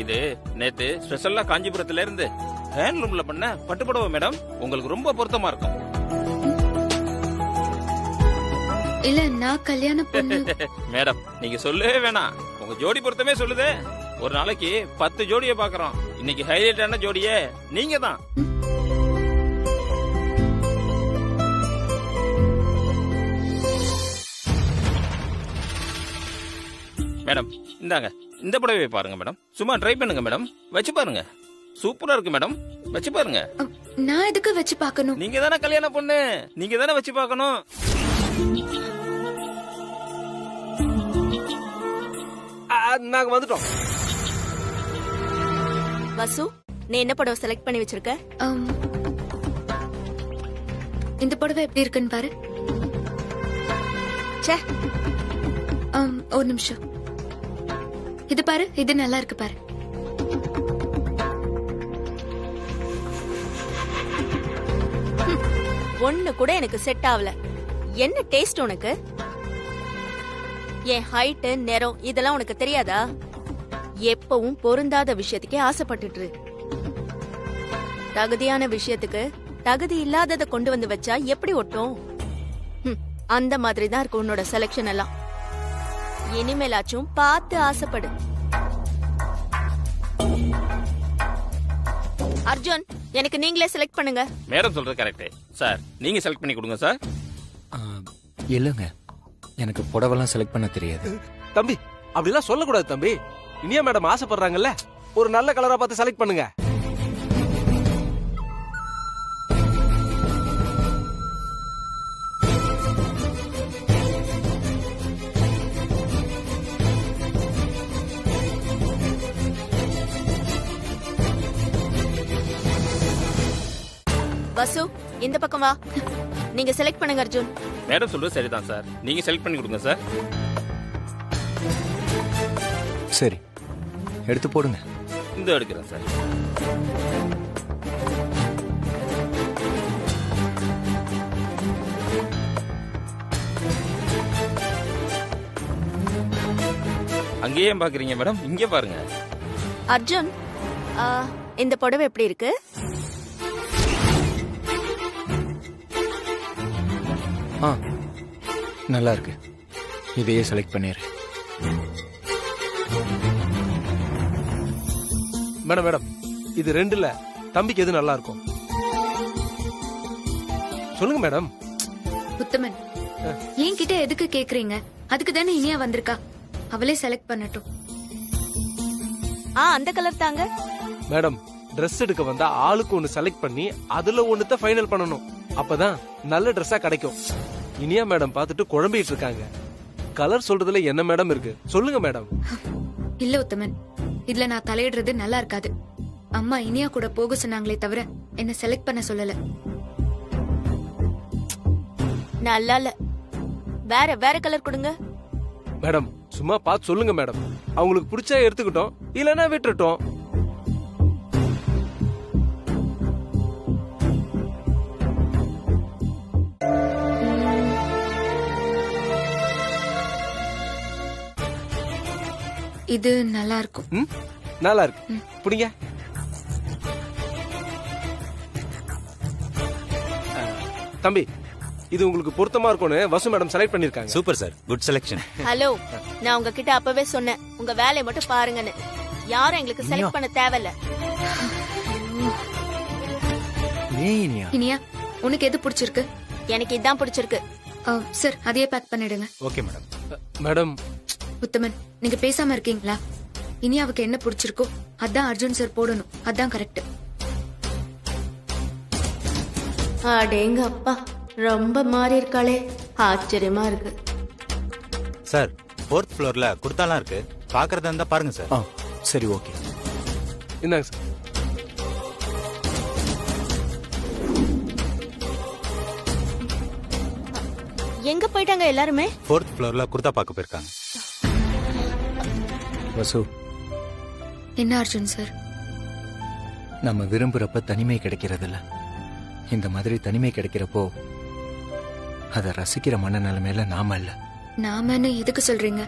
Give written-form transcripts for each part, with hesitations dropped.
இது நேத்து ஸ்பெஷலா காஞ்சிபுரத்துல இருந்து ஹேண்ட்லூம்ல பண்ண பட்டுப்புடவை மேடம். உங்களுக்கு ரொம்ப பொருத்தமா இருக்கும். இல்ல நான் கல்யாண பொண்ணு. மேடம் நீங்க சொல்லவே வேணாம், உங்க ஜோடி பொருத்தமே சொல்லுதே. ஒரு நாளைக்கு 10 ஜோடியை பாக்குறோம். இன்னைக்கு ஹைலைட்டான ஜோடியே நீங்க தான். மேடம் இந்தாங்க, இந்த புடவையை பாருங்க மேடம். சும்மா ட்ரை பண்ணுங்க மேடம், வச்சு பாருங்க. சூப்பரா இருக்கு மேடம், வச்சு பாருங்க. நான் எதுக்கு வச்சு பார்க்கணும்? நீங்க தானே கல்யாண பொண்ணு, நீங்க தானே வச்சு பார்க்கணும். நாங்க வந்துட்டோம். வசு, நீ என்ன புடவை செலக்ட் பண்ணி வச்சிருக்க? இந்த புடவை எப்படி இருக்குன்னு பாரு. ச்சே, ஒரு நிமிஷம். இது பாரு, இது நல்லா இருக்கு பாரு. ஒண்ணு கூட எனக்கு செட் ஆகல. என்ன டேஸ்ட் உனக்கு? என் ஹைட், நிறம் இதெல்லாம் உனக்கு தெரியாதா? எப்பவும் பொருந்தாத விஷயத்துக்கே ஆசைப்பட்டுட்டு தகுதியான விஷயத்துக்கு தகுதி இல்லாததை கொண்டு வந்து வச்சா எப்படி ஒட்டும்? அந்த மாதிரி தான் இருக்கு உன்னோட செலக்ஷன் எல்லாம். இனிமேலாச்சும் பார்த்து ஆசைப்படு. அர்ஜுன், எனக்கு நீங்களே செலக்ட் பண்ணுங்க. மேடம் சொல்றது கரெக்ட் சார், நீங்க செலக்ட் பண்ணி கொடுங்க சார். இல்லங்க, எனக்கு புடவெல்லாம் செலக்ட் பண்ண தெரியாது. தம்பி அப்படிலாம் சொல்லக்கூடாது தம்பி. இனியா மேடம் ஆசைப்படுறாங்கல்ல, ஒரு நல்ல கலரா பார்த்து செலக்ட் பண்ணுங்க. வசு, இந்த பக்கம் வா. நீங்க செலக்ட் பண்ணுங்க அர்ஜுன். மேடம் சொல்றது சரிதான் சார், நீங்க செலக்ட் பண்ணி கொடுங்க சார். சரி, எடுத்து போடுங்க. இந்த எடுக்கிறேன் சார். அங்கேயே பாக்குறீங்க மேடம், இங்க பாருங்க. அர்ஜுன், இந்த புடவை எப்படி இருக்கு? நல்லா இருக்கு, இதையே செலக்ட் பண்ணிரு. மேடம் மேடம், இது ரெண்டுல தம்பிக்கு எது நல்லா இருக்கும் சொல்லுங்க மேடம். உத்தமன், என்கிட்ட எதுக்கு கேக்குறீங்க? அதுக்கு தானே இனியா வந்திருக்கா, அவளே செலக்ட் பண்ணட்டும். அந்த கலர் தாங்க. மேடம், Dress எடுக்க வந்தா ஆளுக்கு ஒன்னு செலக்ட் பண்ணி அதுல ஒண்ணுத்த ஃபைனல் பண்ணணும். அப்பதான் நல்ல ட்ரெஸ்ஸா கிடைக்கும். இனியா மேடம் பார்த்துட்டு குழம்பிட்டு இருக்காங்க. கலர் சொல்றதுல என்ன மேடம் இருக்கு சொல்லுங்க மேடம். இல்ல உத்தமன், இதுல நான் தலையிடுறது நல்லா இருக்காது. அம்மா இனியா கூட போக சொன்னாங்களே தவிர என்ன செலக்ட் பண்ண சொல்லல. நல்லா இல்ல, வேற வேற கலர் கொடுங்க. மேடம் சும்மா பார்த்து சொல்லுங்க மேடம். அவங்களுக்கு பிடிச்சா எடுத்துக்கிட்டோம், இல்லனா விட்டுட்டோம். இது நல்லா இருக்கும். நல்லா இருக்கு, புடிங்க. தம்பி, இது உங்களுக்கு பொருத்தமா இருக்கும்னு வசு மேடம் செலக்ட் பண்ணிருக்காங்க. Super sir, good selection. Hello, நான் உங்ககிட்ட அப்பவே சொன்னேன், உங்க வேலையை மட்டும் பாருங்கன்னு. யாரும் எங்களுக்கு செலக்ட் பண்ண தேவையில்ல. இனியா, உனக்கு எது பிடிச்சிருக்கு? எனக்கு இதான் பிடிச்சிருக்கு. சார், அதையே பேக் பண்ணிடுங்க. Okay madam. மேடம், உத்தமன், நீங்க பேசாம இருக்கீங்களா? இனியாவுக்கு என்ன பிடிச்சிருக்கோ அதான் அர்ஜுன் சார் போடணும், அதான் கரெக்ட். அடேங்க அப்பா, ரொம்ப மாறி இருக்காளே, ஆச்சரியமா இருக்கு. சார், 4th ஃப்ளோர்ல குர்தாலாம் இருக்கு, பாக்குறதா இருந்தா பாருங்க சார். சரி, ஓகே. இந்தாங்க சார். எங்க போயிட்டாங்க எல்லாருமே? 4th ஃப்ளோர்ல குர்தா பார்க்க போயிருக்காங்க. வசு, என்ன அர்ஜுன் சார்? நம்ம விரும்புறப்ப தனிமை கிடைக்கிறது இல்ல. இந்த மாதிரி தனிமை கிடைக்கிறப்போ அதை ரசிக்கிற மனநிலைமையில நாம இல்ல. நாமன்னு எதுக்கு சொல்றீங்க?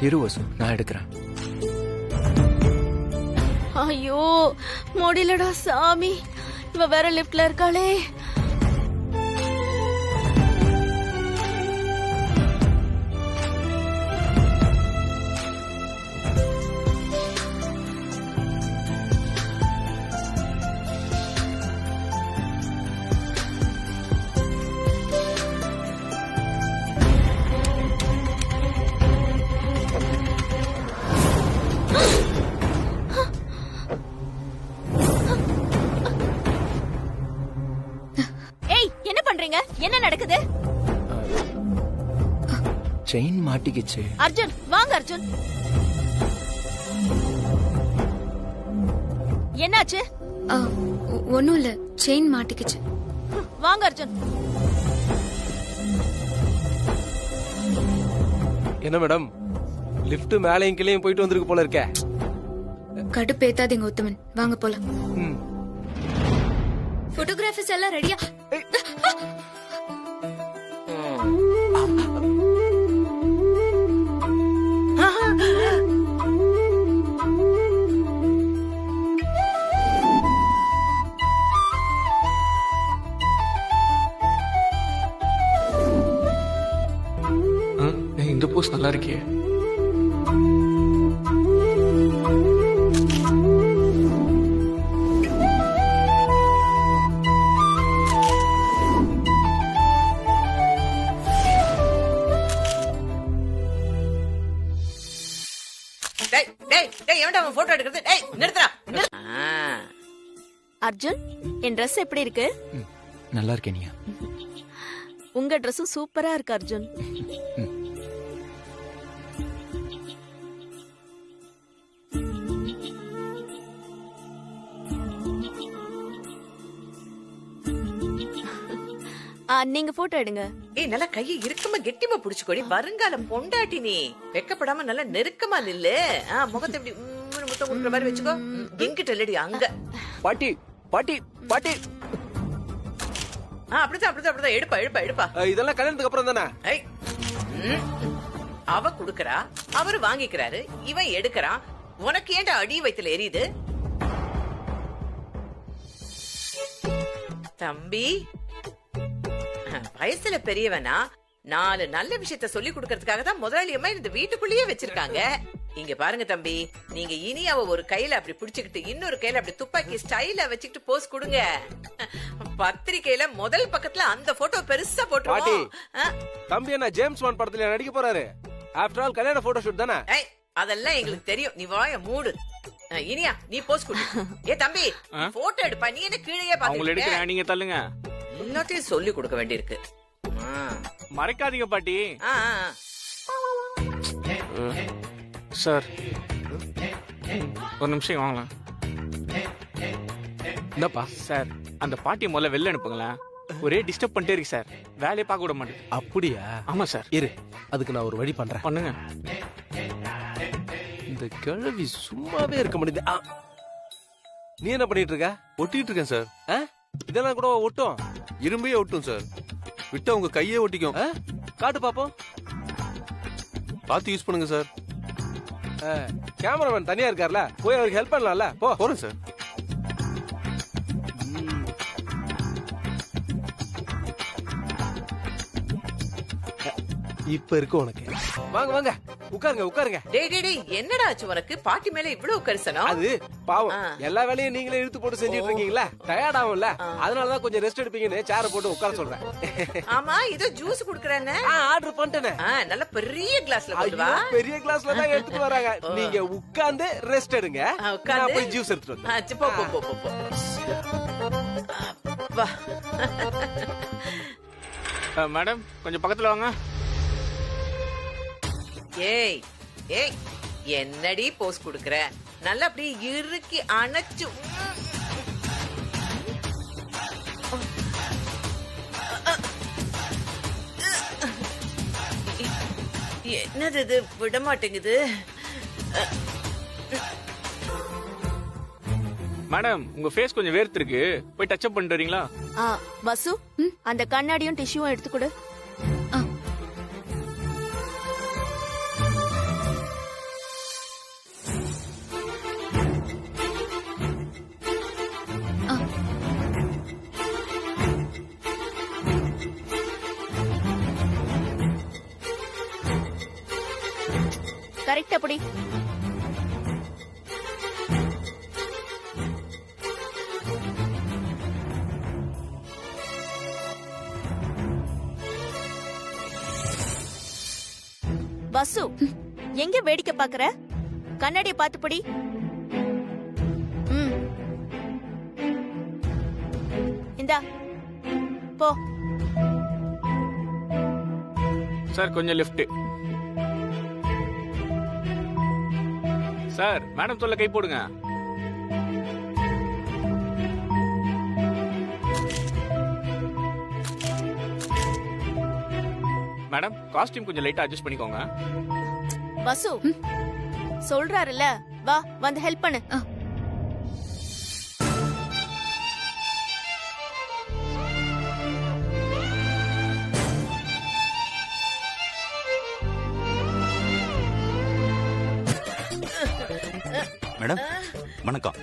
இரு வசு, நான் எடுக்கிறேன். ஐயோ முடியலடா சாமி, இவ வேற லிப்ட்ல இருக்காளே. ஏய், என்ன பண்றீங்க? என்ன நடக்குது? செயின் மாட்டிக்கிச்சு. அர்ஜுன் வாங்க. அர்ஜுன் என்னாச்சு? ஒண்ணும் இல்ல, செயின் மாட்டிக்கிச்சு. வாங்க அர்ஜுன். என்ன மேடம், லிஃப்ட் மேலையும் கீழையும் போயிட்டு வந்திருக்கு போல இருக்க. கடுப்பேத்தாதீங்க உத்தமன், வாங்க போலாம். ம். போட்டோகிராஃபர்ஸ் எல்லாம் ரெடியா? இந்த போஸ் நல்லா இருக்கே. போட்டோ எடுக்கிறது. டேய் நிறுத்துடா. அர்ஜுன், என் Dress எப்படி இருக்கு? நல்லா இருக்கே நீயா? உங்க Dressம் சூப்பரா இருக்கு அர்ஜுன். நீங்க போட்டோ எடுங்க. ஏய், நல்லா கையை இறுக்கமா கெட்டிமா புடிச்சுக்கோடி. வருங்கால பொண்டாட்டி நீ. வெக்கப்படாம நல்லா நெருக்கமா நில்லு. முகத்தை இப்படி முத்தம் கொடுக்குற மாதிரி வச்சுக்கோ. எங்கிட்ட இல்லடி, அங்க. பாட்டி பாட்டி பாட்டி. அப்படிதான். எடுப்பா. இதெல்லாம் கல்யாணத்துக்கு அப்புறம் தானே? ஏய், அவ குடுக்கறா, அவரு வாங்கிக்கிறாரு, இவன் எடுக்கறான். உனக்கு ஏன்டா அடி வயித்துல எரியுது? தம்பி, வயசுல பெரியவனா 4 நல்ல விஷயத்த சொல்லி கொடுக்கறதுக்காக தான் முதலாளி அம்மா இந்த வீட்டுக்குள்ளேயே வச்சிருக்காங்க. இங்க பாருங்க தம்பி, நீங்க இனி அவ ஒரு கையில அப்படி புடிச்சுக்கிட்டு இன்னொரு கையில அப்படி துப்பாக்கி ஸ்டைல வச்சுக்கிட்டு போஸ் கொடுங்க. பத்திரிக்கையில முதல் பக்கத்துல அந்த போட்டோ பெருசா போட்டுருவோம். தம்பி என்ன ஜேம்ஸ் பாண்ட் படத்துல நடிக்க போறாரு? ஆஃப்டர் ஆல் கல்யாண போட்டோ ஷூட் தானே? அதெல்லாம் எங்களுக்கு தெரியும், நீ வாய மூடு. இனியா நீ போஸ் கொடு. ஏ தம்பி, போட்டோ எடுப்பா. நீ என்ன கீழே பாத்து? நீங்க தள்ளுங்க. எல்லாத்தையும் சொல்லி கொடுக்க வேண்டியிருக்கு. மறைக்காதீங்க பாட்டி. சார் ஒரு நிமிஷம் வாங்கலாம். என்னப்பா சார், அந்த பாட்டியை முதல்ல வெளில அனுப்புங்களேன். ஒரே டிஸ்டர்ப் பண்ணிட்டே இருக்கு சார். வேலையை பார்க்க விட மாட்டேன். அப்படியா? ஆமா சார். இரு, அதுக்கு நான் ஒரு வழி பண்றேன். பண்ணுங்க. இந்த கிழவி சும்மாவே இருக்க முடியுது. நீ என்ன பண்ணிட்டு இருக்க? ஒட்டிட்டு இருக்கேன் சார். இதெல்லாம் கூட ஒட்டும்? இரும்பே ஒட்டும் சார். விட்டா உங்க கையே ஒட்டிக்கும். காட்டு பாப்போம். பார்த்து யூஸ் பண்ணுங்க சார். கேமராமேன் தனியா இருக்கார்ல, போய் அவருக்கு ஹெல்ப் பண்ணலாம்ல. போறேன் சார். இப்ப இருக்கு உனக்கு. வாங்க வாங்க, உட்காருங்க. டேய் என்னடா ஆச்சு உனக்கு? பாட்டி மேல இவ்வளவு கரிசனம்? அது பாவம், எல்லா வேலையும் நீங்களே இழுத்து போட்டு செஞ்சிட்டு இருக்கீங்களா, டயர்ட் ஆகும்ல, அதனாலதான் கொஞ்சம் ரெஸ்ட் எடுப்பீங்கன்னு சேர போட்டு உட்கார சொல்றேன். ஆமா, இதோ ஜூஸ் குடுக்கறேன்னு ஆர்டர் பண்ணிட்டேனே. நல்ல பெரிய கிளாஸ்ல கொண்டு வா. பெரிய கிளாஸ்ல தான் எடுத்துட்டு வராங்க. நீங்க உட்கார்ந்து ரெஸ்ட் எடுங்க. நான் போய் ஜூஸ் எடுத்துட்டு வரேன். போ. வா. மேடம் கொஞ்சம் பக்கத்துல வாங்க. ஏய், ஏய் என்னடி போஸ் குடுக்கற? நல்லா அப்படியே இறுக்கி அணைச்சு. என்னது இது விட மாட்டேங்குது. மேடம் உங்க ஃபேஸ் கொஞ்சம் வேர்த்து இருக்கு, போய் டச் அப் பண்ணிட்டு வரீங்களா? வசு அந்த கண்ணாடியும் டிஷ்யூவும் எடுத்து கொடு. கரெக்ட் அப்படி. வசு எங்க வேடிக்கை பாக்குற? கண்ணாடியை பார்த்து படி. இந்தா போ. சார் கொஞ்சம் லெஃப்ட். சார் மேடம் சொல்ல கை போடுங்க. மேடம் காஸ்டியூம் கொஞ்சம் லைட்டா அட்ஜஸ்ட் பண்ணிக்கோங்க. வசு சொல்றாருல்ல, வா வந்து ஹெல்ப் பண்ணு. மேடம் வணக்கம்.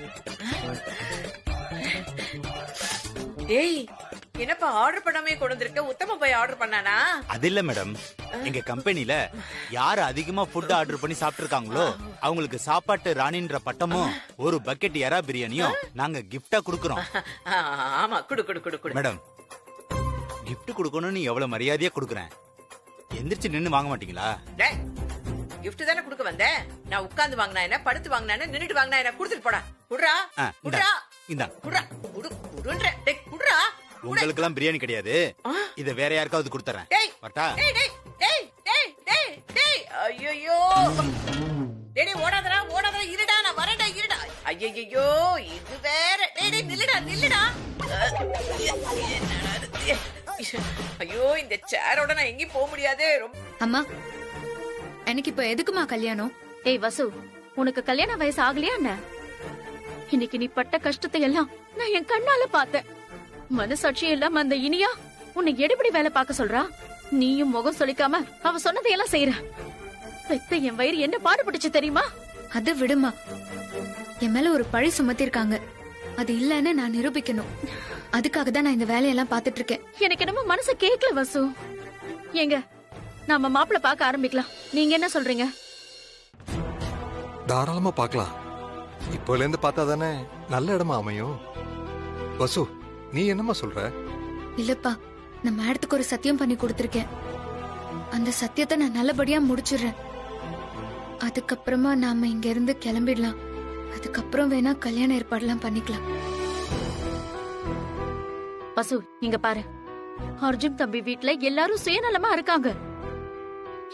ஏய் என்னப்பா ஆர்டர் பண்ணாமே கொண்டு வந்திருக்க? உத்தம போய் ஆர்டர் பண்ணானா? அது இல்ல மேடம், எங்க கம்பெனில யாரு அதிகமா ஃபுட் ஆர்டர் பண்ணி சாப்பிட்டிருக்காங்களோ அவங்களுக்கு சாப்பாட்டு ராணின்ற பட்டமும் ஒரு பக்கெட் எறா பிரியாணியும் நாங்க கிஃப்டா குடுக்கறோம். ஆமா குடு குடு குடு குடு. மேடம் கிஃப்ட் குடுக்கணும்னு எவ்வளவு மரியாதையா குடுக்கறேன், எந்திரிச்சு நின்னு வாங்க மாட்டீங்களா? கிஃப்ட் தானே குடுக்க வந்தேன். நான் உட்கார்ந்து வாங்கினா என்ன, படுத்து வாங்கினா என்ன, நின்னுட்டு வாங்கினா என்ன? குடுத்துட்டு போடா. குடுறா குடுறா இந்தா குடுறா குடு குடுன்ற. டேய் குடுறா. உங்களுக்கு எல்லாம் பிரியாணி கிடையாது, இத வேற யாருக்காவது கொடுத்துறேன். வரட்டா? டேய் டேய் டேய் டேய் டேய் டேய் ஐயோ டேய் ஓடாதடா ஓடாதடா, இருடா நான் வரேன்டா, இருடா. ஐயோ இது வேற. டேய் டேய் நில்லுடா நில்லுடா. ஐயோ இந்த சேரோட நான் எங்கேயும் போக முடியாது. அம்மா எனக்கு இப்ப எதுக்குமா கல்யாணம்? ஏய் வசு, உனக்கு கல்யாண வயசு ஆகலையா என்ன? இன்னைக்கு நீ பட்ட கஷ்டத்தை எல்லாம் நான் என் கண்ணால பார்த்தேன். மனசாட்சி இல்லாம அந்த இனியா உன்னை எடுபடி வேலை பார்க்க சொல்றா. நீயும் முகம் சொல்லிக்காம அவ சொன்னதையெல்லாம் செய்யற. பெத்த என் வயிறு என்ன பாடுபட்டுச்சு தெரியுமா? அத விடுமா, என் மேல ஒரு பழி சுமத்திருக்காங்க. அது இல்லன்னு நான் நிரூபிக்கணும். அதுக்காக தான் நான் இந்த வேலையெல்லாம் பாத்துட்டு இருக்கேன். எனக்கு என்னமோ மனசு கேட்கல வசு. எங்க நாம மாப்பிள்ள பார்க்க ஆரம்பிக்கலாம். நீங்க என்ன சொல்றீங்க? தாராளமா பார்க்கலாம். இப்போல இருந்து பார்த்தா தானே நல்ல இடமா அமையும். வசு நீ என்னமா சொல்ற? இல்லப்பா, நான் மேடத்துக்கு ஒரு சத்தியம் பண்ணி கொடுத்திருக்கேன். அந்த சத்தியத்தை நான் நல்லபடியா முடிச்சிடுறேன். அதுக்கப்புறமா நாம இங்க இருந்து கிளம்பிடலாம். அதுக்கப்புறம் வேணா கல்யாண ஏற்பாடுலாம் பண்ணிக்கலாம். வசு இங்க பாரு, அர்ஜுன் தம்பி வீட்ல எல்லாரும் சுயநலமா இருக்காங்க.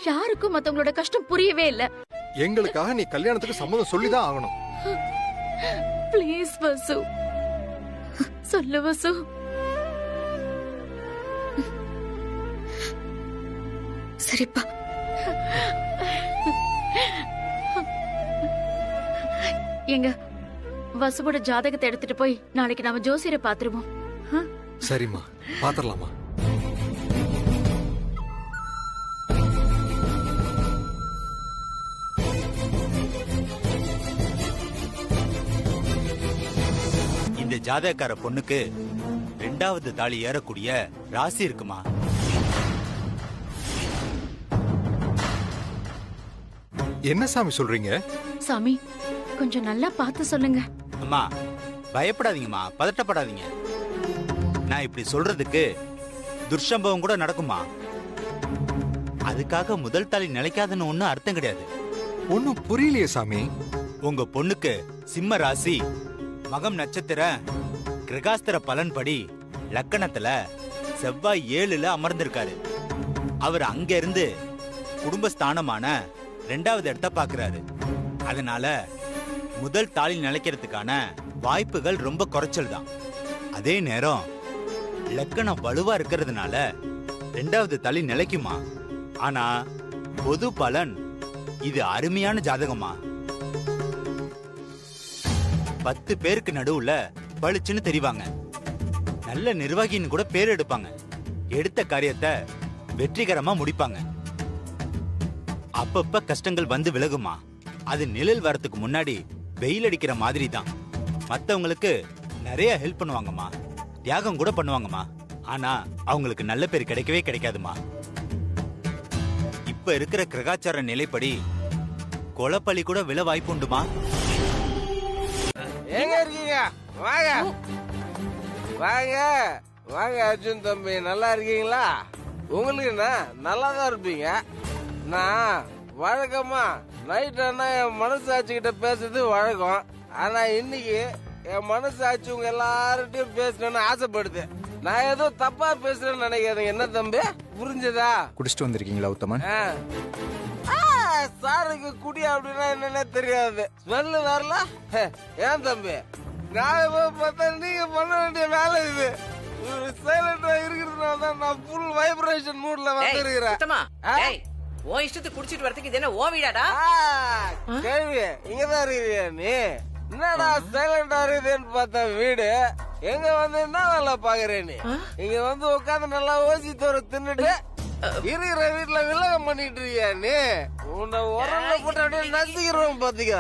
யாருக்கும் மத்தவங்களோட கஷ்டம் புரியவே இல்ல. எங்களுக்காக நீ கல்யாணத்துக்கு சம்மதம் சொல்லிதான் ஆகணும். ப்ளீஸ் வசு, சொல்லு வசு. சரிப்பா. எங்க வசுவோட ஜாதகத்தை எடுத்துட்டு போய் நாளைக்கு நாம ஜோசியரை பாத்துருவோம். சரிம்மா, பாத்துடலாமா? இந்த ஜாதகக்கார பொண்ணுக்கு 2வது தாலி ஏறக்கூடிய ராசி இருக்குமா? என்ன சாமி சொல்றீங்க? சாமி கொஞ்சம் நல்லா பார்த்து சொல்லுங்க. அம்மா பயப்படாதீங்கம்மா, பதட்டப்படாதீங்க. நான் இப்படி சொல்றதுக்கு துர்சம்பவம் கூட நடக்குமா? அதுக்காக முதல் தாலி நிலைக்காதுன்னு ஒண்ணும் அர்த்தம் கிடையாது. ஒன்னும் புரியலையே சாமி. உங்க பொண்ணுக்கு சிம்ம ராசி, மகம் நட்சத்திரம், கிரகாஸ்திர பலன்படி லக்கணத்துல செவ்வாய் 7ல அமர்ந்திருக்காரு. அவர் அங்க இருந்து குடும்பஸ்தானமான 2வது இடத்த பாக்குறாரு. அதனால முதல் தாலி நிலைக்கிறதுக்கான வாய்ப்புகள் ரொம்ப குறைச்சல் தான். அதே நேரம் லக்கணம் வலுவா இருக்கிறதுனால 2வது தாலி நிலைக்குமா. ஆனா பொது பலன் இது அருமையான ஜாதகமா. 10 பேருக்கு நடுவுல பளிச்சுன்னு தெரிவாங்க. நல்ல நிர்வாகின்னு கூட பேர் எடுப்பாங்க. எடுத்த காரியத்தை வெற்றிகரமா முடிப்பாங்க. அப்பப்ப கஷ்டங்கள் வந்து விலகுமா. அது நிழல் வரத்துக்கு முன்னாடி வெயில் அடிக்கிற மாதிரி தான். மத்தவங்களுக்கு நிறைய ஹெல்ப் பண்ணுவாங்கம்மா, தியாகம் கூட பண்ணுவாங்கம்மா. ஆனா அவங்களுக்கு நல்ல பேர் கிடைக்கவே கிடைக்காதுமா. இப்ப இருக்கிற கிரகாச்சார நிலைப்படி கொலைப்பலி கூட விழ வாய்ப்பு உண்டுமா. எங்க இருக்கீங்க? வாங்க வாங்க வாங்க அர்ஜுன் தம்பி, நல்லா இருக்கீங்களா? உங்களுக்கு என்ன, நல்லா தான் இருப்பீங்க. நான் வழக்கமா நைட் ஆனா என் மனசாட்சி கிட்ட பேசுறது வழக்கம். ஆனா இன்னைக்கு என் மனசாட்சி உங்க எல்லார்கிட்டயும் பேசணும்னு ஆசைப்படுது. நான் ஏதோ தப்பா பேசுறேன்னு நினைக்காதீங்க. என்ன தம்பி, புரிஞ்சதா? குடிச்சிட்டு வந்திருக்கீங்களா உத்தமன்? சாருக்கு குடி அப்படின்னா என்னன்னே தெரியாது. ஸ்மெல்லு வரல. ஏன் தம்பி, நான் பார்த்தா நீங்க பண்ண வேண்டிய வேலை இது. சைலண்டா இருக்கிறதுனால தான் நான் ஃபுல் வைப்ரேஷன் மூட்ல வந்துருக்கிறேன். உன் இஷ்டத்துக்கு குடிச்சிட்டு வரதுக்கு இது என்ன ஓ வீடாடா? கேள்வி இங்கதான் இருக்கிறியா நீ? என்னடா சைலண்டா இருக்குதுன்னு பார்த்தா வீடு எங்க வந்து என்ன வேலை பாக்குறேன் நீ? இங்க வந்து உட்காந்து நல்லா ஓசி தோற தின்னுட்டு இருக்கிற வீட்டுல வில்லகம் பண்ணிட்டு இருக்கியா நீ? உன்னை உரல்ல போட்டு அப்படியே நசுக்கிறோம் பாத்துக்க.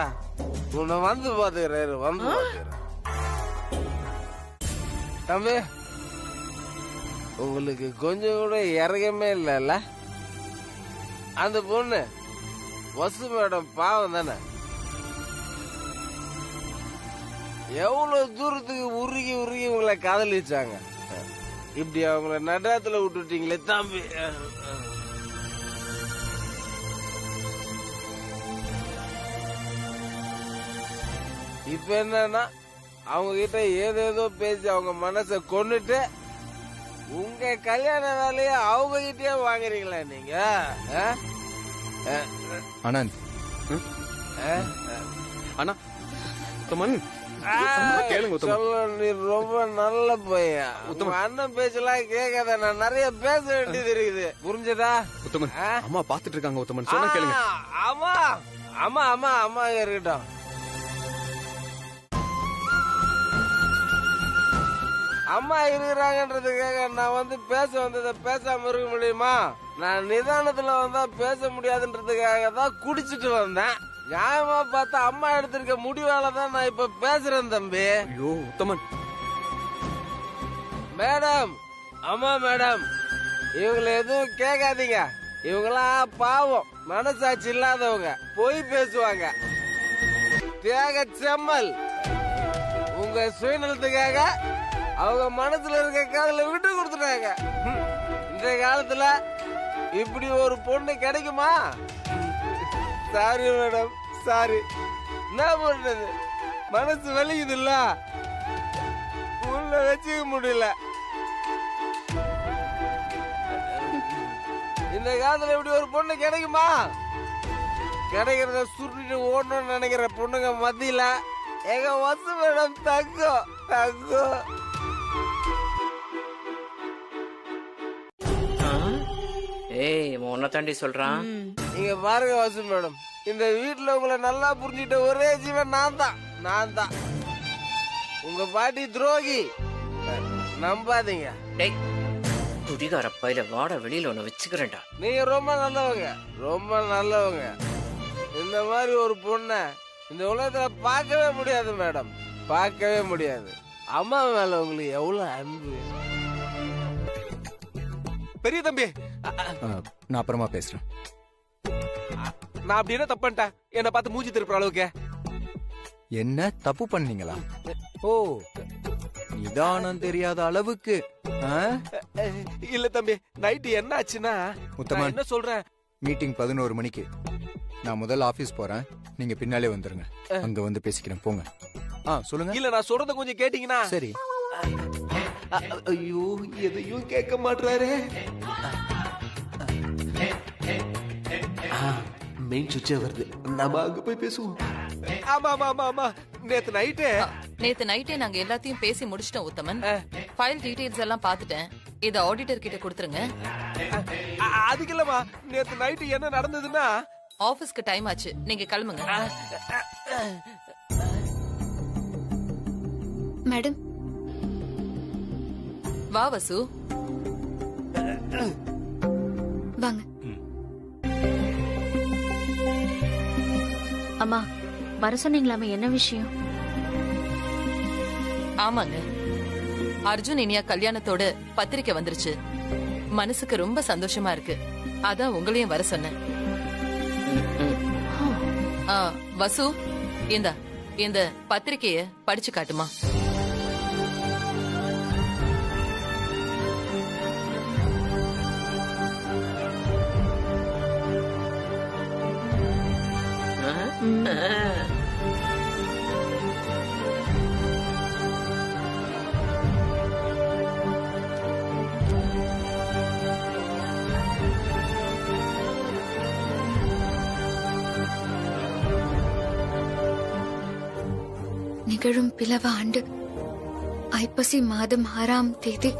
உன்னை வந்து பாத்துக்கிறேன், வந்து பாத்துக்கிறேன். தம்பி, உங்களுக்கு கொஞ்சம் கூட இறக்கமே இல்ல. அந்த பொண்ணு வசு மேடம் பாவம் தானே. எவ்வளவு தூரத்துக்கு உருகி உருகி உங்களை காதலிச்சாங்க. இப்படி அவங்கள நடாத்துல விட்டுட்டீங்களே தம்பி. இப்ப என்னன்னா அவங்க கிட்ட ஏதேதோ பேசி அவங்க மனசை கொன்னுட்டு உங்க கல்யாண வேலையை அவங்க கிட்டே வாங்குறீங்களா நீங்க? ஆனந்த் அண்ணா உத்தமன் கேளுங்க உத்தமன். நீ ரொம்ப நல்ல பையன். உங்க அண்ணன் பேச்செல்லாம் கேட்காத, நான் நிறைய பேச வேண்டியது இருக்குது. புரிஞ்சதா உத்தமன்? அம்மா பாத்துட்டு இருக்காங்க உத்தமன், சொன்னா கேளுங்க. ஆமா ஆமா ஆமா அம்மா இருக்கட்டும். அம்மா இருக்கிறாங்கன்றதுக்காக நான் வந்து பேச வந்ததை பேசாம இருக்க முடியுமா? நான் நிதானத்துல வந்தா பேச முடியாதுன்றதுக்காக தான் குடிச்சிட்டு வந்தேன். நியாயமா பார்த்தா அம்மா எடுத்திருக்க முடிவாலதான் நான் இப்ப பேசுறேன் தம்பி. ஐயோ உத்தமன். மேடம், அம்மா மேடம், இவங்களை எதுவும் கேட்காதீங்க. இவங்களாம் பாவம், மனசாட்சி இல்லாதவங்க, பொய் பேசுவாங்க. தியாக செம்மல் உங்க சுயநலத்துக்காக அவங்க மனசுல இருக்க காதல விட்டு கொடுத்துட்டாங்க. இந்த காலத்துல இப்படி ஒரு பொண்ணு கிடைக்குமா? Sorry madam, sorry. என்ன பண்றது, மனசு வலிக்குது இல்ல, உள்ள வச்சுக்க முடியல. இந்த காலத்துல இப்படி ஒரு பொண்ணு கிடைக்குமா? கிடைக்கிறத சுருட்டிட்டு ஓடணும்னு நினைக்கிற பொண்ணுங்க மத்தியில எங்க வசு மேடம் தங்கம் தங்கம். ஏய், உன்னை தாண்டி சொல்றான். நீங்க பாருங்க வசு மேடம், இந்த வீட்டுல உங்களை நல்லா புரிஞ்சுட்ட ஒரே ஜீவன் நான் தான். உங்க பாட்டி துரோகி, நம்பாதீங்க. டேய், குடிகார பையில வாட வெளியில ஒண்ணு வச்சுக்கிறேன்டா. நீங்க ரொம்ப நல்லவங்க. இந்த மாதிரி ஒரு பொண்ண இந்த உலகத்துல பார்க்கவே முடியாது மேடம், பார்க்கவே முடியாது. அம்மா மேல உங்களுக்கு எவ்வளவு அன்பு. பெரிய தம்பி, நான் அப்புறமா பேசுறேன். நான் அப்படி என்ன தப்பு பண்ணிட்டேன் என்ன பார்த்து மூஞ்சி திருப்புற அளவுக்கு? என்ன தப்பு பண்ணீங்களா? ஓ, நிதானம் தெரியாத அளவுக்கு. இல்ல தம்பி, நைட்டு என்ன ஆச்சுன்னா, உத்தமன், என்ன சொல்றேன், மீட்டிங் 11 மணிக்கு. நான் முதல்ல ஆபீஸ் போறேன், நீங்க பின்னாலே வந்துருங்க. அங்க வந்து பேசிக்கிறேன், போங்க. சொல்லுங்க. இல்ல நான் சொல்றத கொஞ்சம் கேட்டீங்கன்னா. சரி. ஐயோ, எதையும் கேட்க மாட்டாரு. மெயின் சுவிட்சே வருது. நாம அங்க போய் பேசுவோம். ஆமா ஆமா ஆமா ஆமா. நேத்து நைட்டே நாங்க எல்லாத்தையும் பேசி முடிச்சிட்டோம் உத்தமன். ஃபைல் டீடைல்ஸ் எல்லாம் பார்த்துட்டேன். இத ஆடிட்டர் கிட்ட கொடுத்துருங்க. அதுக்கு இல்லம்மா, நேத்து நைட்டு என்ன நடந்ததுன்னா, ஆபீஸ்க்கு டைம் ஆச்சு, நீங்க கிளம்புங்க. மேடம் வா வசு. வாங்க. அம்மா வர சொன்னீங்களாமே, என்ன விஷயம்? ஆமாங்க, அர்ஜுன் இனியா கல்யாணத்தோட பத்திரிக்கை வந்துருச்சு. மனசுக்கு ரொம்ப சந்தோஷமா இருக்கு. அதான் உங்களையும் வர சொன்னேன். வசு, இந்த பத்திரிக்கைய படிச்சு காட்டுமா. நிகழும் பிளவ ஆண்டு ஐப்பசி மாதம் 6ஆம் தேதி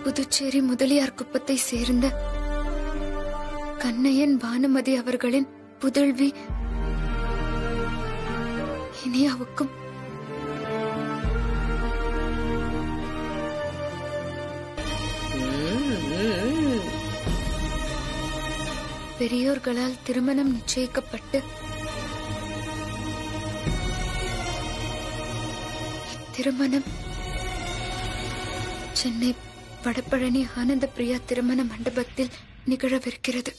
புதுச்சேரி முதலியார் குப்பத்தை சேர்ந்த கண்ணையன் பானுமதி அவர்களின் புதல்வி இனியாவுக்கும் பெரியோர்களால் திருமணம் நிச்சயிக்கப்பட்டு திருமணம் சென்னை வடபழனி ஆனந்த பிரியா திருமண மண்டபத்தில் நிகழவிருக்கிறது.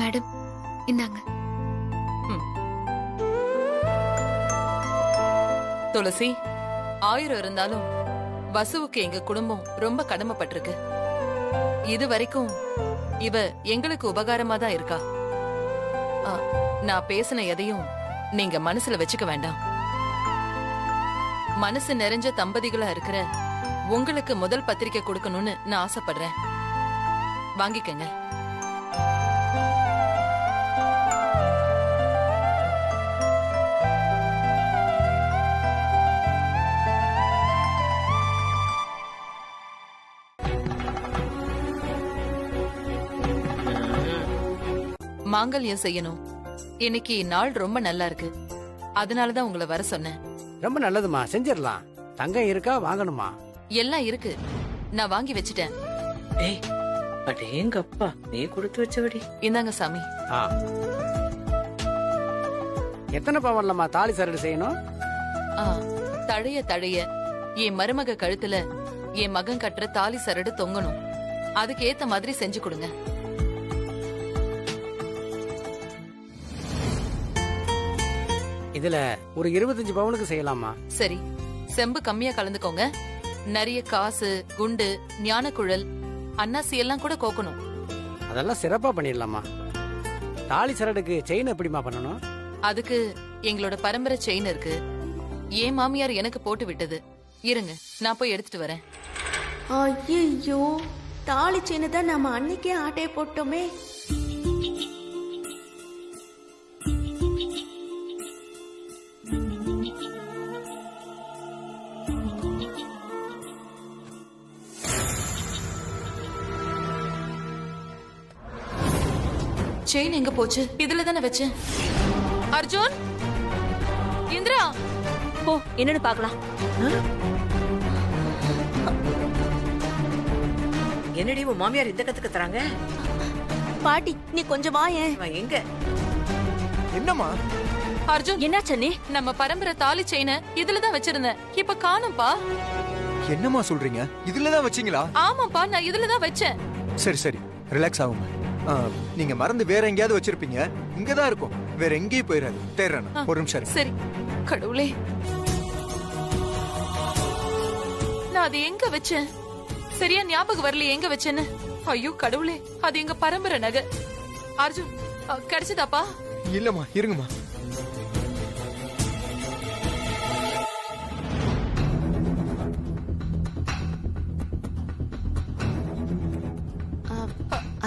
மேடம், இந்தாங்க. துளசி, 1000 இருந்தாலும் வசுவுக்கு எங்க குடும்பம் ரொம்ப கடமைப்பட்டிருக்கு. இது வரைக்கும் இவ எங்களுக்கு உபகாரமா தான் இருக்கா. நான் பேசின எதையும் நீங்க மனசுல வச்சுக்க வேண்டாம். மனசு நிறைஞ்ச தம்பதிகளா இருக்கிற உங்களுக்கு முதல் பத்திரிக்கை கொடுக்கணும்னு நான் ஆசைப்படுறேன். வாங்கிக்கங்க. மாங்கல்யம் செய்யணும். இன்னைக்கு நாள் ரொம்ப நல்லா இருக்கு. அதனாலதான் உங்களை வர சொன்னேன். ரொம்ப நல்லதுமா, செஞ்சிடலாம். தங்கம் இருக்கா, வாங்கணுமா? எல்லாம் இருக்கு, நான் வாங்கி வச்சிட்டேன். அடேங்கப்பா, நீ கொடுத்து வச்சபடி. இந்தாங்க சாமி. எத்தனை பவன்லமா தாலி சரடு செய்யணும்? தழைய தழைய என் மருமக கழுத்துல என் மகன் கட்டுற தாலி சரடு தொங்கணும். அதுக்கு ஏத்த மாதிரி செஞ்சு கொடுங்க. இதுல ஒரு 25 பவுனுக்கு செய்யலாமா? சரி, செம்பு கம்மியா கலந்துக்கோங்க. நிறைய காசு, குண்டு, ஞானக்குழல், அன்னாசி எல்லாம் கூட கோக்கணும். அதெல்லாம் சிறப்பா பண்ணிடலாமா. தாலி சரடுக்கு செயின் எப்படிமா பண்ணணும்? அதுக்கு எங்களோட பரம்பரை செயின் இருக்கு. என் மாமியார் எனக்கு போட்டு விட்டது. இருங்க, நான் போய் எடுத்துட்டு வரேன். ஐயோ, தாலி செயின் தான் நம்ம அன்னைக்கே ஆட்டையை போட்டோமே. செயின் எங்க போச்சு? இதுல தானே வச்சேன். அர்ஜுன், இந்திரா போ என்னன்னு பாக்கலாம். என்னடி உன் மாமியார் இந்த கத்துக்க தராங்க? பாட்டி நீ கொஞ்சம் வாயேன். எங்க? என்னம்மா? அர்ஜுன் என்ன சென்னி? நம்ம பரம்பரை தாலி செயின இதுலதான் வச்சிருந்தேன். இப்ப காணும்பா. என்னம்மா சொல்றீங்க? இதுலதான் வச்சீங்களா? ஆமாப்பா, நான் இதுலதான் வச்சேன். சரி சரி, ரிலாக்ஸ் ஆகுங்க. நீங்க மறந்து வேற எங்கேயாவது வச்சிருப்பீங்க. இங்கதான் இருக்கும், வேற எங்கேயும் போயிடாது. தேர்றேன், ஒரு நிமிஷம் இருங்க. சரி கடவுளே, நான் அது எங்க வச்சேன்? சரியா ஞாபகம் வரல எங்க வச்சேன்னு. ஐயோ கடவுளே, அது எங்க பரம்பரை நகை. அர்ஜுன் கிடைச்சதாப்பா? இல்லம்மா, இருங்கம்மா.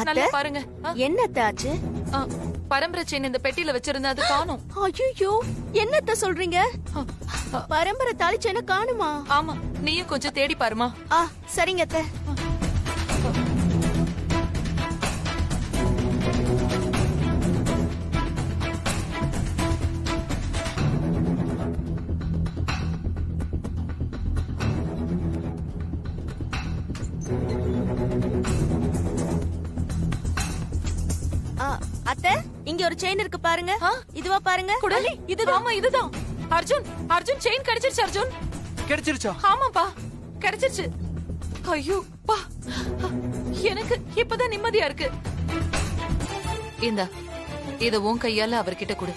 நல்லா பாருங்க. என்னத்த ஆச்சு? பரம்பரை செயின் இந்த பெட்டியில வச்சிருந்தேன், அது காணோம். ஐயோ என்னத்த சொல்றீங்க? பரம்பரை தாலி செயின காணுமா? ஆமா, நீயும் கொஞ்சம் தேடி பாருமா. சரிங்க அத்தை. அத்தை, இங்க ஒரு செயின் இருக்கு பாருங்க. இதுவா பாருங்க. இதுதான். ஆமா இதுதான். அர்ஜுன், அர்ஜுன் செயின் கிடைச்சிருச்சு. அர்ஜுன் கிடைச்சிருச்சா? ஆமாப்பா, கிடைச்சிருச்சு. ஐயோ பா, எனக்கு இப்பதான் நிம்மதியா இருக்கு. இந்தா, இத உன் கையால அவர்கிட்ட கொடு.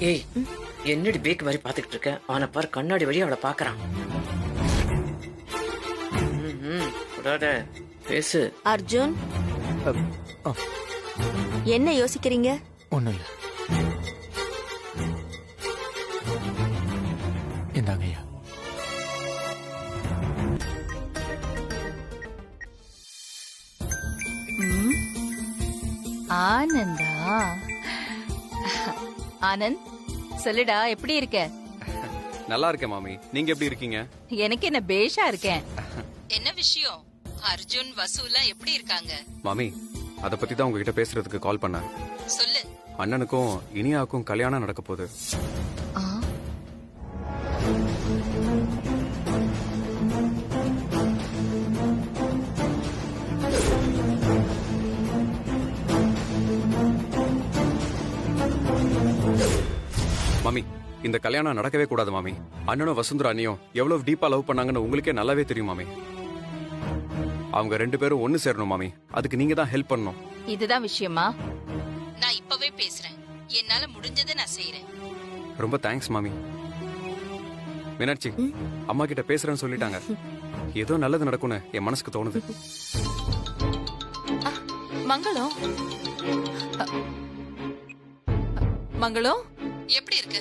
ஏய், என்னடி பேக் மாதிரி பாத்துக்கிட்டு இருக்க? அவனை பாரு, கண்ணாடி வழி அவளை பாக்குறான். பேசு. அர்ஜுன், என்ன யோசிக்கிறீங்க? ஒண்ணும் இல்ல. இந்தாங்க ஐயா. ஆனந்தா, ஆனந்த் சொல்லுடா, எப்படி இருக்க? நல்லா இருக்கேன் மாமி, நீங்க எப்படி இருக்கீங்க? எனக்கு என்ன பேஷா இருக்கேன். என்ன விஷயம்? அர்ஜுன் வசூலாம் எப்படி இருக்காங்க? மாமி, அத பத்தி தான் உங்ககிட்ட பேசுறதுக்கு கால் பண்ணேன். சொல்லு. அண்ணனுக்கும் இனியாவுக்கும் கல்யாணம் நடக்க போகுது. மாமி, இந்த கல்யாணம் நடக்கவே கூடாது மாமி. அண்ணனும் வசுந்தரா அண்ணியும் எவ்வளவு டீப்பா லவ் பண்ணாங்கன்னு உங்களுக்கே நல்லாவே தெரியும் மாமி. அவங்க 2 பேரும் ஒண்ணு சேரணும் மாமி. அதுக்கு நீங்க தான் ஹெல்ப் பண்ணணும். இதுதான் விஷயமா? நான் இப்பவே பேசுறேன். என்னால முடிஞ்சதை நான் செய்யறேன். ரொம்ப தேங்க்ஸ் மாமி. மீனாட்சி, அம்மா கிட்ட பேசுறேன்னு சொல்லிட்டாங்க. ஏதோ நல்லது நடக்கும்னு என் மனசுக்கு தோணுது. மங்களம், மங்களம் எப்படி இருக்கு?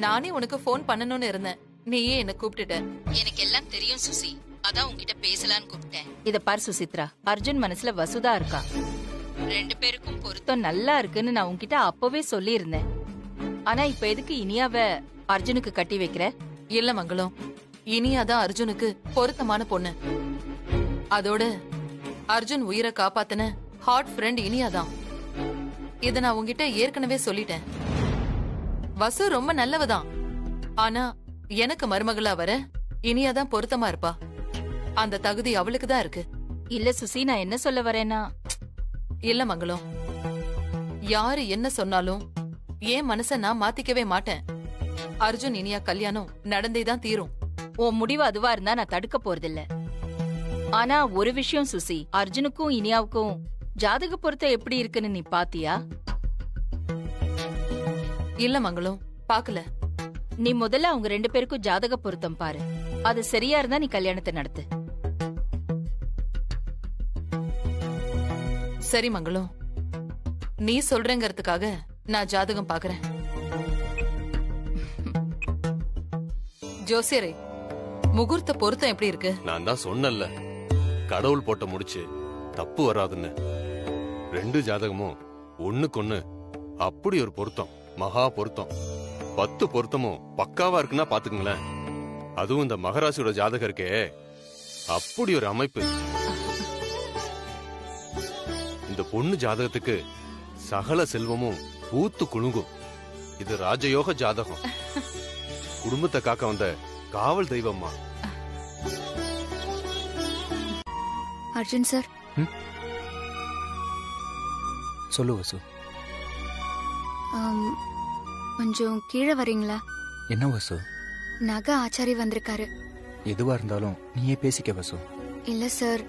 நானே உனக்கு போன் பண்ணணும்னு இருந்தேன், நீயே என்ன கூப்பிட்டுட்ட. எனக்கு எல்லாம் தெரியும் சுசி, அதான் உன்கிட்ட பேசலான்னு கூப்பிட்டேன். இத பாரு சுசித்ரா, அர்ஜுன் மனசுல வசுதா இருக்கா. 2 பேருக்கும் பொருத்தம் நல்லா இருக்குன்னு நான் உன்கிட்ட அப்பவே சொல்லி இருந்தேன். ஆனா இப்ப எதுக்கு இனியாவ அர்ஜுனுக்கு கட்டி வைக்கிற? இல்ல மங்களம், இனியாதான் அர்ஜுனுக்கு பொருத்தமான பொண்ணு. அதோட அர்ஜுன் உயிரை காப்பாத்தின ஹாட் ஃப்ரெண்ட் இனியாதான். இத நான் உன்கிட்ட ஏற்கனவே சொல்லிட்டேன். வசு ரொம்ப நல்லவதான், ஆனா எனக்கு மருமகளா வர இனியாதான் பொருத்தமா இருப்பா. அந்த தகுதி அவளுக்கு தான் இருக்கு. இல்ல சுசி, நான் என்ன சொல்ல வரேன்னா, இல்ல மங்களம், யாரு என்ன சொன்னாலும் என் மனச நான் மாத்திக்கவே மாட்டேன். அர்ஜுன் இனியா கல்யாணம் நடந்தேதான் தீரும். உன் முடிவு அதுவா இருந்தா நான் தடுக்க போறதில்ல. ஆனா ஒரு விஷயம் சுசி, அர்ஜுனுக்கும் இனியாவுக்கும் ஜாதக பொருத்தம் எப்படி இருக்குன்னு நீ பாத்தியா? இல்ல மங்களம், பாக்கல. நீ முதல்ல அவங்க 2 பேருக்கும் ஜாதக பொருத்தம் பாரு. அது சரியா இருந்தா நீ கல்யாணத்தை நடத்து. சரி மங்களம், நீ சொல்றேங்கிறதுக்காக நான் ஜாதகம் பாக்குறேன். ஜோசியரே, முகூர்த்த பொருத்தம் எப்படி இருக்கு? நான் தான் சொன்னேன்ல, கடவுள் போட்ட முடிச்சு தப்பு வராதுன்னு. 2 ஜாதகமும் ஒண்ணுக்கொண்ணு அப்படி ஒரு பொருத்தம், மகா பொருத்தம். 10 பொருத்தமும் பக்காவா இருக்குன்னா பாத்துக்கங்களேன். அதுவும் இந்த மகராசியோட ஜாதகம் இருக்கே, அப்படி ஒரு அமைப்பு. இந்த பொண்ணு ஜாதகத்துக்கு சகல செல்வமும் பூத்து குலுங்கும். இது ராஜயோக ஜாதகம். குடும்பத்தை காக்க வந்த காவல் தெய்வம்மா. அர்ஜுன் சார், சொல்லு வசு. கொஞ்சம் கீழே வரீங்களா? என்ன வசு? நகை ஆச்சாரி வந்திருக்காரு. எதுவா இருந்தாலும் நீயே பேசிக்க வசு. இல்ல சார்,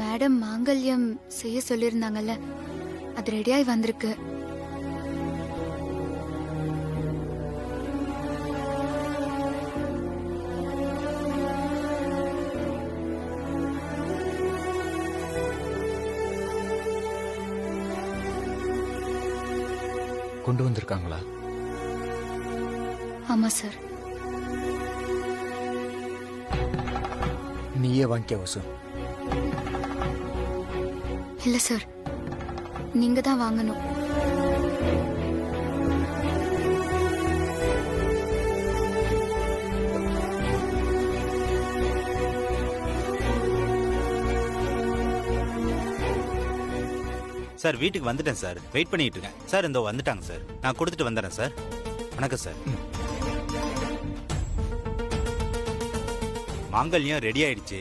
மேடம் மாங்கல்யம் செய்ய சொல்லியிருந்தாங்கல்ல, அது ரெடியாகி வந்திருக்கு. கொண்டு வந்திருக்காங்களா? ஆமா சார். நீயே வாங்கிக்க வசு. இல்ல சார், நீங்க தான் வாங்கணும். சார் வீட்டுக்கு வந்துட்டேன் சார், வெயிட் பண்ணிட்டு இருக்கேன் சார். இந்த வந்துட்டாங்க சார், நான் கொடுத்துட்டு வந்துடுறேன் சார். வணக்கம் சார். மாங்கல்யம் ரெடி ஆயிடுச்சு.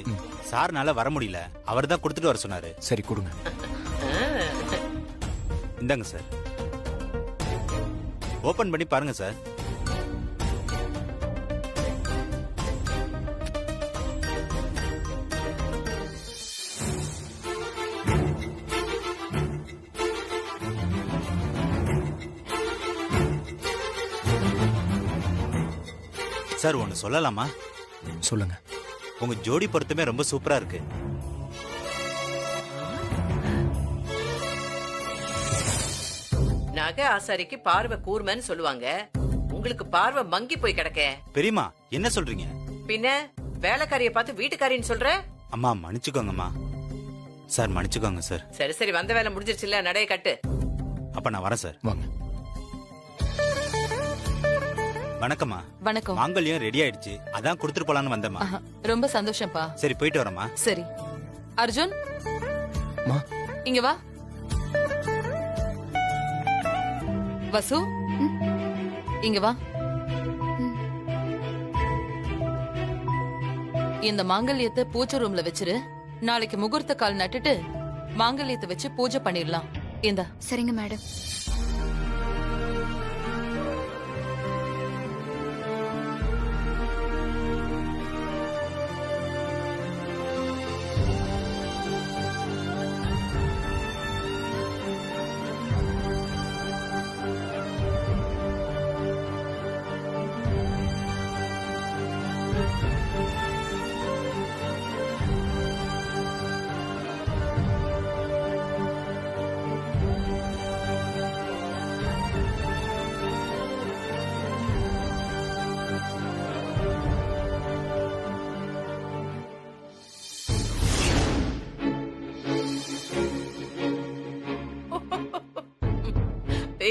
சார்னால வர முடியல, அவர் தான் கொடுத்துட்டு வர சொன்னாரு. சரி கொடுங்க. இந்தாங்க சார், ஓபன் பண்ணி பாருங்க சார். சார் ஒன்னு சொல்லலாமா? சொல்லுங்க. உங்க ஜோடி பொருத்தமே ரொம்ப சூப்பரா இருக்கு. நகை ஆசாரிக்கு பார்வை கூர்மைன்னு சொல்லுவாங்க, உங்களுக்கு பார்வை மங்கி போய் கிடக்க. பெரியம்மா என்ன சொல்றீங்க? பின்ன வேலைக்காரிய பார்த்து வீட்டுக்காரின்னு சொல்ற? அம்மா மன்னிச்சுக்கோங்கம்மா. சார் மன்னிச்சுக்கோங்க சார். சரி சரி, வந்த வேலை முடிஞ்சிருச்சுல்ல, நடைய கட்டு. அப்ப நான் வரேன் சார். வாங்க. வணக்கம்மா. வணக்கம். மாங்கல்யம் ரெடி ஆயிடுச்சு, அதான் கொடுத்துட்டு போலான்னு வந்தேம்மா. ரொம்ப சந்தோஷம்ப்பா. சரி போயிட்டு வரேம்மா. சரி அர்ஜுன், மா இங்க வா. வசு இங்க வா. இந்த மாங்கல்யத்தை பூஜை ரூம்ல வச்சிரு. நாளைக்கு முகூர்த்த கால் நட்டுட்டு மாங்கல்யத்தை வச்சு பூஜை பண்ணிடலாம். இந்த சரிங்க மேடம்.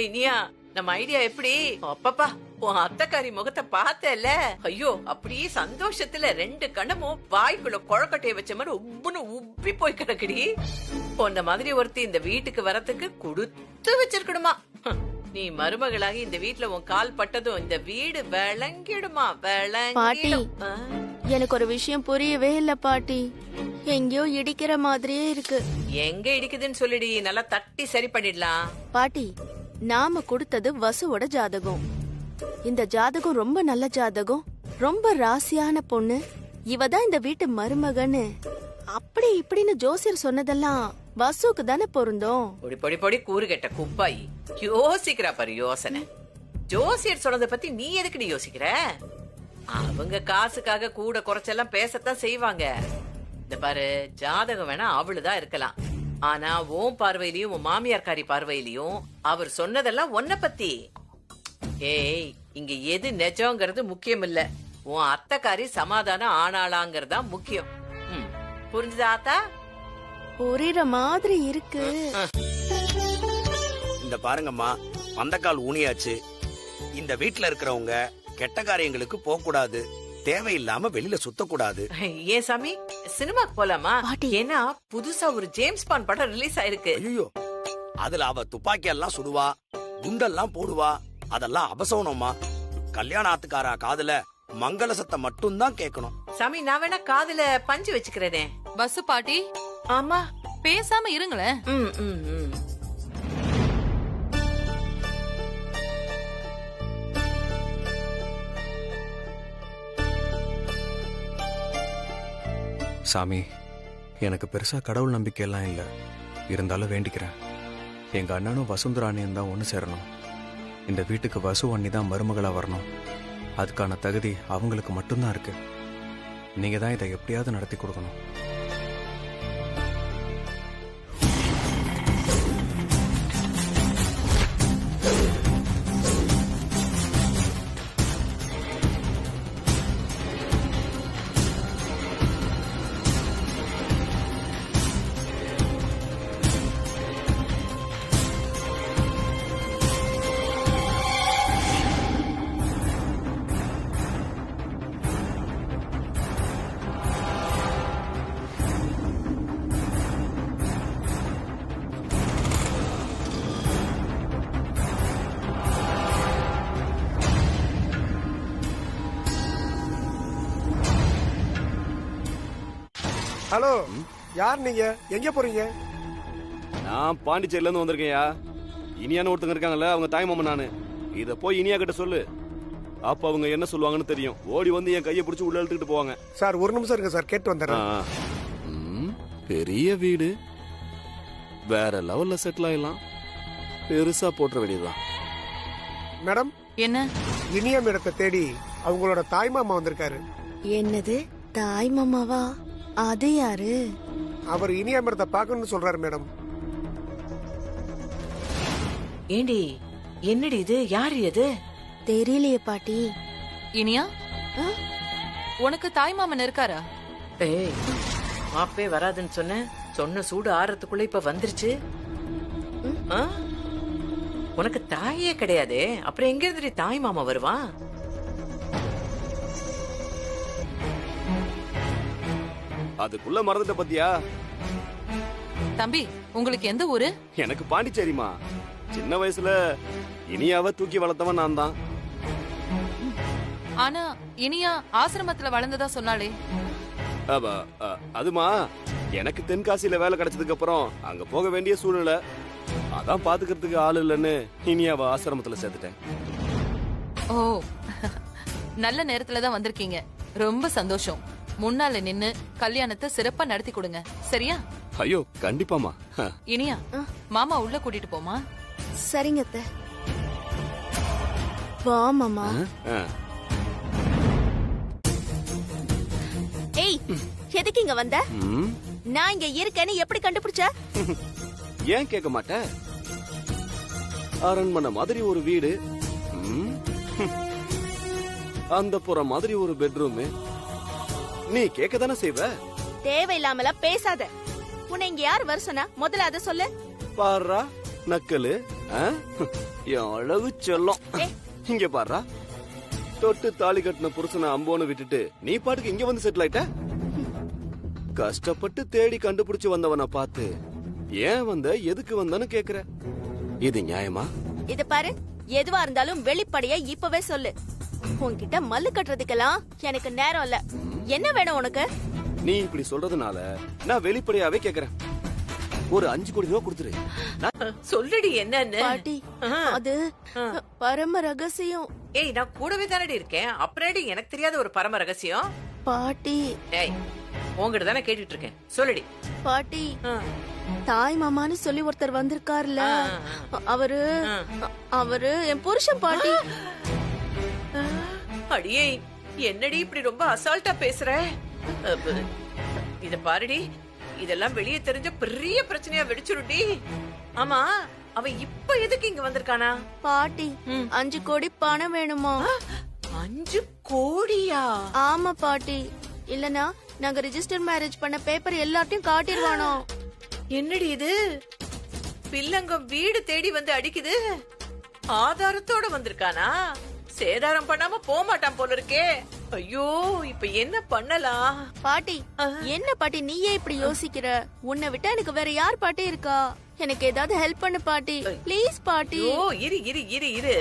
இனியா, நம்ம ஐடியா எப்படி? அப்பப்பா, உன் அத்தைக்காரி முகத்தை பார்த்தல, ஐயோ அப்படியே சந்தோஷத்துல 2 கண்ணமும் வாய்க்குள்ள கொழக்கட்டையை வச்ச மாதிரி உப்புன்னு உப்பி போய் கிடக்குடி. உன்ன மாதிரி ஒருத்தி இந்த வீட்டுக்கு வரத்துக்கு கொடுத்து வச்சிருக்கணுமா? நீ மருமகளாகி இந்த வீட்டுல உன் கால் பட்டதும் இந்த வீடு விளங்கிடுமா? பாட்டி, விளங்கிடும். எனக்கு ஒரு விஷயம் புரியவே இல்ல பாட்டி. எங்கேயோ இடிக்கிற மாதிரியே இருக்கு. எங்க இடிக்குதுன்னு சொல்லிடி, நல்லா தட்டி சரி பண்ணிடலாம். பாட்டி, நாம கொடுத்தது வசுவோட ஜாதகம். இந்த ஜாதகம் ரொம்ப நல்ல ஜாதகம், ரொம்ப ராசியான பொண்ணு. இவதான் இந்த வீட்டு மருமகன்னு அப்படி இப்படின்னு ஜோசியர் சொன்னதெல்லாம் வசுக்கு தானே பொருந்தும். பொடி பொடி பொடி கூறு கெட்ட குப்பாயி யோசிக்கிறா பாரு யோசனை. ஜோசியர் சொன்னதை பத்தி நீ எதுக்குடி யோசிக்கிற? அவங்க காசுக்காக கூட குறைச்செல்லாம் பேசத்தான் செய்வாங்க. இந்த பாரு, ஜாதகம் வேணா அவளுதான் இருக்கலாம், ஆனா உன் பார்வையிலயும் உன் மாமியார்காரி பார்வையிலயும் அவர் சொன்னதெல்லாம் ஒன்ன பத்தி. ஏய், இங்க எது நிஜங்கிறது முக்கியம் இல்ல, உன் அத்தைக்காரி சமாதானம் ஆனாளாங்கிறதா முக்கியம். புரிஞ்சுதா ஆத்தா? புரியுற மாதிரி இருக்கு. இந்த பாருங்கம்மா, மந்தக்கால் ஊனியாச்சு. இந்த வீட்டுல இருக்கிறவங்க கெட்ட காரியங்களுக்கு போக கூடாது, தேவையில்லாம வெளியில சுத்தக்கூடாது. ஏன் சாமி, சினிமாக்கு போலாமா? ஏன்னா புதுசா ஒரு ஜேம்ஸ் பாண்ட் படம் ரிலீஸ் ஆயிருக்கு. ஐயோ, அதுல அவ துப்பாக்கி எல்லாம் சுடுவா, குண்டெல்லாம் போடுவா, அதெல்லாம் அபசவனமா. கல்யாண ஆத்துக்காரா காதுல மங்கள சத்தம் மட்டும்தான் கேட்கணும். சாமி, நான் வேணா காதுல பஞ்சு வச்சுக்கிறேனே. பஸ் பாட்டி. ஆமா, பேசாம இருங்களேன். சாமி, எனக்கு பெருசா கடவுள் நம்பிக்கை எல்லாம் இல்ல, இருந்தாலும் வேண்டிக்கிறேன். எங்க அண்ணனும் வசுந்தரா அண்ணியும் தான் ஒண்ணு சேரணும். இந்த வீட்டுக்கு வசு அண்ணி தான் மருமகளா வரணும். அதுக்கான தகுதி அவங்களுக்கு மட்டும்தான் இருக்கு. நீங்க தான் இதை எப்படியாவது நடத்தி கொடுக்கணும். ஹலோ, யார் நீங்க? எங்க போறீங்க? நான் பாண்டிச்சேரியில இருந்து வந்திருக்கேன்யா. இனியான்னு ஒருத்தங்க இருக்காங்கல்ல, அவங்க தாய் மாமன் நானு. இத போய் இனியா கிட்ட சொல்லு, அப்ப அவங்க என்ன சொல்லுவாங்கன்னு தெரியும். ஓடி வந்து என் கையை பிடிச்சி உள்ள இழுத்துக்கிட்டு போவாங்க. சார், ஒரு நிமிஷம் இருங்க சார், கேட்டு வந்துடுறேன். பெரிய வீடு, வேற லெவல்ல செட்டில் ஆயிடலாம். பெருசா போட்டுற வேண்டியதுதான். மேடம், என்ன? இனியா மேடத்தை தேடி அவங்களோட தாய் மாமா வந்திருக்காரு. என்னது, தாய் மாமாவா? அது யாரு? அவர் இனியா மேடத்தை பார்க்கணும்னு சொல்றாரு மேடம். ஏண்டி, என்னடி இது? யாரு இது? தெரியலையே பாட்டி. இனியா, உனக்கு தாய் மாமன் இருக்காரா? ஏய், மாப்பே வராதுன்னு சொன்ன சூடு ஆறதுக்குள்ள இப்ப வந்துருச்சு. உனக்கு தாயே கிடையாதே, அப்புறம் எங்க இருந்து தாய் மாமா வருவான்? அதுக்குள்ள மறந்துட்ட பத்தியா? தம்பி, உங்களுக்கு எந்த ஊரு? எனக்கு பாண்டிச்சேரிமா. சின்ன வயசுல இனியாவை தூக்கி வளர்த்தவன் நான் தான். ஆனா இனியா ஆசிரமத்துல வளர்ந்ததா சொன்னாலே. அதுமா, எனக்கு தென்காசியில வேலை கிடைச்சதுக்கு அப்புறம் அங்க போக வேண்டிய சூழ்நிலை, அதான் பாத்துக்கிறதுக்கு ஆள் இல்லைன்னு இனியாவை ஆசிரமத்துல சேர்த்துட்டேன். ஓ, நல்ல நேரத்துல தான் வந்திருக்கீங்க. ரொம்ப சந்தோஷம். முன்னால நின்னு கல்யாணத்தை சிறப்பா நடத்தி கொடுங்க, சரியா? ஐயோ, கண்டிப்பாமா. இனியா, மாமா உள்ள கூட்டிட்டு போமா. சரிங்க அத்தை. வா மாமா. ஏய், எதுக்கு இங்க வந்த? நான் இங்க இருக்கேன்னு எப்படி கண்டுபிடிச்ச? ஏன் கேட்க மாட்ட? அரண்மனை மாதிரி ஒரு வீடு, அந்த புற மாதிரி ஒரு பெட்ரூம், நீ கேட்க தானே செய்வ. தேவையில்லாமல பேசாத. உன்னை இங்க யார் வர சொன்னா? முதல்ல அத சொல்லு. பாரா நக்கலு, என் அழகு செல்லம். இங்க பாரா, தொட்டு தாலி கட்டின புருஷனை அம்போன்னு விட்டுட்டு நீ பாட்டுக்கு இங்க வந்து செட்டில் ஆயிட்ட. கஷ்டப்பட்டு தேடி கண்டுபிடிச்சு வந்தவனை பார்த்து ஏன் வந்த, எதுக்கு வந்தன்னு கேக்குற. இது நியாயமா? இது பாரு, எதுவா இருந்தாலும் வெளிப்படையா இப்பவே சொல்லு. உன்கிட்ட மல்லு கட்டுறதுக்கெல்லாம் எனக்கு நேரம் இல்ல. என்ன வேணும் உனக்கு? நீ இப்படி சொல்றதுனால நான் வெளிப்படையாவே கேக்குறேன். ஒரு 5 கோடி ரூபாய் கொடுத்துரு. சொல்லுடி என்னன்னு. பாட்டி, அது பரம ரகசியம். ஏய், நான் கூடவே தானடி இருக்கேன், அப்புறம் எனக்கு தெரியாத ஒரு பரம ரகசியம். பாட்டி, ஏய், உங்ககிட்ட தானே கேட்டுட்டு இருக்கேன், சொல்லுடி. பாட்டி, தாய் மாமான்னு சொல்லி ஒருத்தர் வந்திருக்காருல, அவரு என் புருஷன் பாட்டி. அடியே, என்னடி இப்படி ரொம்ப அசால்ட்டா பேசுற? இத பாருடி, இதெல்லாம் வெளியே தெரிஞ்ச பெரிய பிரச்சனையா வெடிச்சுருடி. ஆமா, அவன் இப்ப எதுக்கு இங்க வந்திருக்கானா? பாட்டி, 5 கோடி பணம் வேணுமா? 5 கோடியா? ஆமா பாட்டி, இல்லனா நாங்க ரெஜிஸ்டர் மேரேஜ் பண்ண பேப்பர் எல்லாத்தையும் காட்டிடுவானோ. என்னடி இது, பில்லங்கம் வீடு தேடி வந்து அடிக்குது. ஆதாரத்தோட வந்திருக்கானா? சேதாரம் பண்ணாம போக மாட்டான் போல இருக்கே. ஐயோ, இப்ப என்ன பண்ணலாம்? பாட்டி, என்ன பாட்டி நீயே இப்படி யோசிக்கிற? உன்னை விட்டா எனக்கு வேற யார் பாட்டி இருக்கா? எனக்கு ஏதாவது ஹெல்ப் பண்ணு பாட்டி, ப்ளீஸ் பாட்டி. ஓ, இரு.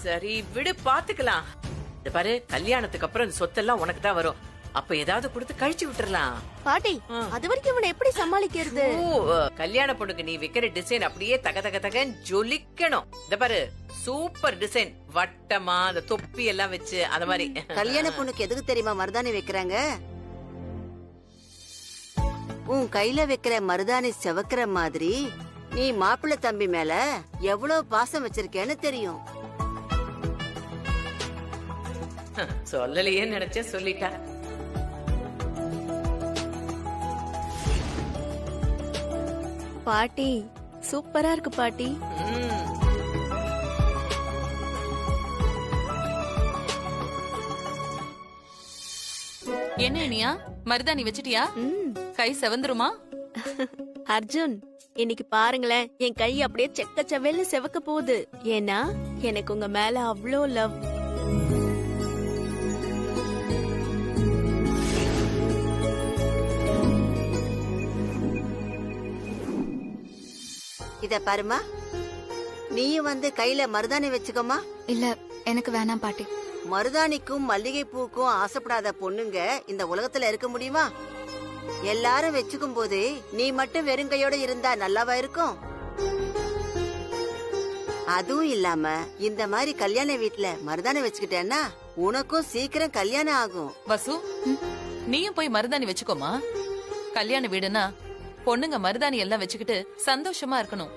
சரி விடு, பாத்துக்கலாம். இந்த பாரு, கல்யாணத்துக்கு அப்புறம் இந்த சொத்தெல்லாம் உனக்கு தான் வரும். அப்ப ஏதாவது கொடுத்து கழிச்சு விட்டுறலாம். பாட்டி, அது வரைக்கும் இவனை எப்படி சமாளிக்கிறது? கல்யாண பொண்ணுக்கு நீ வைக்கிற டிசைன் அப்படியே தக ஜொலிக்கணும். இந்த பாரு, சூப்பர் டிசைன், வட்டமா அந்த தொப்பி எல்லாம் வச்சு அந்த மாதிரி. கல்யாண பொண்ணுக்கு எதுக்கு தெரியுமா மருதாணி வைக்கிறாங்க? உன் கையில வைக்கிற மருதாணி செவக்கிற மாதிரி நீ மாப்பிள்ளை தம்பி மேல எவ்வளவு பாசம் வச்சிருக்கேன்னு தெரியும். சொல்லலையே நினைச்சேன், சொல்லிட்டா. பாட்டி, சூப்பரா இருக்கு பாட்டி. என்ன இனியா, மருதாணி வச்சிட்டியா? கை செவந்துருமா? அர்ஜுன், இன்னைக்கு பாருங்களேன், என் கை அப்படியே செக்க செவ்வேல்னு செவக்க போகுது. ஏன்னா எனக்கு உங்க மேல அவ்வளோ லவ். இத பாருமா, நீயும் வந்து கையில மருதாணி வச்சுக்கோமா. இல்ல, எனக்கு வேணாம் பாட்டி. மருதாணிக்கும் மல்லிகை பூக்கும் ஆசைப்படாத பொண்ணுங்க இந்த உலகத்துல இருக்க முடியுமா? எல்லாரும் வச்சுக்கும் போது நீ மட்டும் வெறுங்கையோட இருந்தா நல்லாவா இருக்கும்? அதுவும் இல்லாம இந்த மாதிரி கல்யாண வீட்டுல மருதாணி வச்சுக்கிட்டேன்னா உனக்கும் சீக்கிரம் கல்யாணம் ஆகும். வசு, நீயும் போய் மருதாணி வச்சுக்கோமா. கல்யாண வீடுனா பொண்ணுங்க மருதாணி எல்லாம் வச்சுக்கிட்டு சந்தோஷமா இருக்கணும்.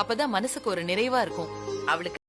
அப்பதான் மனசுக்கு ஒரு நிறைவா இருக்கும். அவளுக்கு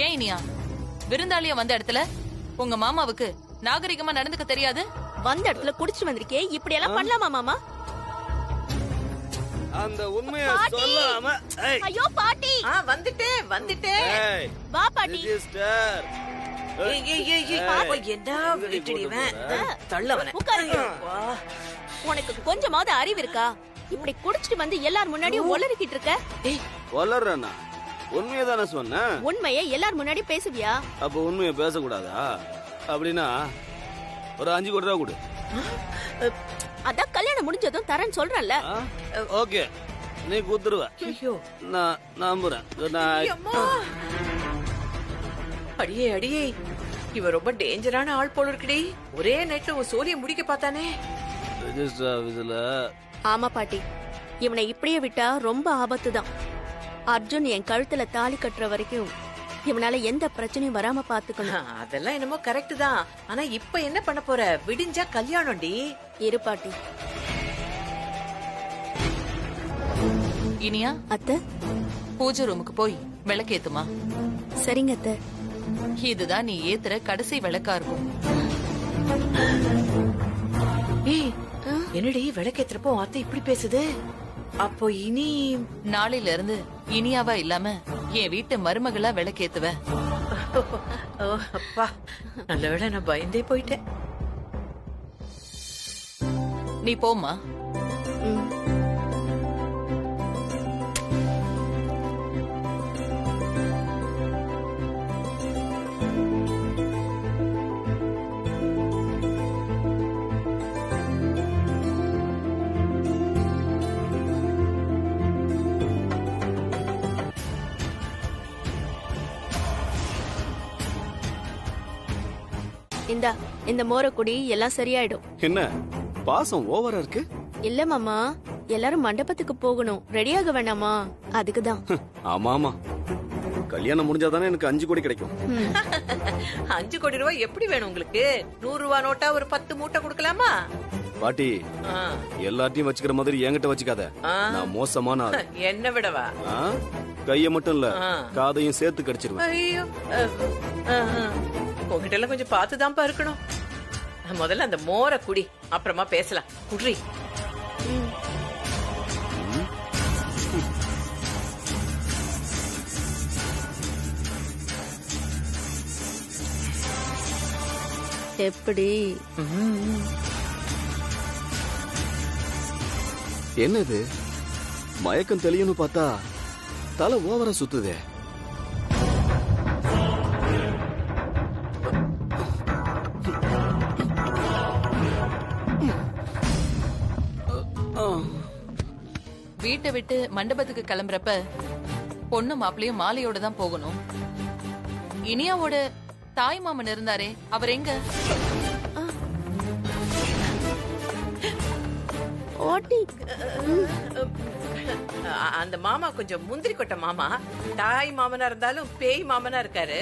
ஏன் இனியா, விருந்தாளியா வந்த இடத்துல உங்க மாமாவுக்கு நாகரிகமா நடந்துக்க தெரியாது? வந்த இடத்துல குடிச்சு வந்திருக்கே, இப்படி எல்லாம் பண்ணலாமா மாமா? அந்த உண்மையை சொல்லாம. ஐயோ பாட்டி, வந்துட்டேன். வா பாட்டி. உனக்கு கொஞ்சமாவது அறிவு இருக்கா? இப்படி குடிச்சிட்டு வந்து எல்லார் முன்னாடியும் ஒளறிக்கிட்டு இருக்க. ஒளறனா? உண்மையை தானே சொன்னேன். உண்மையை எல்லார் முன்னாடி பேசுவியா? அப்ப உண்மையை பேசக்கூடாதா? அப்படின்னா ஒரு 5 கோடி ரூபா கொடு. அதான் கல்யாணம் முடிஞ்சதும் தரேன்னு சொல்றல. ஓகே, நீ குத்துருவ. நான் நம்புறேன். அடியே, இவ ரொம்ப டேஞ்சரான ஆள் போல இருக்குடி. ஒரே நைட்ல ஒரு சோழியை முடிக்க பார்த்தானே. ரெஜிஸ்டர் ஆபீஸ்ல. ஆமா பாட்டி, இவனை இப்படியே விட்டா ரொம்ப ஆபத்து தான். அர்ஜுன் என் கழுத்துல தாலி கட்டுற வரைக்கும் இவனால எந்த பிரச்சனையும் வராம பாத்துக்கணும். அதெல்லாம் என்னமோ கரெக்ட் தான். ஆனா இப்ப என்ன பண்ண போற? விடிஞ்சா கல்யாணம்டி. இரு பாட்டி. இனியா, அத்தை, பூஜை ரூமுக்கு போய் விளக்கேத்துமா. சரிங்க அத்தை. இதுதான் நீ ஏத்துற கடைசி விளக்கா இருக்கும். என்னடி விளக்கேத்துறப்போ அத்தை இப்படி பேசுது? அப்போ இனி நாளையில இருந்து இனியாவா இல்லாம என் வீட்டு மருமகளா விளக்கேத்துவ. ஓ, அப்பா நல்ல வேளை நான் பயந்தே போயிட்டேன். நீ போம்மா. இந்தா இந்த மோரை குடி, எல்லாம் சரியாயிடும். என்ன பாசம் ஓவரா இருக்கு? இல்ல மாமா, எல்லாரும் மண்டபத்துக்கு போகணும், ரெடியாக வேணாமா? அதுக்குதான். ஆமா ஆமா, கல்யாணம் முடிஞ்சாதானே எனக்கு 5 கோடி கிடைக்கும். 5 கோடி ரூபாய் எப்படி வேணும் உங்களுக்கு? 100 ரூபாய் நோட்டா ஒரு 10 மூட்டை கொடுக்கலாமா? பாட்டி, எல்லாத்தையும் வச்சுக்கிற மாதிரி என்கிட்ட வச்சுக்காத. நான் மோசமான ஆளு. என்ன விடவா? கைய மட்டும் இல்ல, காதையும் சேர்த்து கடிச்சிருவேன். ஐயோ, உங்ககிட்ட எல்லாம் கொஞ்சம் பார்த்துதான்ப்பா இருக்கணும். முதல்ல அந்த மோரை குடி, அப்புறமா பேசலாம். குடி. எப்படி? என்னது மயக்கம் தெளியும்னு பார்த்தா தலை ஓவரா சுத்துதே. வீட்டை விட்டு மண்டபத்துக்கு கிளம்புறப்ப பொண்ணு மாப்பிளையும் மாலையோட தான் போகணும். இனியாவோட தாய் மாமன் இருந்தாரே, அவர் எங்க? அந்த மாமா கொஞ்சம் முந்திரி கொட்ட மாமா. தாய் மாமனா இருந்தாலும் பேய் மாமனா இருக்காரு.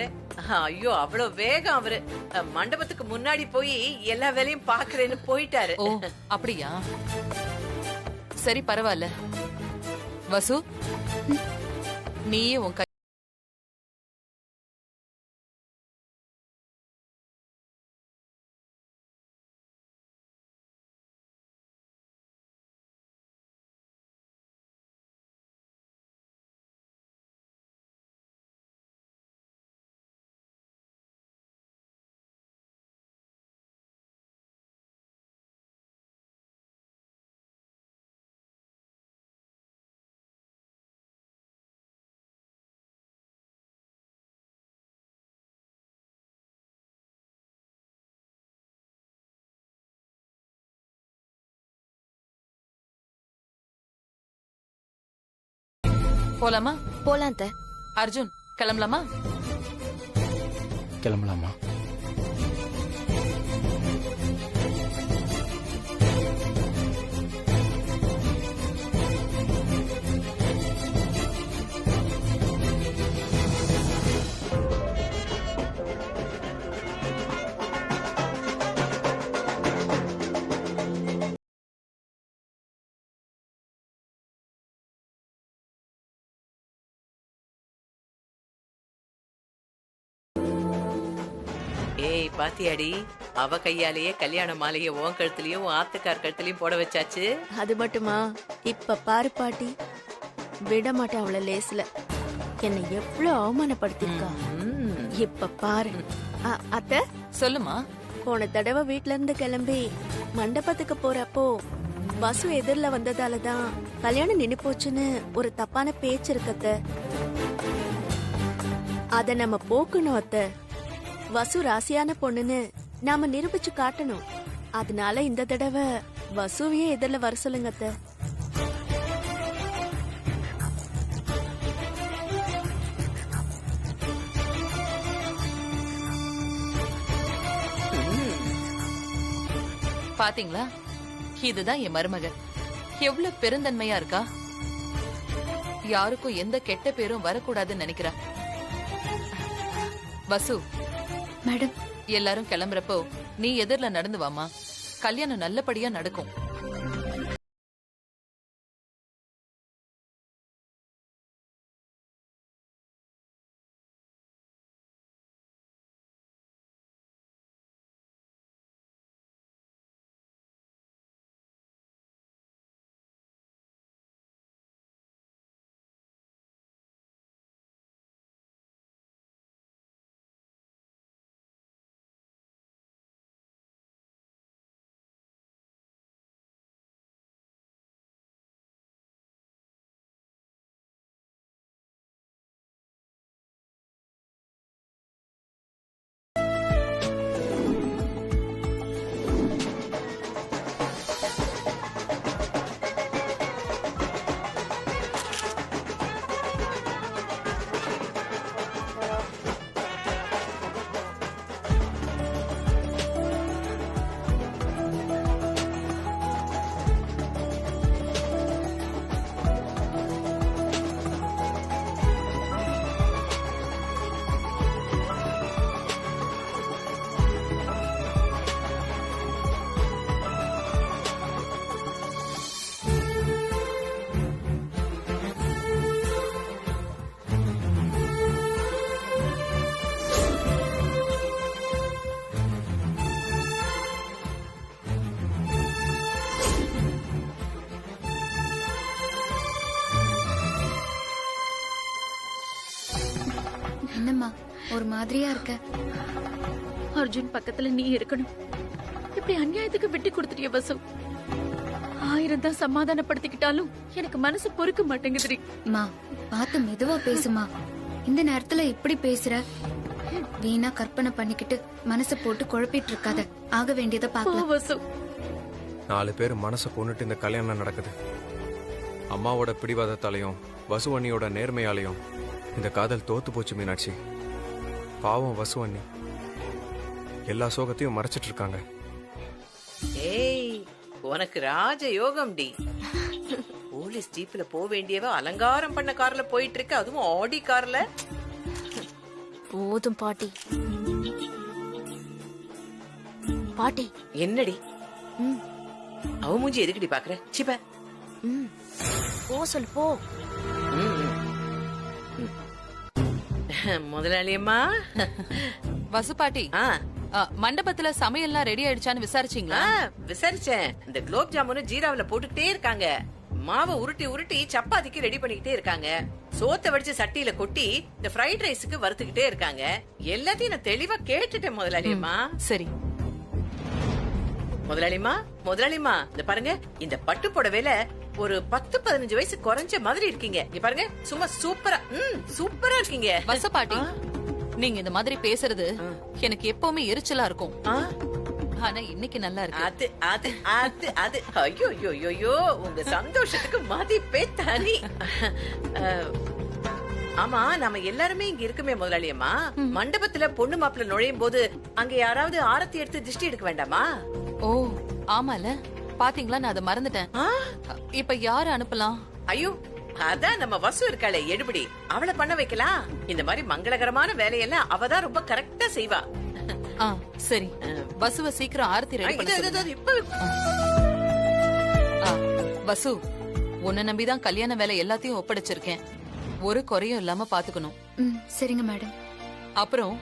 ஐயோ, அவ்வளவு வேகம் அவரு. மண்டபத்துக்கு முன்னாடி போய் எல்லா வேலையும் பாக்குறேன்னு போயிட்டாரு. ஓ, அப்படியா? சரி, பரவாயில்ல. வசு, நீயே உன் போலாமா? போலாம். அர்ஜுன், கிளம்பலாமா? கிளம்பலாமா? ஏய், பாத்தியாடி, அவ கையாலேயே கல்யாண மாலைய உன் கழுத்துலயும் ஆத்துக்கார் கழுத்துலயும் போட வச்சாச்சு. அது மட்டுமா, இப்ப பாரு பாட்டி, விட மாட்டேன் அவள லேஸ்ல. என்னை எவ்வளவு அவமானப்படுத்திருக்கா. இப்ப பாரு. அத்தை, சொல்லுமா. போன தடவை வீட்ல இருந்து கிளம்பி மண்டபத்துக்கு போறப்போ வசு எதிரில வந்ததாலதான் கல்யாணம் நின்னு போச்சுன்னு ஒரு தப்பான பேச்சு இருக்கத்த. அத நம்ம போக்கணும் அத்தை. வசு ராசியான பொண்ணுன்னு நாம நிரூபிச்சு காட்டணும். அதனால இந்த தடவை வசுவையே எதிரில வர சொல்லுங்க அத்தை. பாத்தீங்களா, இதுதான் என் மருமக. எவ்வளவு பெருந்தன்மையா இருக்கா. யாருக்கும் எந்த கெட்ட பேரும் வரக்கூடாதுன்னு நினைக்கிறா. வசு மேடம், எல்லாரும் கிளம்புறப்போ நீ எதிரில நடந்து வாமா. கல்யாணம் நல்லபடியா நடக்கும். என்னம்மா ஒரு மாதிரியா இருக்க? அர்ஜுன் பக்கத்துல நீ இருக்கணும். இப்படி அநியாயத்துக்கு விட்டு கொடுத்துட்டிய வசு. 1000 தான் சமாதானப்படுத்திக்கிட்டாலும் எனக்கு மனசு பொறுக்க மாட்டேங்குதுடி. மா பார்த்து மெதுவா பேசுமா. இந்த நேரத்துல இப்படி பேசுற? வீணா கற்பனை பண்ணிக்கிட்டு மனசை போட்டு குழப்பிட்டு இருக்காத. ஆக வேண்டியதை பார்க்கலாம். வசு 4 பேர் மனசை கொண்டுட்டு இந்த கல்யாணம் நடக்குது. அம்மாவோட பிடிவாதத்தாலையும் வசு அண்ணியோட நேர்மையாலையும் இந்த காதல் தோத்து போச்சு மீனாட்சி. பாவம் வசு அண்ணி எல்லா சோகத்தையும் மறைச்சிட்டு இருக்காங்க. ஏய், உனக்கு ராஜ யோகம் டி. போலீஸ் ஜீப்ல போக வேண்டியவ அலங்காரம் பண்ண கார்ல போயிட்டு இருக்க, அதுவும் ஆடி கார்ல. போதும் பாட்டி. பாட்டி என்னடி அவ மூஞ்சி எதுக்குடி பாக்குற? சிப்ப போ சொல்லு போ. முதலாளியம்மா. வசு பாட்டி மண்டபத்துல சமையல்லாம் ரெடி ஆயிடுச்சான்னு விசாரிச்சீங்களா? விசாரிச்சேன். இந்த குலோப் ஜாமுன் ஜீராவில போட்டுக்கிட்டே இருக்காங்க. மாவை உருட்டி உருட்டி சப்பாத்திக்கு ரெடி பண்ணிக்கிட்டே இருக்காங்க. சோத்தை வடிச்சு சட்டியில கொட்டி இந்த ஃப்ரைட் ரைஸுக்கு வறுத்துக்கிட்டே இருக்காங்க. எல்லாத்தையும் நான் தெளிவா கேட்டுட்டேன் முதலாளியம்மா. சரி முதலாளிமா, முதலாளிமா இந்த பாருங்க, இந்த பட்டு புடவையில ஒரு 10-15 வயசு குறைஞ்ச மாதிரி இருக்கீங்க. இங்க பாருங்க, சும்மா சூப்பரா சூப்பரா இருக்கீங்க. வச பாட்டி, நீங்க இந்த மாதிரி பேசுறது எனக்கு எப்பவுமே எரிச்சலா இருக்கும். ஆனா இன்னைக்கு நல்லா இருக்கு. அது அது அது அது ஐயோ ஐயோ ஐயோ, உங்க சந்தோஷத்துக்கு மதிப்பே தனி. ஆமா, நாம எல்லாருமே இங்க இருக்குமே முதலாளியம்மா. மண்டபத்துல பொண்ணு மாப்பிள்ள நுழையும் போது அங்க யாராவது ஆரத்தி எடுத்து திருஷ்டி எடுக்க வேண்டாமா? ஓ ஆமால, பாத்தீங்களா, நான் அதை மறந்துட்டேன். இப்ப யாரு அனுப்பலாம்? ஐயோ, அதான் நம்ம வசு இருக்காளே எடுபடி, அவளை பண்ண வைக்கலாம். இந்த மாதிரி மங்களகரமான வேலையெல்லாம் அவதான் ரொம்ப கரெக்டா செய்வா. சரி, வசுவ சீக்கிரம் ஆரத்தி ரெடி பண்ணு. வசு, உன்னை நம்பிதான் கல்யாண வேலை எல்லாத்தையும் ஒப்படைச்சிருக்கேன். ஒரு குறையும் இல்லாம பாத்துக்கணும். சரிங்க மேடம். அப்புறம்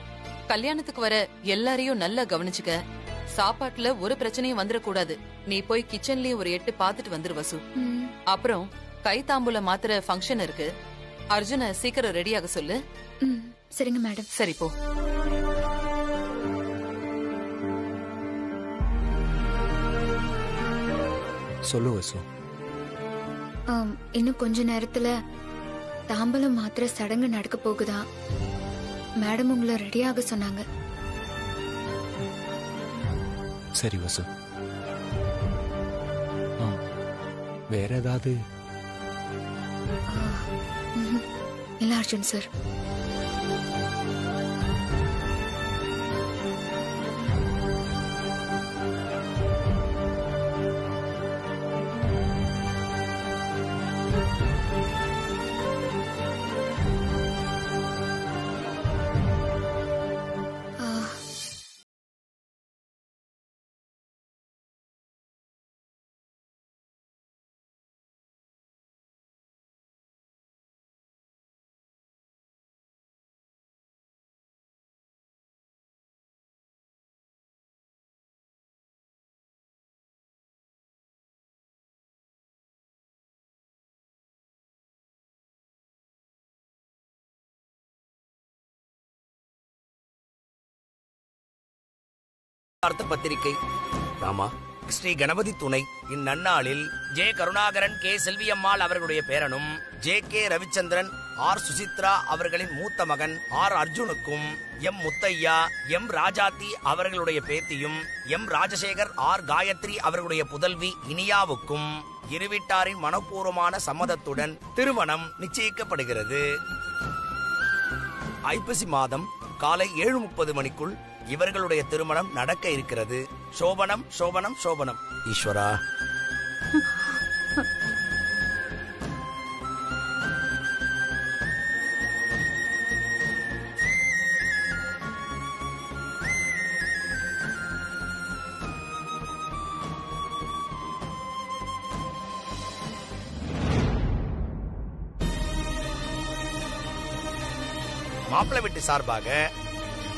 கல்யாணத்துக்கு வர எல்லாரையும் நல்லா கவனிச்சுக்க. சாப்பாட்டுல ஒரு பிரச்சனையும் வந்துடக்கூடாது. நீ போய் கிச்சன்லயும் ஒரு எட்டு பாத்துட்டு வந்துரு வசு. அப்புறம் கை தாம்பூல மாத்திர ஃபங்க்ஷன் இருக்கு. அர்ஜுன சீக்கிரம் ரெடியாக சொல்லு. சரிங்க மேடம். சரி போ. சொல்லு வசு. இன்னும் கொஞ்ச நேரத்துல தாம்பலம் மாத்திர சடங்கு நடக்க போகுதா. மேடம் உங்களை ரெடியாக சொன்னாங்க. சரி வசு. வேற ஏதாவது? இல்ல அர்ஜுன் சார். பத்திரிகை. ராமா, ஸ்ரீ கணபதி துணை இந்நன்னாளில் ஜே கருணாகரன், கே செல்வியம்மாள் அவர்களுடைய பேரனும், J K Ravichandran, R Suchitra அவர்களின் மூத்த மகன் ஆர் அர்ஜுனுக்கும், எம் முத்தையா, எம் ராஜாத்தி அவர்களுடைய பேத்தியும், எம் ராஜசேகர், ஆர் காயத்ரி அவர்களுடைய புதல்வி இனியாவுக்கும் இருவீட்டாரின் மனப்பூர்வமான சம்மதத்துடன் திருமணம் நிச்சயிக்கப்படுகிறது. ஐப்பசி மாதம் காலை 7:30 மணிக்குள் இவர்களுடைய திருமணம் நடக்க இருக்கிறது. சோபனம் சோபனம் சோபனம். ஈஸ்வரா. மாப்பிள்ளை வீட்டு சார்பாக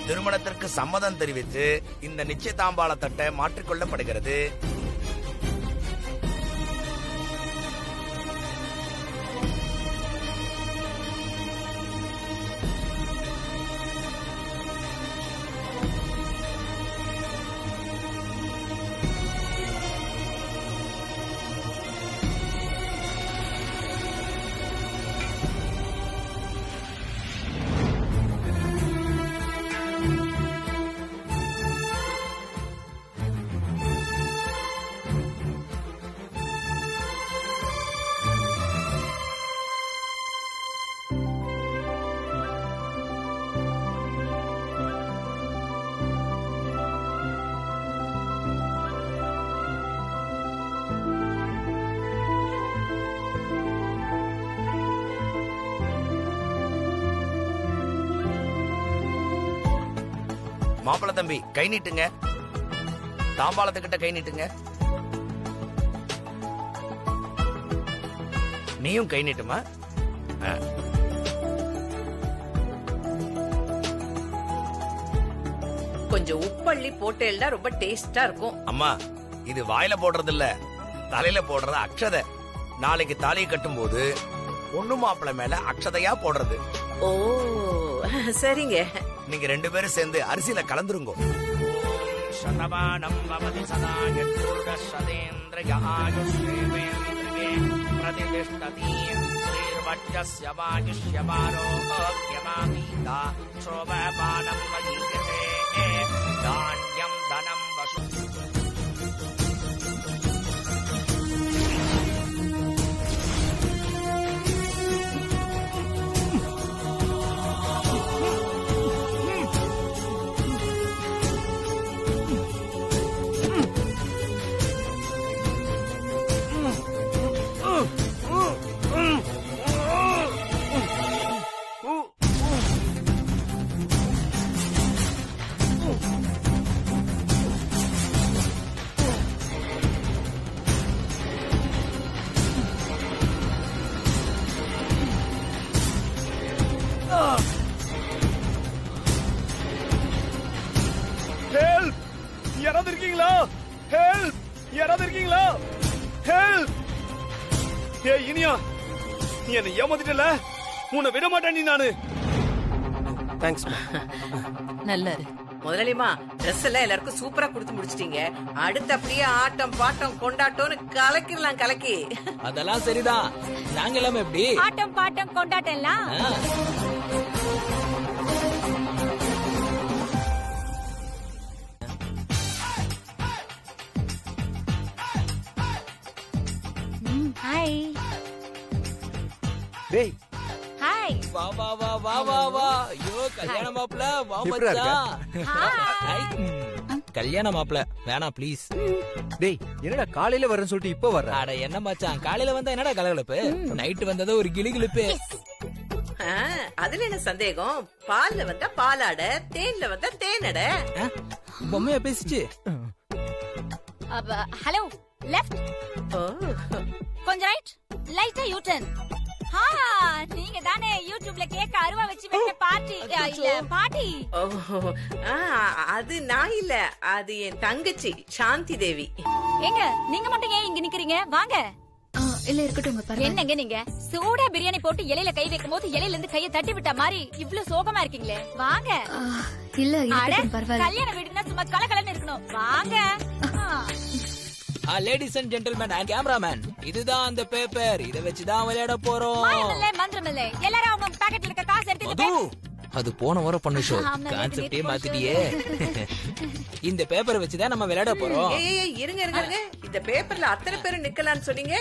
திருமணத்திற்கு சம்மதம் தெரிவித்து இந்த நிச்சயதாம்பாள தட்டை மாற்றிக்கொள்ளப்படுகிறது. மாப்பிள்ளை தம்பி கை நீட்டுங்க. தாம்பாளத்துக்கிட்ட கை நீட்டுங்க. நீயும் கை நீட்டுமா? கொஞ்சம் உப்பள்ளி போட்டேல்னா ரொம்ப டேஸ்டா இருக்கும். அம்மா, இது வாயில போடுறது இல்ல, தலையில போடுறது அக்ஷதை. நாளைக்கு தாலியை கட்டும் போது பொண்ணு மாப்பிள்ளை மேல அக்ஷதையா போடுறது. ஓ சரிங்க. நீங்க 2 பேரும் சேர்ந்து அரிசியில கலந்துருங்க. சதமானம் பவதி சதா யத்ருட சதேந்திரய ஆயுஷ்யேவேந்திரயே பிரதிஷ்டதி ஸ்ரீர்வஜ்ஜஸ்ய வாயுஷ்யமாரோக்யமாமீதா சோபபானம் வஜீயதே தான்யம் தனம் வசு. ஹெல்ப்! யாராவது இருக்கீங்களா? ஹெல்ப்! யாராவது இருக்கீங்களா? ஹெல்ப்! ஏய் இனியா, நீ என்ன ஏமாத்திட்டல, உன்னை விட மாட்டேன் நீ. நானு தேங்க்ஸ். நல்ல முதலாளிமா, ட்ரெஸ் எல்லாம் எல்லாருக்கும் சூப்பரா கொடுத்து முடிச்சிட்டீங்க. அடுத்து அப்படியே ஆட்டம் பாட்டம் கொண்டாட்டம்னு கலக்கிடலாம். கலக்கி அதெல்லாம் சரிதான். நாங்க எல்லாமே எப்படி ஆட்டம் பாட்டம் கொண்டாட்டம் எல்லாம் ஹாய். டேய் ஹாய். வா வா வா வா வா வா. ஐயோ கல்யாண மாப்பிள வா எப்படிடா மச்சான். ஹாய். கல்யாண மாப்பிள வேணாம் ப்ளீஸ். டேய் என்னடா காலையில வரேன்னு சொல்லிட்டு இப்போ வர்ற? அட என்ன மச்சான், காலையில வந்தா என்னடா கலகலப்பு, நைட்டு வந்தது ஒரு கிளிகிளிப்பு. அதுல என்ன சந்தேகம்? பால்ல வந்தா பாலாட, தேன்ல வந்தா தேனட. பொம்மையா பேசிச்சு. ஹலோ, லெஃப்ட் கொஞ்சம் ரைட், லைட்டா யூ டர்ன். நீங்க தானே யூடியூப்ல கேக்க அருவா வச்சு வெட்ட பார்ட்டி இல்ல பாட்டி? அது நான் இல்ல, அது என் தங்கச்சி சாந்தி தேவி. ஏங்க நீங்க மட்டும் ஏன் இங்க நிக்கிறீங்க? வாங்க. இல்ல இருக்கட்டும். என்னங்க நீங்க சூடா பிரியாணி போட்டு இலையில கை வைக்கும் போது இலையில இருந்து கையை தட்டி விட்ட மாதிரி இவ்ளோ சோகமா இருக்கீங்களே. வாங்க. இல்ல பரவாயில்ல. கல்யாண வீடுனா சும்மா கலகலன்னு இருக்கணும். வாங்க. Ladies and gentlemen and cameraman, இதுதான் அந்த பேப்பர். இத வச்சு தான் விளையாட போறோம். மாயமில்லை மந்திரமில்லை, எல்லாரும் அவங்க பாக்கெட்ல இருக்க காசு எடுத்துட்டு. அது போன வாரம் பண்ண ஷோ கான்செப்டே மாத்திட்டியே. இந்த பேப்பரை வச்சு தான் நம்ம விளையாட போறோம். இருங்க இருங்க இருங்க, இந்த பேப்பர்ல அத்தனை பேரும் நிக்கலாம்னு சொன்னீங்க,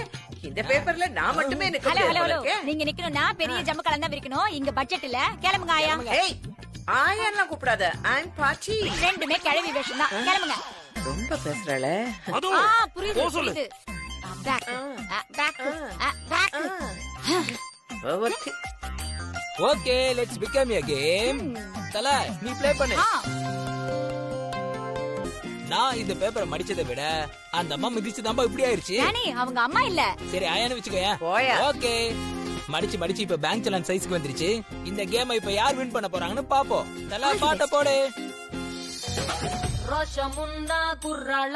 இந்த பேப்பர்ல நான் மட்டுமே நிக்கணும். நீங்க நிக்கணும்னா பெரிய ஜம்மு கலந்தா விரிக்கணும். இங்க பட்ஜெட் இல்ல. கிளம்புங்க ஆயா. ஏய் ஆயாலாம் கூப்பிடாத, ஐம் பாச்சி. ரெண்டுமே கிளவி வேஷம் தான். கிளம்புங்க. ரொம்ப பேசுறல. புரியுது புரியுது. Back back back. Okay, let's become a game. தல நீ ப்ளே பண்ணு. நான் இந்த பேப்பரை மடிச்சதை விட அந்த அம்மா மிதிச்சு தான் இப்படி ஆயிருச்சு. அவங்க அம்மா இல்ல. சரி ஆயான்னு வச்சுக்கோயா. ஓகே, மடிச்சு மடிச்சு இப்ப பேங்க் சலான் சைஸ்க்கு வந்துருச்சு. இந்த கேமை இப்ப யார் வின் பண்ண போறாங்கன்னு பாப்போம். தல பாட்ட போடு. ரோஷமுண்டா குர்ராள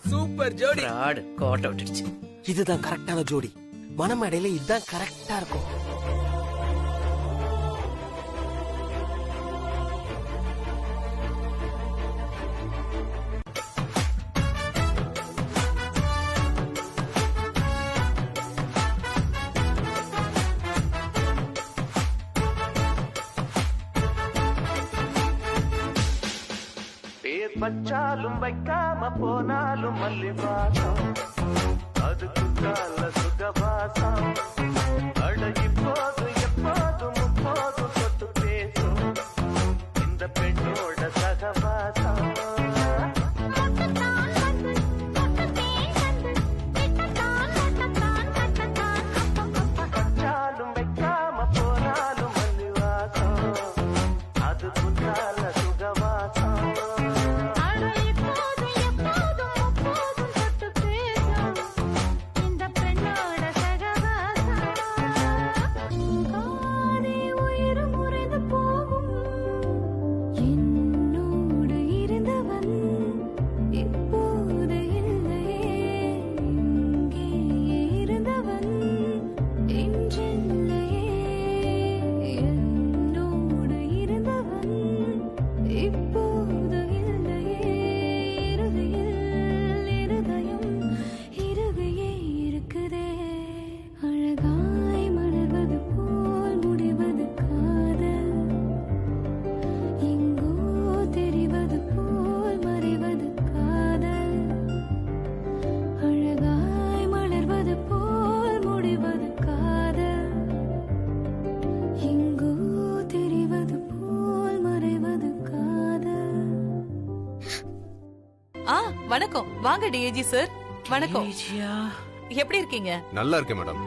சூப்பர் ஜோடி. கோட்டை விட்டுடுச்சு. இதுதான் கரெக்டான ஜோடி. மனமேடையில இதுதான் கரெக்டா இருக்கும். வச்சாலும் வைக்காம போனாலும் மல்லிவாசம் அது குத்தால சுகவாசம் அழகி போது எப்போதும் முப்போதும் சொத்து பேசும் இந்த பெண்ணோட சகவாசம் வச்சாலும் வைக்காம போனாலும் மல்லிவாசம் அது குத்தால சுகவாசம் வணக்கம். வாங்க டிஏஜி சார். வணக்கம். எப்படி இருக்கீங்க? நல்லா இருக்கேன் மேடம்.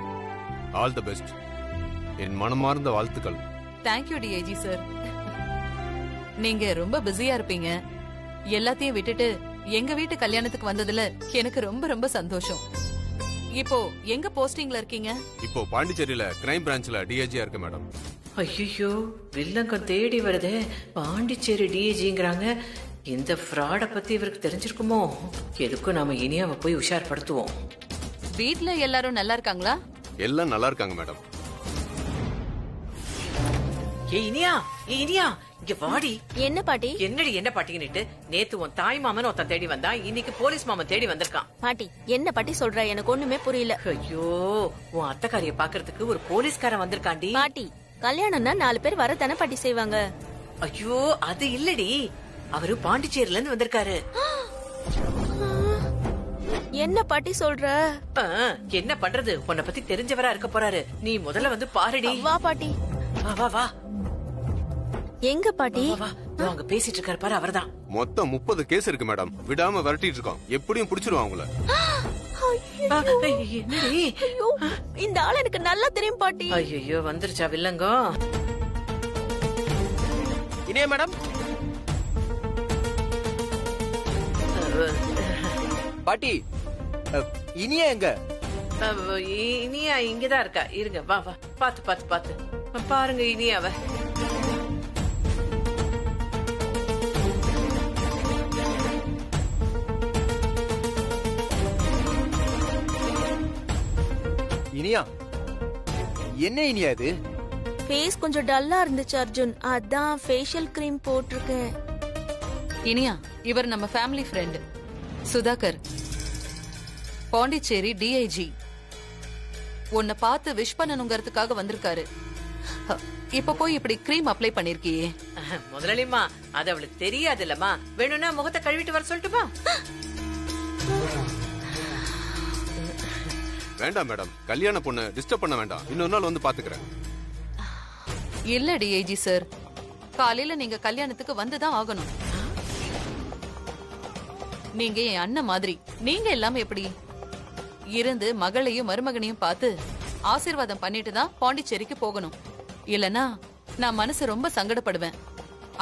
All the best. என் மனமார்ந்த வாழ்த்துக்கள். Thank you DAG sir. நீங்க ரொம்ப பிஸியா இருப்பீங்க. எல்லாத்தையும் விட்டுட்டு எங்க வீட்டு கல்யாணத்துக்கு வந்ததுல எனக்கு ரொம்ப ரொம்ப சந்தோஷம். இப்போ எங்க போஸ்டிங்ல இருக்கீங்க? இப்போ பாண்டிச்சேரியில கிரைம் பிரான்ச்ல டிஐஜியா இருக்கு மேடம். ஐயோ, வில்லங்கம் தேடி வருதே. பாண்டிச்சேரி டிஏஜிங்கிறாங்க. இந்த ஃப்ராட பத்தி இவருக்கு தெரிஞ்சிருக்குமோ? எதுக்கும் நாம இனியாவை போய் உஷார்படுத்துவோம். வீட்ல எல்லாரும் நல்லா இருக்காங்களா? எல்லாம் நல்லா இருக்காங்க மேடம். இனியா, இனியா, இங்க வாடி. என்ன பாட்டி? என்னடி என்ன பாட்டின்னுட்டு? நேத்து உன் தாய் மாமன் ஒருத்தன் தேடி வந்தா, இன்னைக்கு போலீஸ் மாமன் தேடி வந்திருக்கான். பாட்டி என்ன பாட்டி சொல்ற? எனக்கு ஒண்ணுமே புரியல. ஐயோ, உன் அத்தைக்காரிய பாக்குறதுக்கு ஒரு போலீஸ்காரன் வந்திருக்காண்டி. பாட்டி கல்யாணம்னா 4 பேர் வரத்தானே பாட்டி செய்வாங்க. ஐயோ, அது இல்லடி. அவரு பாண்டிச்சேரியில இருந்து வந்திருக்காரு. என்ன பாட்டி சொல்ற? என்ன பண்றது? உன்னை பத்தி தெரிஞ்சவரா இருக்க போறாரு. நீ முதல்ல வந்து பாருடி. வா பாட்டி. வா வா வா. எங்க பாட்டி? அங்க பேசிட்டு இருக்காரு பாரு, அவர்தான். மொத்தம் 30 கேஸ் இருக்கு மேடம். விடாம விரட்டிட்டு இருக்கோம். எப்படியும் பிடிச்சிருவான் அவங்கள. இந்த ஆள் எனக்கு நல்லா தெரியும் பாட்டி. ஐயோ, வந்துருச்சா வில்லங்கம்? இனியா மேடம். பாட்டி இனியா எங்க? இனியா இங்கதான் இருக்கா. இருங்க, வா வா. பாத்து பாத்து பாத்து பாருங்க இனியாவ. இனியா, என்ன இனியா இது? ஃபேஸ் கொஞ்சம் டல்லா இருந்துச்சு அர்ஜுன், அதான் ஃபேஷியல் கிரீம் போட்டிருக்கேன். இனியா, இவர் நம்ம family friend Sudhakar, Pondicherry DIG. உன்னை பார்த்து விஷ் பண்ணணுங்கிறதுக்காக வந்திருக்காரு. இப்ப போய் இப்படி கிரீம் அப்ளை பண்ணிருக்கியே. முதலாளிமா, அது அவளுக்கு தெரியாது இல்லம்மா. வேணும்னா முகத்தை கழுவிட்டு வர சொல்லட்டுமா? வேண்டாம் மேடம், கல்யாண பொண்ணு டிஸ்டர்ப் பண்ண வேண்டாம். இன்னொரு நாள் வந்து பாத்துக்கிறேன். இல்ல டிஐஜி சார், காலையில நீங்க கல்யாணத்துக்கு வந்துதான் ஆகணும். நீங்க என் அண்ணன் மாதிரி. நீங்க எல்லாமே எப்படி இருந்து மகளையும் மருமகனையும் பார்த்து ஆசீர்வாதம் பண்ணிட்டு தான் பாண்டிச்சேரிக்கு போகணும். இல்லனா நான் மனசு ரொம்ப சங்கடப்படுவேன்.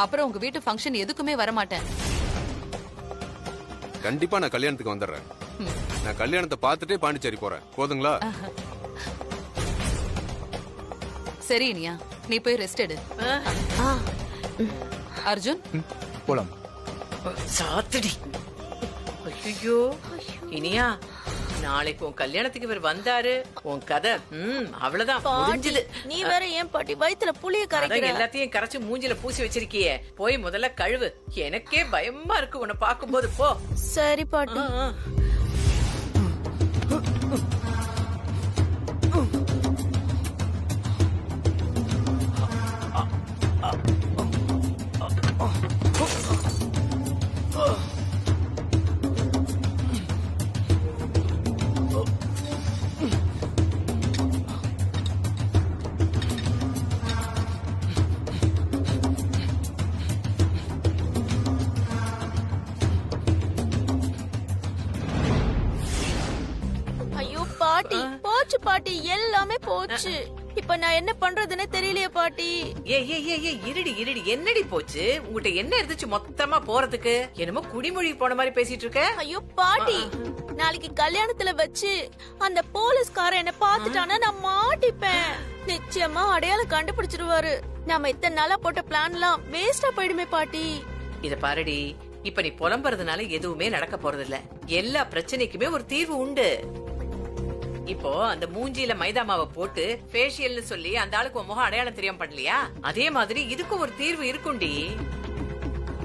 அப்புறம் உங்க வீட்டு ஃபங்க்ஷன் எதுக்குமே வரமாட்டேன். கண்டிப்பா நான் கல்யாணத்துக்கு வந்துடுறேன். நான் கல்யாணத்தை பார்த்துட்டே பாண்டிச்சேரி போறேன். போதுங்களா? சரி இனியா, நீ போய் ரெஸ்ட் எடு. அர்ஜுன் போலாம். சாத்துடி. ஐயோ இனியா, நாளைக்கு உன் கல்யாணத்துக்கு இவர் வந்தாரு, உன் கதை அவ்வளவுதான் முடிஞ்சது. நீ வேற ஏன் பாட்டி வயித்துல புளிய கரைக்கிற? எல்லாத்தையும் கரைச்சு மூஞ்சில பூசி வச்சிருக்கியே. போய் முதல்ல கழுவு. எனக்கே பயமா இருக்கு உன்னை பாக்கும்போது. போ. சரி பாட்டி. Oh பாட்டி போச்சு பாட்டி, எல்லாமே போச்சு. இப்ப நான் என்ன பண்றதுன்னு தெரியலையே பாட்டி. இருடி என்னடி போச்சு? உங்ககிட்ட என்ன இருந்துச்சு மொத்தமா போறதுக்கு? என்னமோ குடிமொழி போன மாதிரி பேசிட்டு இருக்க. ஐயோ பாட்டி, நாளைக்கு கல்யாணத்துல வச்சு அந்த போலீஸ்காரன் என்ன பாத்துட்டானா நான் மாட்டிப்பேன். நிச்சயமா அடையாளம் கண்டுபிடிச்சிருவாரு. நாம இத்தனை நாளா போட்ட பிளான்லாம் வேஸ்டா போயிடுமே பாட்டி. இத பாருடி, இப்ப நீ புலம்புறதுனால எதுவுமே நடக்க போறது இல்ல. எல்லா பிரச்சனைக்குமே ஒரு தீர்வு உண்டு. இப்போ அந்த மூஞ்சியில மைதா மாவை போட்டு ஃபேஷியல்னு சொல்லி அந்த ஆளுக்கு உன் முகம் அடையாளம் தெரியாம பண்ணலையா? அதே மாதிரி இதுக்கும் ஒரு தீர்வு இருக்குண்டி.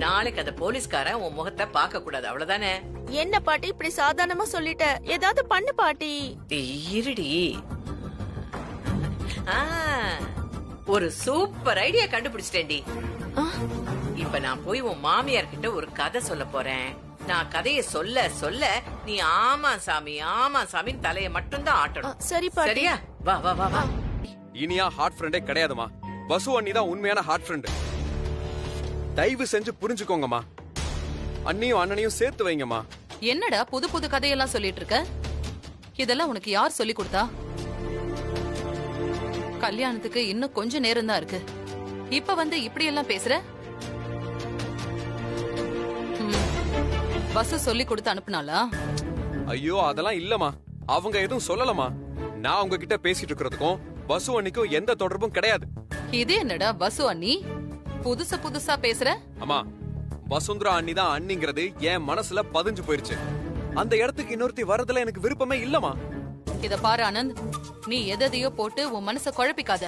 நாளைக்கு அந்த போலீஸ்காரன் உன் முகத்தை பார்க்க கூடாது, அவ்வளவுதானே? என்ன பாட்டி இப்படி சாதாரணமா சொல்லிட்ட? ஏதாவது பண்ணு பாட்டி. இருடி, ஒரு சூப்பர் ஐடியா கண்டுபிடிச்சிட்டேன்டி. இப்ப நான் போய் உன் மாமியார் கிட்ட ஒரு கதை சொல்ல போறேன். நான் கதையை சொல்ல சொல்ல நீ ஆமா சாமி ஆமா சாமின்னு தலையை மட்டும் தான் ஆட்டணும். சரியா? வா வா வா வா. இனியா ஹார்ட் ஃப்ரெண்டே கிடையாதுமா. வசு அண்ணி தான் உண்மையான ஹார்ட் ஃப்ரெண்ட். தயவு செஞ்சு புரிஞ்சுக்கோங்கம்மா. அண்ணியும் அண்ணனையும் சேர்த்து வைங்கம்மா. என்னடா புது புது கதையெல்லாம் சொல்லிட்டு இருக்க? இதெல்லாம் உனக்கு யார் சொல்லி கொடுத்தா? கல்யாணத்துக்கு இன்னும் கொஞ்ச நேரம் தான் இருக்கு. இப்ப வந்து இப்படி எல்லாம் பேசுற? பஸ் சொல்லி கொடுத்து அனுப்புனாளா? ஐயோ அதெல்லாம் இல்லம்மா. அவங்க எதுவும் சொல்லலமா. நான் உங்ககிட்ட பேசிட்டு இருக்கிறதுக்கும் வசு அண்ணிக்கும் எந்த தொடர்பும் கிடையாது. இது என்னடா வசு அண்ணி புதுசா பேசுற? அம்மா, வசுந்தரா அண்ணி தான் அண்ணிங்கிறது என் மனசுல பதிஞ்சு போயிருச்சு. அந்த இடத்துக்கு இன்னொருத்தி வரதுல எனக்கு விருப்பமே இல்லமா. இத பாரு ஆனந்த், நீ எதையோ போட்டு உன் மனச குழப்பிக்காத.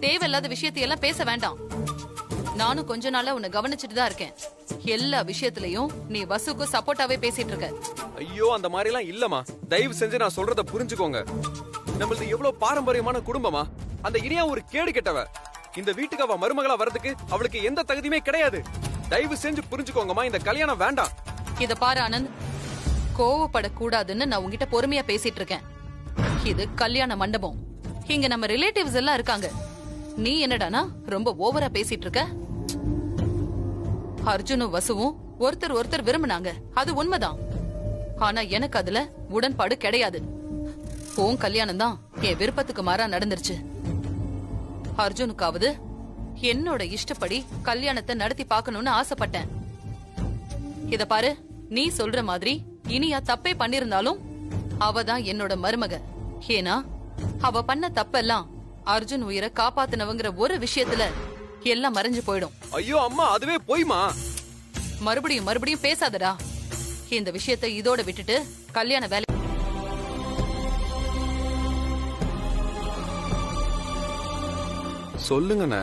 தேவையில்லாத விஷயத்தையெல்லாம் பேச வேண்டாம். நானும் கொஞ்ச நாளா உன்னை கவனிச்சுட்டு தான் இருக்கேன். எல்லா விஷயத்திலயும் நீ வசுக்கு சப்போர்ட்டாவே பேசிட்டு இருக்க. ஐயோ அந்த மாதிரி எல்லாம் இல்லமா. தயவு செஞ்சு நான் சொல்றத புரிஞ்சுக்கோங்க. நம்மளது எவ்வளவு பாரம்பரியமான குடும்பமா. அந்த இனியா ஒரு கேடு கெட்டவ. இந்த வீட்டுக்கு அவ மருமகளா வரதுக்கு அவளுக்கு எந்த தகுதியுமே கிடையாது. தயவு செஞ்சு புரிஞ்சுக்கோங்கம்மா. இந்த கல்யாணம் வேண்டாம். இத பாரு ஆனந்த், கோவப்படக்கூடாதுன்னு நான் உங்ககிட்ட பொறுமையா பேசிட்டு இருக்கேன். இது கல்யாண மண்டபம். இங்க நம்ம ரிலேட்டிவ்ஸ் எல்லாம் இருக்காங்க. நீ என்னடானா ரொம்ப ஓவரா பேசிட்டு இருக்க. அர்ஜுனும் வசுவும் ஒருத்தர் விரும்பினாங்க, அது உண்மைதான். ஆனா எனக்கு அதுல உடன்பாடு கிடையாது. உன் கல்யாணம் தான் என் விருப்பத்துக்கு மாறா நடந்துருச்சு. அர்ஜுனுக்காவது என்னோட இஷ்டப்படி கல்யாணத்தை நடத்தி பார்க்கணும்னு ஆசைப்பட்டேன். இத பாரு, நீ சொல்ற மாதிரி இனியா தப்பே பண்ணிருந்தாலும் அவதான் என்னோட மருமக. ஏன்னா அவ பண்ண தப்பெல்லாம் அர்ஜுன் உயிரை காப்பாத்தினவங்கிற ஒரு விஷயத்துல எல்லாம் மறைஞ்சு போயிடும். ஐயோ அம்மா, அதுவே போய்மா. மறுபடியும் பேசாதடா. இந்த விஷயத்தை இதோட விட்டுட்டு கல்யாண வேலை. சொல்லுங்கண்ணே.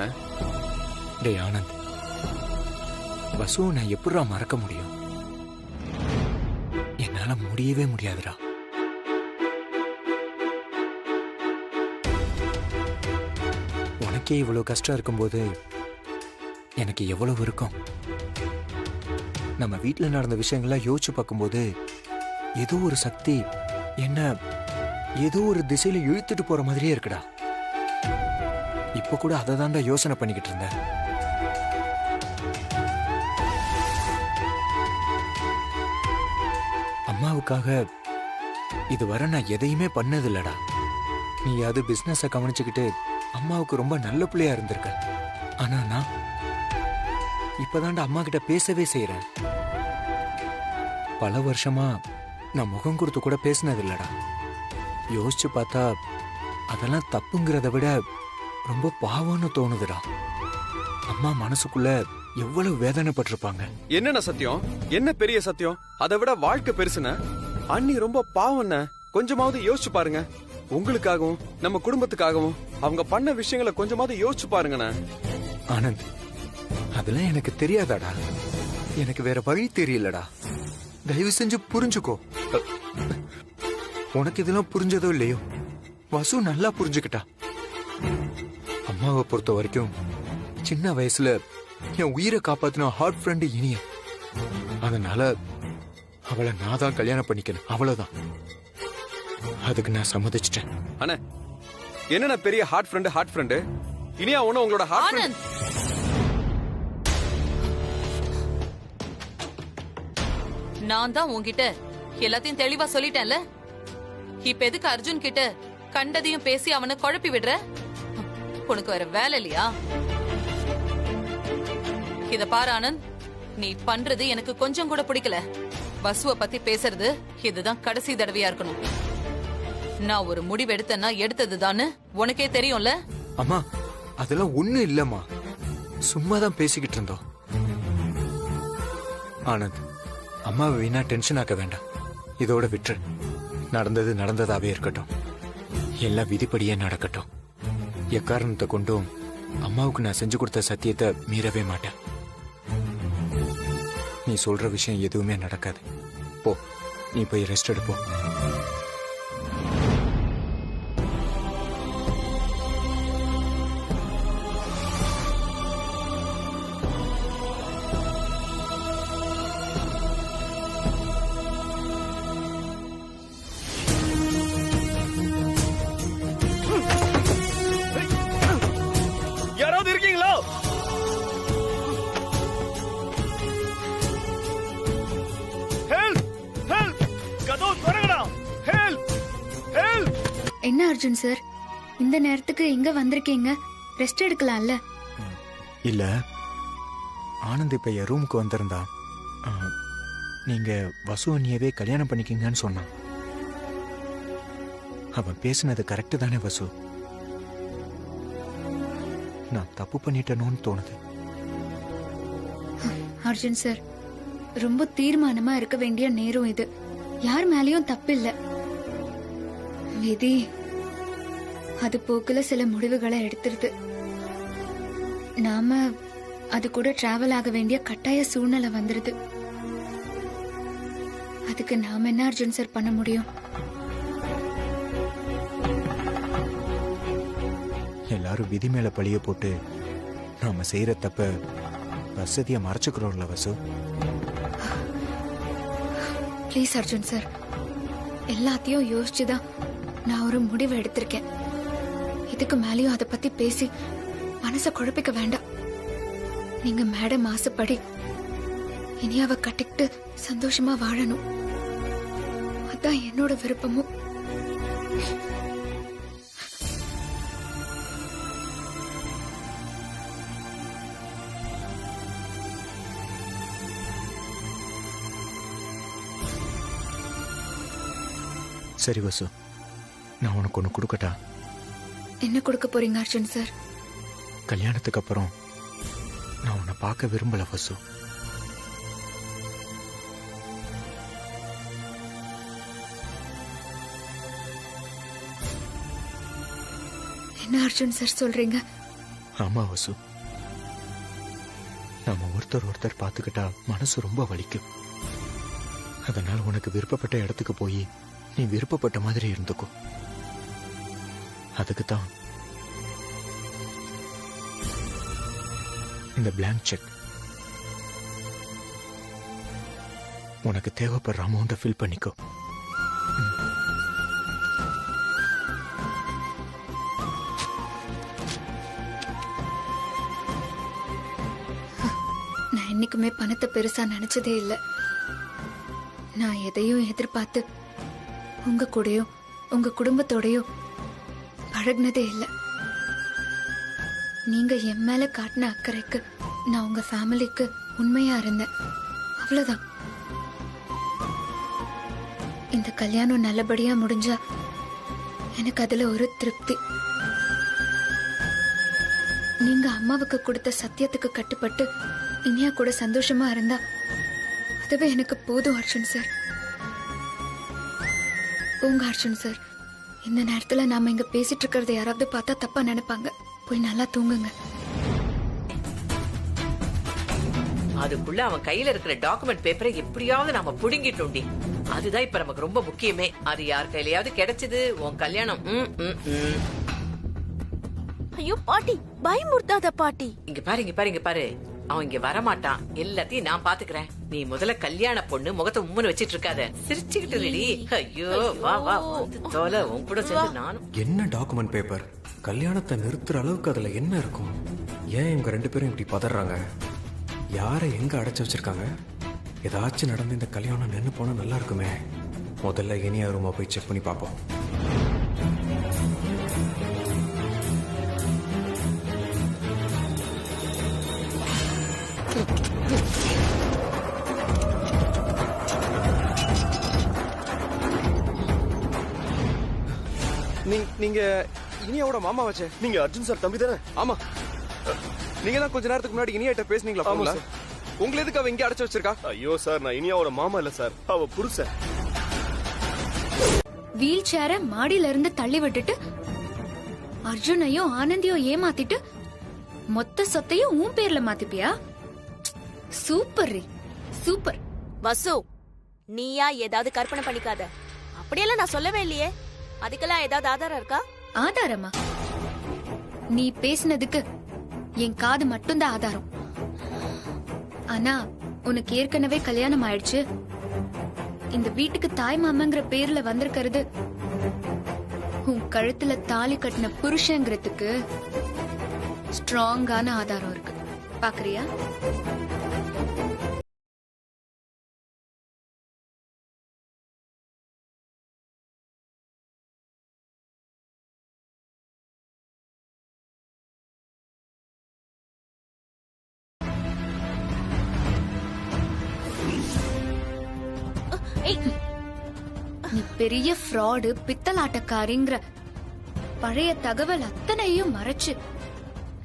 டேய் ஆனந்த், வசு நான் எப்படிடா மறக்க முடியும்? என்னால முடியவே முடியாதுடா. உனக்கே இவ்வளவு கஷ்டம் இருக்கும்போது எனக்கு எவ்வளவு இருக்கும். நம்ம வீட்டுல நடந்த விஷயங்கள்லாம் யோசிச்சு பார்க்கும்போது ஏதோ ஒரு சக்தி என்ன ஏதோ ஒரு திசையில இழுத்துட்டு போற மாதிரியே இருக்குடா. இப்ப கூட அதை தான்டா யோசனை பண்ணிக்கிட்டு இருந்தேன். அம்மாவுக்காக இதுவரை நான் எதையுமே பண்ணதில்லடா. நீ அது பிசினஸ கவனிச்சுக்கிட்டு அம்மாவுக்கு ரொம்ப நல்ல பிள்ளையா இருந்திருக்க. ஆனா நான் இப்பதான்டா அம்மா கிட்ட பேசவே செய்யறேன். பல வருஷமா நான் முகம் கொடுத்து கூட பேசினது இல்லடா. யோசிச்சு பார்த்தா அதெல்லாம் தப்புங்கிறத விட ரொம்ப பாவம்னு தோணுதுடா. அம்மா மனசுக்குள்ள எவ்வளவு வேதனைப்பட்டிருப்பாங்க. என்னென்ன சத்தியம்? என்ன பெரிய சத்தியம்? அதை விட வாழ்க்கை பெருசுன. அண்ணி ரொம்ப பாவம்ன. கொஞ்சமாவது யோசிச்சு பாருங்க. உங்களுக்காகவும் நம்ம குடும்பத்துக்காகவும் அவங்க பண்ண விஷயங்களை கொஞ்சமாவது யோசிச்சு பாருங்கண்ணே. ஆனந்த், அதெல்லாம் எனக்கு தெரியாதாடா. எனக்கு வேற வழி தெரியலடா. தயவு செஞ்சு புரிஞ்சுக்கோ. உனக்கு இதெல்லாம் புரிஞ்சதோ இல்லையோ, வசு நல்லா புரிஞ்சுக்கிட்டா. அம்மாவை பொறுத்த வரைக்கும் சின்ன வயசுல என் உயிரை காப்பாத்தின ஹார்ட் ஃப்ரெண்ட் இனிய. அதனால அவளை நான் தான் கல்யாணம் பண்ணிக்கணும், அவ்வளவுதான். அதுக்கு நான் சம்மதிச்சிட்டேன். அண்ணே, என்னென்ன பெரிய ஹார்ட் ஃப்ரெண்டு இனியா ஒண்ணு உங்களோட ஹார்ட் ஃப்ரெண்ட். நான் தான் உன்கிட்ட எல்லாத்தையும் தெளிவா சொல்லிட்டேன்ல. இப்ப எதுக்கு அர்ஜுன் கிட்ட கண்டதையும் பேசி அவனை குழப்பி விடுற? உனக்கு வேற வேலை இல்லையா? இத பாரு ஆனந்த், நீ பண்றது எனக்கு கொஞ்சம் கூட பிடிக்கல. வசுவை பத்தி பேசுறது இதுதான் கடைசி தடவையா இருக்கணும். நான் ஒரு முடிவு எடுத்தேன்னா எடுத்ததுதான்னு உனக்கே தெரியும்ல. அம்மா அதெல்லாம் ஒண்ணும் இல்லம்மா, சும்மாதான் பேசிக்கிட்டு இருந்தோம். ஆனந்த், அம்மாவை வீணா டென்ஷன் ஆக்க வேண்டாம். இதோட விட்டுரு. நடந்தது நடந்ததாவே இருக்கட்டும். எல்லாம் விதிப்படியே நடக்கட்டும். எக்காரணத்தை கொண்டும் அம்மாவுக்கு நான் செஞ்சு கொடுத்த சத்தியத்தை மீறவே மாட்டேன். நீ சொல்ற விஷயம் எதுவுமே நடக்காது. போ, நீ போய் ரெஸ்ட் எடுப்போம். யாராவது இருக்கீங்களா? என்ன அர்ஜுன் சார், இந்த நேரத்துக்கு எங்க வந்திருக்கீங்க? ரெஸ்ட் எடுக்கலாம்ல? இல்ல, ஆனந்த் இப்ப என் ரூமுக்கு வந்திருந்தான். நீங்க வசு அண்ணியவே கல்யாணம் பண்ணிக்கிங்கன்னு சொன்னான். அவன் பேசினது கரெக்ட் தானே வசு? நான் தப்பு பண்ணிட்டேனோன்னு தோணுது. அர்ஜுன் சார், ரொம்ப தீர்மானமா இருக்க வேண்டிய நேரம் இது. யார் மேலயும் தப்பு இல்ல. விதி அது போக்குல சில முடிவுகளை எடுத்துருது. நாம அது கூட டிராவல் ஆக வேண்டிய கட்டாய சூழ்நிலை வந்துருது. அதுக்கு நாம என்ன அர்ஜுன் சார் பண்ண முடியும்? எல்லாரும் விதி மேல பழிய போட்டு நாம செய்யற தப்ப வசதியா மறைச்சுக்கிறோம்ல வசு. ப்ளீஸ் அர்ஜுன் சார், எல்லாத்தையும் யோசிச்சுதான் நான் ஒரு முடிவு எடுத்திருக்கேன். இதுக்கு மேலேயும் அதை பத்தி பேசி மனசை குழப்பிக்க வேண்டாம். நீங்க மேடம் ஆசைப்படி இனியாவை கட்டிக்கிட்டு சந்தோஷமா வாழணும். அதான் என்னோட விருப்பமும். சரி வசு, நான் உனக்கு ஒண்ணு கொடுக்கட்டா? என்ன கொடுக்க போறீங்க அர்ஜுன் சார்? கல்யாணத்துக்கு அப்புறம் நான் உன்னை பார்க்க விரும்பல வசு. என்ன அர்ஜுன் சார் சொல்றீங்க? ஆமா வசு, நாம ஒருத்தர் பார்த்துக்கிட்டா மனசு ரொம்ப வலிக்கும். அதனால உனக்கு விருப்பப்பட்ட இடத்துக்கு போய் நீ விருப்பப்பட்ட மாதிரி இருந்துக்கோ. அதுக்குதான் இந்த பிளாங்க் செக். உனக்கு தேவைப்படுற அமௌண்ட்டை ஃபில் பண்ணிக்கோ. நான் என்னைக்குமே பணத்தை பெருசா நினைச்சதே இல்லை. நான் எதையும் எதிர்பார்த்து உங்க கூடயோ உங்க குடும்பத்தோடயோ பழகினதே இல்லை. நீங்க என் மேல காட்டின அக்கறைக்கு நான் உங்க ஃபேமிலிக்கு உண்மையா இருந்தேன், அவ்வளவுதான். இந்த கல்யாணம் நல்லபடியா முடிஞ்சா எனக்கு அதுல ஒரு திருப்தி. நீங்க அம்மாவுக்கு கொடுத்த சத்தியத்துக்கு கட்டுப்பட்டு இனியா கூட சந்தோஷமா இருந்தா அதுவே எனக்கு போதும் அர்ஜுன் சார். உங்க அர்ஜுன் சார், இந்த நேரத்துல நாம இங்க பேசிட்டு இருக்கிறத யாராவது பார்த்தா தப்பா நினைப்பாங்க. போய் நல்லா தூங்குங்க. அதுக்குள்ள அவன் கையில இருக்கிற டாக்குமெண்ட் பேப்பரை எப்படியாவது நாம புடுங்கிட்டோண்டி. அதுதான் இப்ப நமக்கு ரொம்ப முக்கியமே. அது யார் கையிலயாவது கிடைச்சது உன் கல்யாணம். ஐயோ பாட்டி, பயமுறுத்தாத பாட்டி. இங்க பாரு, இங்க பாரு, இங்க பாரு. அவன் இங்க வரமாட்டான். எல்லாத்தையும் நான் பாத்துக்கிறேன். நீ முதல்ல கல்யாண பொண்ணு முகத்தை உம்முன்னு வச்சிட்டு இருக்காத. சிரிச்சுக்கிட்டு இல்லடி. ஐயோ வா வா வந்து தோலை. உன் கூட சேர்ந்து நானும். என்ன டாக்குமெண்ட் பேப்பர்? கல்யாணத்தை நிறுத்துற அளவுக்கு அதுல என்ன இருக்கும்? ஏன் இவங்க ரெண்டு பேரும் இப்படி பதறாங்க? யாரை எங்க அடைச்சு வச்சிருக்காங்க? ஏதாச்சும் நடந்து இந்த கல்யாணம் நின்று போனா நல்லா இருக்குமே. முதல்ல இனியா ரூமா போய் செக் பண்ணி பார்ப்போம். நீங்க இனியாவோட மாமா வச்சே. நீங்க அர்ஜுன் சார் தம்பி தானே? ஆமா. நீங்க தான் கொஞ்ச நேரத்துக்கு முன்னாடி இனியாட்ட பேசுனீங்களா? ஆமா. உங்களை எதுக்கு அவ இங்க அடைச்சு வச்சிருக்கா? ஐயோ சார், நான் இனியாவோட மாமா இல்ல சார், அவ புருஷன். வீல் சேரை மாடியில இருந்து தள்ளி விட்டுட்டு அர்ஜுனையும் ஆனந்தியும் ஏமாத்திட்டு மொத்த சொத்தையும் உன் பேர்ல மாத்திப்பியா? சூப்பர் ரீ, சூப்பர். வசு, நீயா ஏதாவது கற்பனை பண்ணிக்காத. அப்படியெல்லாம் நான் சொல்லவே இல்லையே. அதுக்கெல்லாம் ஏதாவது ஆதாரம் இருக்கா? ஆதாரமா? நீ பேசினதுக்கு என் காது மட்டும்தான் ஆதாரம். ஆனா உனக்கு ஏற்கனவே கல்யாணம் ஆயிடுச்சு. இந்த வீட்டுக்கு தாய் மாமங்கிற பேர்ல வந்திருக்கிறது உன் கழுத்துல தாலி கட்டின புருஷங்கிறதுக்கு ஸ்ட்ராங்கான ஆதாரம் இருக்கு. பாக்குறியா? நீ பெரிய ஃப்ராடு, பித்தலாட்டக்காரிங்கிற பழைய தகவல் அத்தனையும் மறைச்சு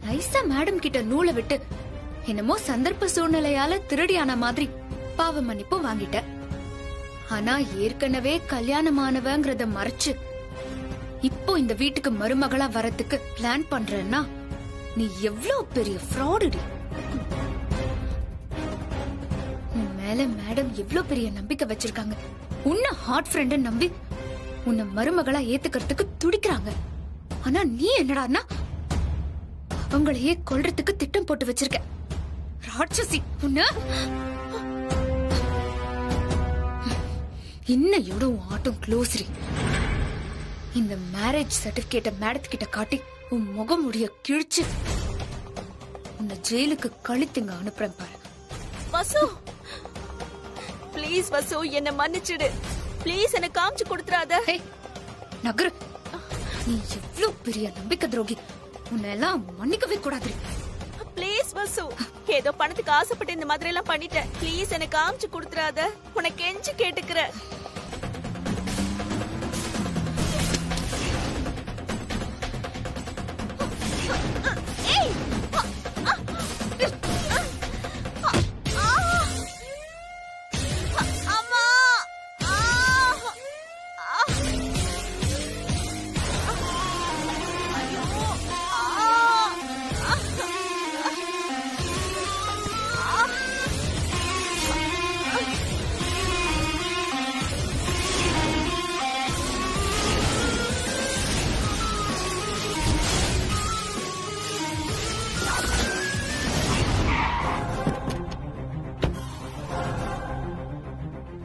நைசா மேடம் கிட்ட நூலை விட்டு என்னமோ சந்தர்ப்ப சூழ்நிலையால திருடியான மாதிரி பாவ மன்னிப்பு வாங்கிட்ட. ஆனா ஏற்கனவே கல்யாணமானவங்கிறத மறைச்சு இப்போ இந்த வீட்டுக்கு மருமகளா வரத்துக்கு பிளான் பண்றேன்னா நீ எவ்வளவு பெரிய ஃப்ராடுடி. உன் மேல மேடம் எவ்வளவு பெரிய நம்பிக்கை வச்சிருக்காங்க. உன்ன ஹாட் ஃப்ரெண்ட் நம்பி உன்னை மருமகளா ஏத்துக்கிறதுக்கு துடிக்கிறாங்க. ஆனா நீ என்னடான்னா அவங்களையே கொல்றதுக்கு திட்டம் போட்டு வச்சிருக்க. ராட்சசி உன்ன. இன்னையோட உன் ஆட்டம் க்ளோஸ்ரி. இந்த மேரேஜ் சர்டிபிகேட்ட மேடத்துக்கிட்ட காட்டி உன் முகமுடிய கிழிச்சு உன்னை ஜெயிலுக்கு கழுத்துங்க அனுப்புறேன் பாரு. வசு, ப்ளீஸ் வசு, என்ன மன்னிச்சிடு. ப்ளீஸ் என்ன காமிச்சு கொடுத்துறாத. நகரு. நீ எவ்வளவு பெரிய நம்பிக்கை துரோகி. உன்னை எல்லாம் மன்னிக்கவே கூடாது. ப்ளீஸ் வசு, ஏதோ பணத்துக்கு ஆசைப்பட்டு இந்த மாதிரி எல்லாம் பண்ணிட்டேன். ப்ளீஸ் என்ன காமிச்சு கொடுத்துறாத. உனக்கு கெஞ்சி கேட்டுக்கிறேன்.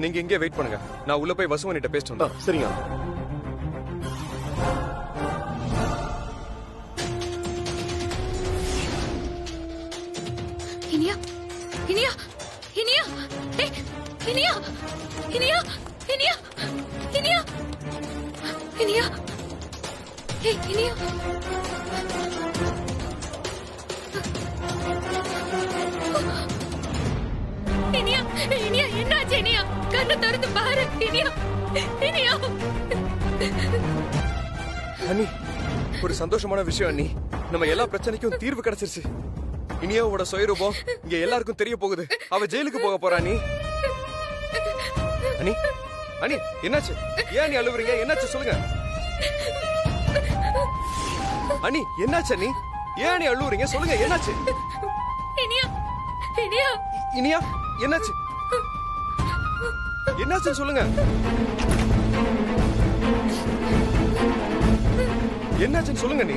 நீங்க இங்கே வெயிட் பண்ணுங்க, நான் உள்ள போய் வசுவனிட்ட பேசிட்டு வந்தேன். சரிங்க. இனியா, இனியா, இனியா, இனியா, இனியா, இனியா, இனியா, இனியா, இனியா. இனியா, இனியா, என்னாச்சு இனியா? கண்ணு திறந்து பாரு இனியா, இனியா. அண்ணி, ஒரு சந்தோஷமான விஷயம் அண்ணி. நம்ம எல்லா பிரச்சனைக்கும் தீர்வு கிடைச்சிருச்சு. இனியாவோட சுயரூபம் இங்க எல்லாருக்கும் தெரிய போகுது. அவ ஜெயிலுக்கு போக போறா. அண்ணி, அண்ணி, அண்ணி, என்னாச்சு? ஏன் நீ அழுவுறீங்க? என்னாச்சு சொல்லுங்க. அண்ணி, என்னாச்சு? அண்ணி, ஏன் நீ அழுவுறீங்க? சொல்லுங்க, என்னாச்சு? இனியா, இனியா, இனியா, என்னாச்சு? என்னாச்சுன்னு சொல்லுங்க. என்னாச்சுன்னு சொல்லுங்க. நீ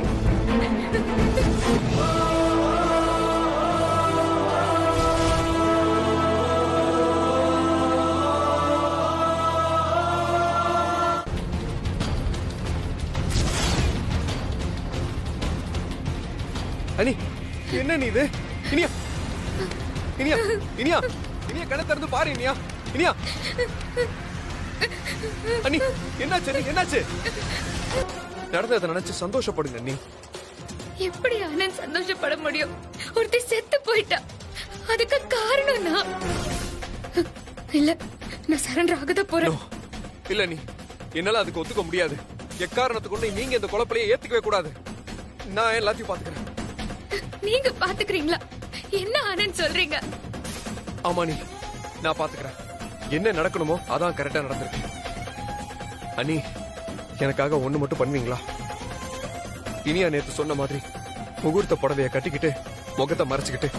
அனி, என்ன நீ இது? இனியா, இனியா, இனியா, இனியா, கண்ணை திறந்து பாரு. இனியா, இனியா, அண்ணி என்னாச்சு அண்ணி என்னாச்சு? நடந்ததை நினைச்சு சந்தோஷப்படுங்க அண்ணி. எப்படி ஆனந்த் சந்தோஷப்பட முடியும்? ஒருத்தி செத்து போயிட்டா, அதுக்கு காரணம் நான் இல்ல. நான் சரண்டர் ஆகதான் போறேன். இல்ல நீ என்னால அதுக்கு ஒத்துக்க முடியாது. எக்காரணத்தை கொண்டு நீங்க இந்த குழப்பலையே ஏத்துக்கவே கூடாது. நான் எல்லாத்தையும் பாத்துக்கிறேன். நீங்க பாத்துக்கிறீங்களா? என்ன ஆனந்த் சொல்றீங்க? ஆமா நீ, நான் பாத்துக்கிறேன். என்ன நடக்கணுமோ அதான் கரெக்டா நடந்திருக்கு. அண்ணி எனக்காக ஒண்ணு மட்டும் பண்ணுவீங்களா? இனியா நேத்து சொன்ன மாதிரி முகூர்த்த புடவைய கட்டிக்கிட்டு முகத்தை மறைச்சுக்கிட்டு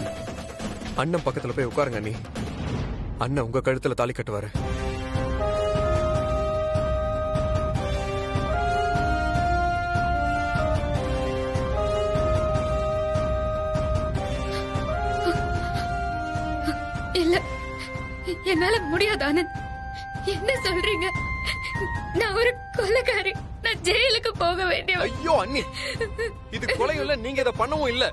அண்ணன் பக்கத்துல போய் உட்காருங்க அண்ணி. அண்ணன் உங்க கழுத்துல தாலி கட்டுவாரு. இல்ல, என்னால முடியாது ஆனந்த். என்ன சொல்றீங்க? நான் ஒரு கொலைகாரி. நான் ஜெயிலுக்கு போக வேண்டிய. ஐயோ அண்ணி, இது கொலையும் இல்ல, நீங்க இதை பண்ணவும் இல்ல.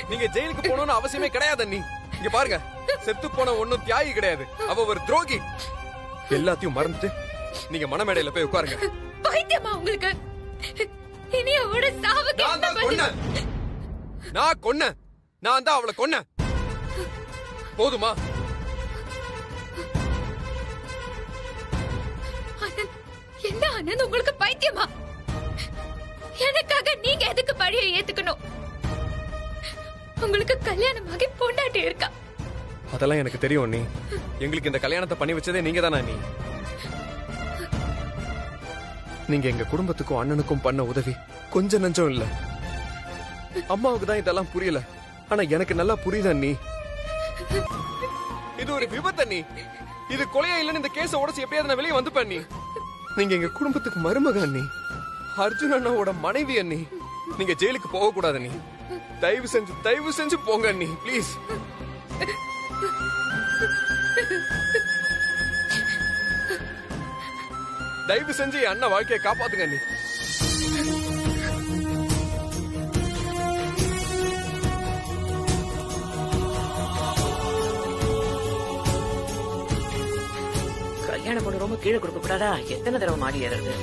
நீங்க ஜெயிலுக்கு போகணும்னு அவசியமே கிடையாது அண்ணி. இங்க பாருங்க, செத்து போன ஒண்ணும் தியாகி கிடையாது, அவ ஒரு துரோகி. எல்லாத்தையும் மறந்துட்டு நீங்க மனமேடையில போய் உட்காருங்க. பைத்தியமா உங்களுக்கு? இனியோட சாவுக்கு நான் கொன்னேன். நான் தான் அவளை கொன்னேன். போதுமா? என்ன ஆனந்த், உங்களுக்கு பைத்தியமா? எனக்காக நீங்க எதுக்கு பழியை ஏத்துக்கணும்? உங்களுக்கு கல்யாணமாகி பொண்டாட்டி இருக்கா. அதெல்லாம் எனக்கு தெரியும் நீ. எங்களுக்கு இந்த கல்யாணத்தை பண்ணி வச்சதே நீங்க தானே நீ. நீங்க எங்க குடும்பத்துக்கும் அண்ணனுக்கும் பண்ண உதவி கொஞ்சம் நஞ்சம் இல்ல. அம்மாவுக்கு தான் இதெல்லாம் புரியல, ஆனா எனக்கு நல்லா புரியுதா நீ. இது ஒரு விபத்து நீ. இது கொலையா இல்லன்னு இந்த கேஸ உடைச்சு எப்படியாவது நான் வெளியே வந்துப்பேன் நீ. நீங்க எங்க குடும்பத்துக்கு மருமக அண்ணி, அர்ஜுன் அண்ணாவோட மனைவி அண்ணி. நீங்க ஜெயிலுக்கு போக கூடாது நீ. தயவு செஞ்சு போங்க அண்ணி, ப்ளீஸ். தயவு செஞ்சு என் அண்ணா வாழ்க்கையை காப்பாத்துங்க அண்ணி. கல்யாணம் பொண்ணு ரொம்ப கீழே கொடுக்க கூடாதா? எத்தனை தடவை மாடி ஏறது?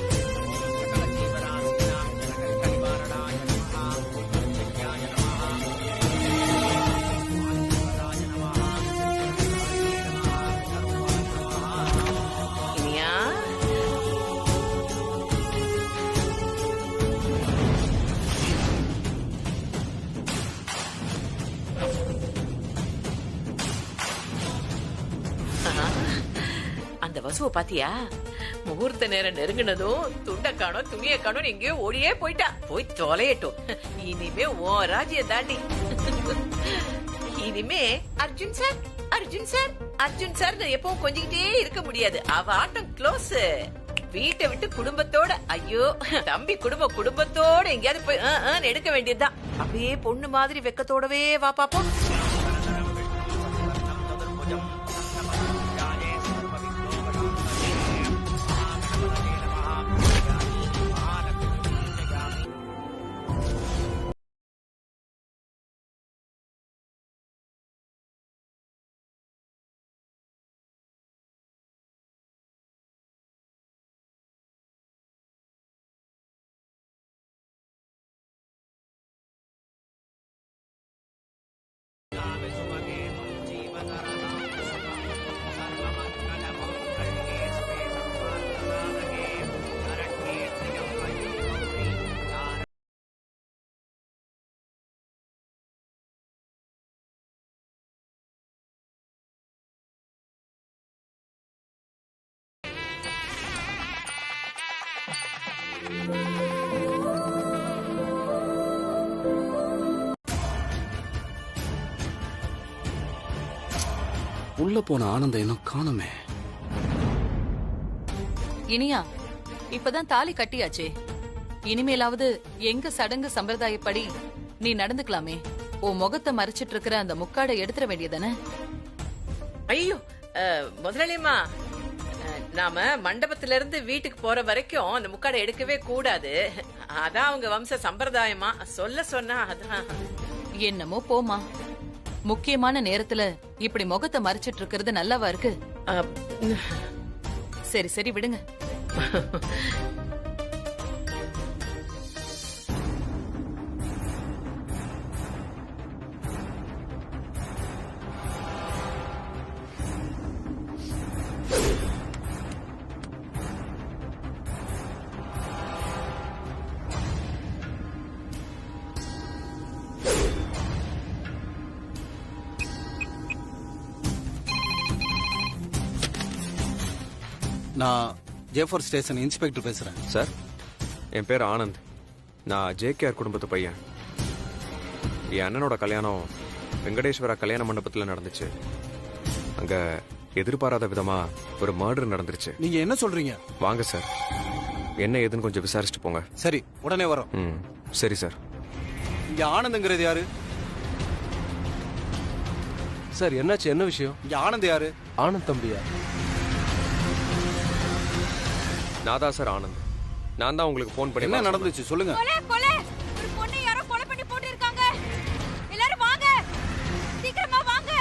இனியா, அந்த வசுவ பாத்தியா? முகூர்த்த நேரம் நெருங்கினதும் துண்ட காணோம் துணிய காணோம் எங்கேயோ ஓடியே போயிட்டா. போய் தொலையட்டும். இனிமே ஓ ராஜ்ய தாண்டி. இனிமே Arjun sir Arjun sir Arjun sir எப்பவும் கொஞ்சிக்கிட்டே இருக்க முடியாது. அவ ஆட்டம் க்ளோஸ். வீட்டை விட்டு குடும்பத்தோட, ஐயோ தம்பி குடும்பத்தோட எங்கேயாவது போய் எடுக்க வேண்டியதுதான். அப்படியே பொண்ணு மாதிரி வெக்கத்தோடவே வா பாப்போம். உள்ள போன ஆனந்த இன்னும் காணுமே. இனியா, இப்பதான் தாலி கட்டியாச்சே. இனிமேலாவது எங்க சடங்கு சம்பிரதாயப்படி நீ நடந்துக்கலாமே. உன் முகத்தை மறைச்சிட்டு இருக்கிற அந்த முக்காடை எடுத்துட வேண்டியதானே? ஐயோ முதலாளியம்மா, நாம மண்டபத்துல இருந்து வீட்டுக்கு போற வரைக்கும் அந்த முக்காடை எடுக்கவே கூடாது. அதான் அவங்க வம்ச சம்பிரதாயமா சொல்ல சொன்னா. அதான் என்னமோ போமா. முக்கியமான நேரத்துல இப்படி முகத்தை மறைச்சிட்டு இருக்கிறது நல்லாவா இருக்கு? சரி சரி விடுங்க. நான் ஜேஃபர் ஸ்டேஷன் இன்ஸ்பெக்டர் பேசுறேன். சார், என் பேர் ஆனந்த். நான் ஜேகேஆர் குடும்பத்து பையன். என் அண்ணனோட கல்யாணம் வெங்கடேஸ்வரா கல்யாண மண்டபத்தில் நடந்துச்சு. அங்க எதிர்பாராத விதமா ஒரு மர்டர் நடந்துருச்சு. நீங்க என்ன சொல்றீங்க? வாங்க சார், என்ன ஏதுன்னு கொஞ்சம் விசாரிச்சுட்டு போங்க. சரி, உடனே வரோம். சரி சார். இங்க ஆனந்த்ங்கிறது யாரு? சார் என்னாச்சு, என்ன விஷயம்? இங்க ஆனந்த் யாரு? ஆனந்த் தம்பியா? நான் தான் சார் ஆனந்த். நான் தான் உங்களுக்கு ஃபோன் பண்ணி. என்ன நடந்துச்சு சொல்லுங்க. கொலை கொலை, ஒரு பொண்ணை யாரோ கொலை பண்ணி போட்டு இருக்காங்க. எல்லாரும் வாங்க, சீக்கிரமா வாங்க.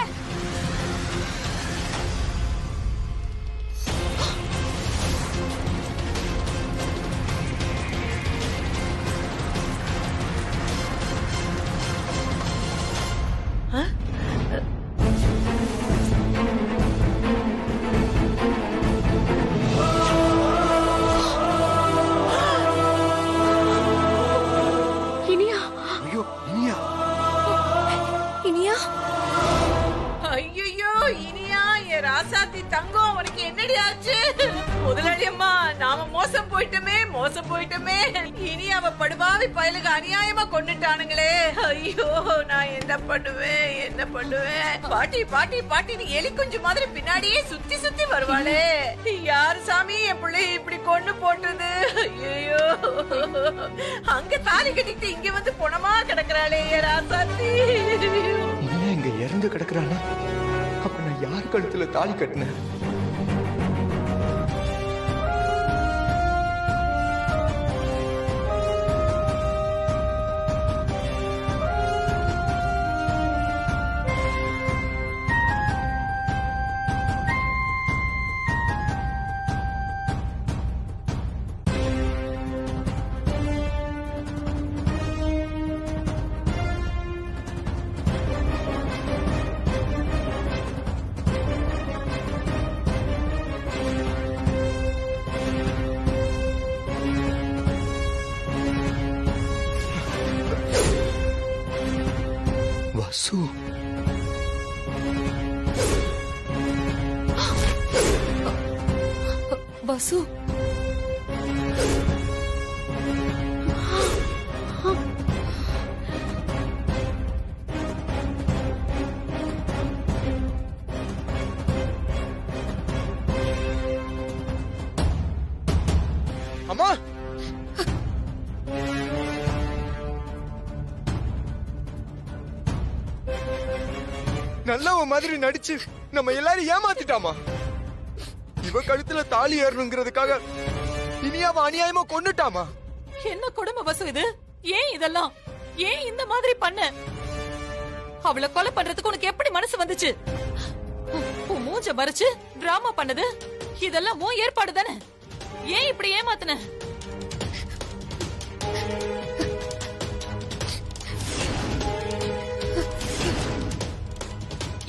ஐயோ இனியா, என் ராசாத்தி தங்கம், உனக்கு என்னடி ஆச்சு? முதலாளி அம்மா, நாம மோசம் போயிட்டோமே. இனி அவ படுபாவி பயலுக்கு அநியாயமா கொண்டுட்டானுங்களே. ஐயோ, நான் என்ன பண்ணுவேன்? பாட்டி நீ எலி குஞ்சு மாதிரி பின்னாடியே சுத்தி வருவாளே. யாரு சாமி என் பிள்ளைய இப்படி கொண்டு போட்டது? ஐயோ, அங்க தாலி கட்டிட்டு இங்க வந்து பொணமா கிடக்குறாளே என் ராசாத்தி. இங்க இறந்து கிடக்குறானா? அப்ப நான் யார் கழுத்துல தாலி கட்டினேன்? வசு, வசு, அம்மா, நல்லவ மாதிரி நடிச்சு நம்ம எல்லாரும் ஏமாத்திட்டாமா. இவ கழுத்துல தாலி ஏறணுங்கிறதுக்காக இனியாவ அநியாயமா கொன்னுட்டாமா. என்ன கொடுமை வசு இது? ஏன் இதெல்லாம்? ஏன் இந்த மாதிரி பண்ண? அவளை கொலை பண்றதுக்கு உனக்கு எப்படி மனசு வந்துச்சு? உன் மூஞ்ச மறைச்சு டிராமா பண்ணது இதெல்லாம் உன் ஏற்பாடு தானே? ஏன் இப்படி ஏமாத்துன?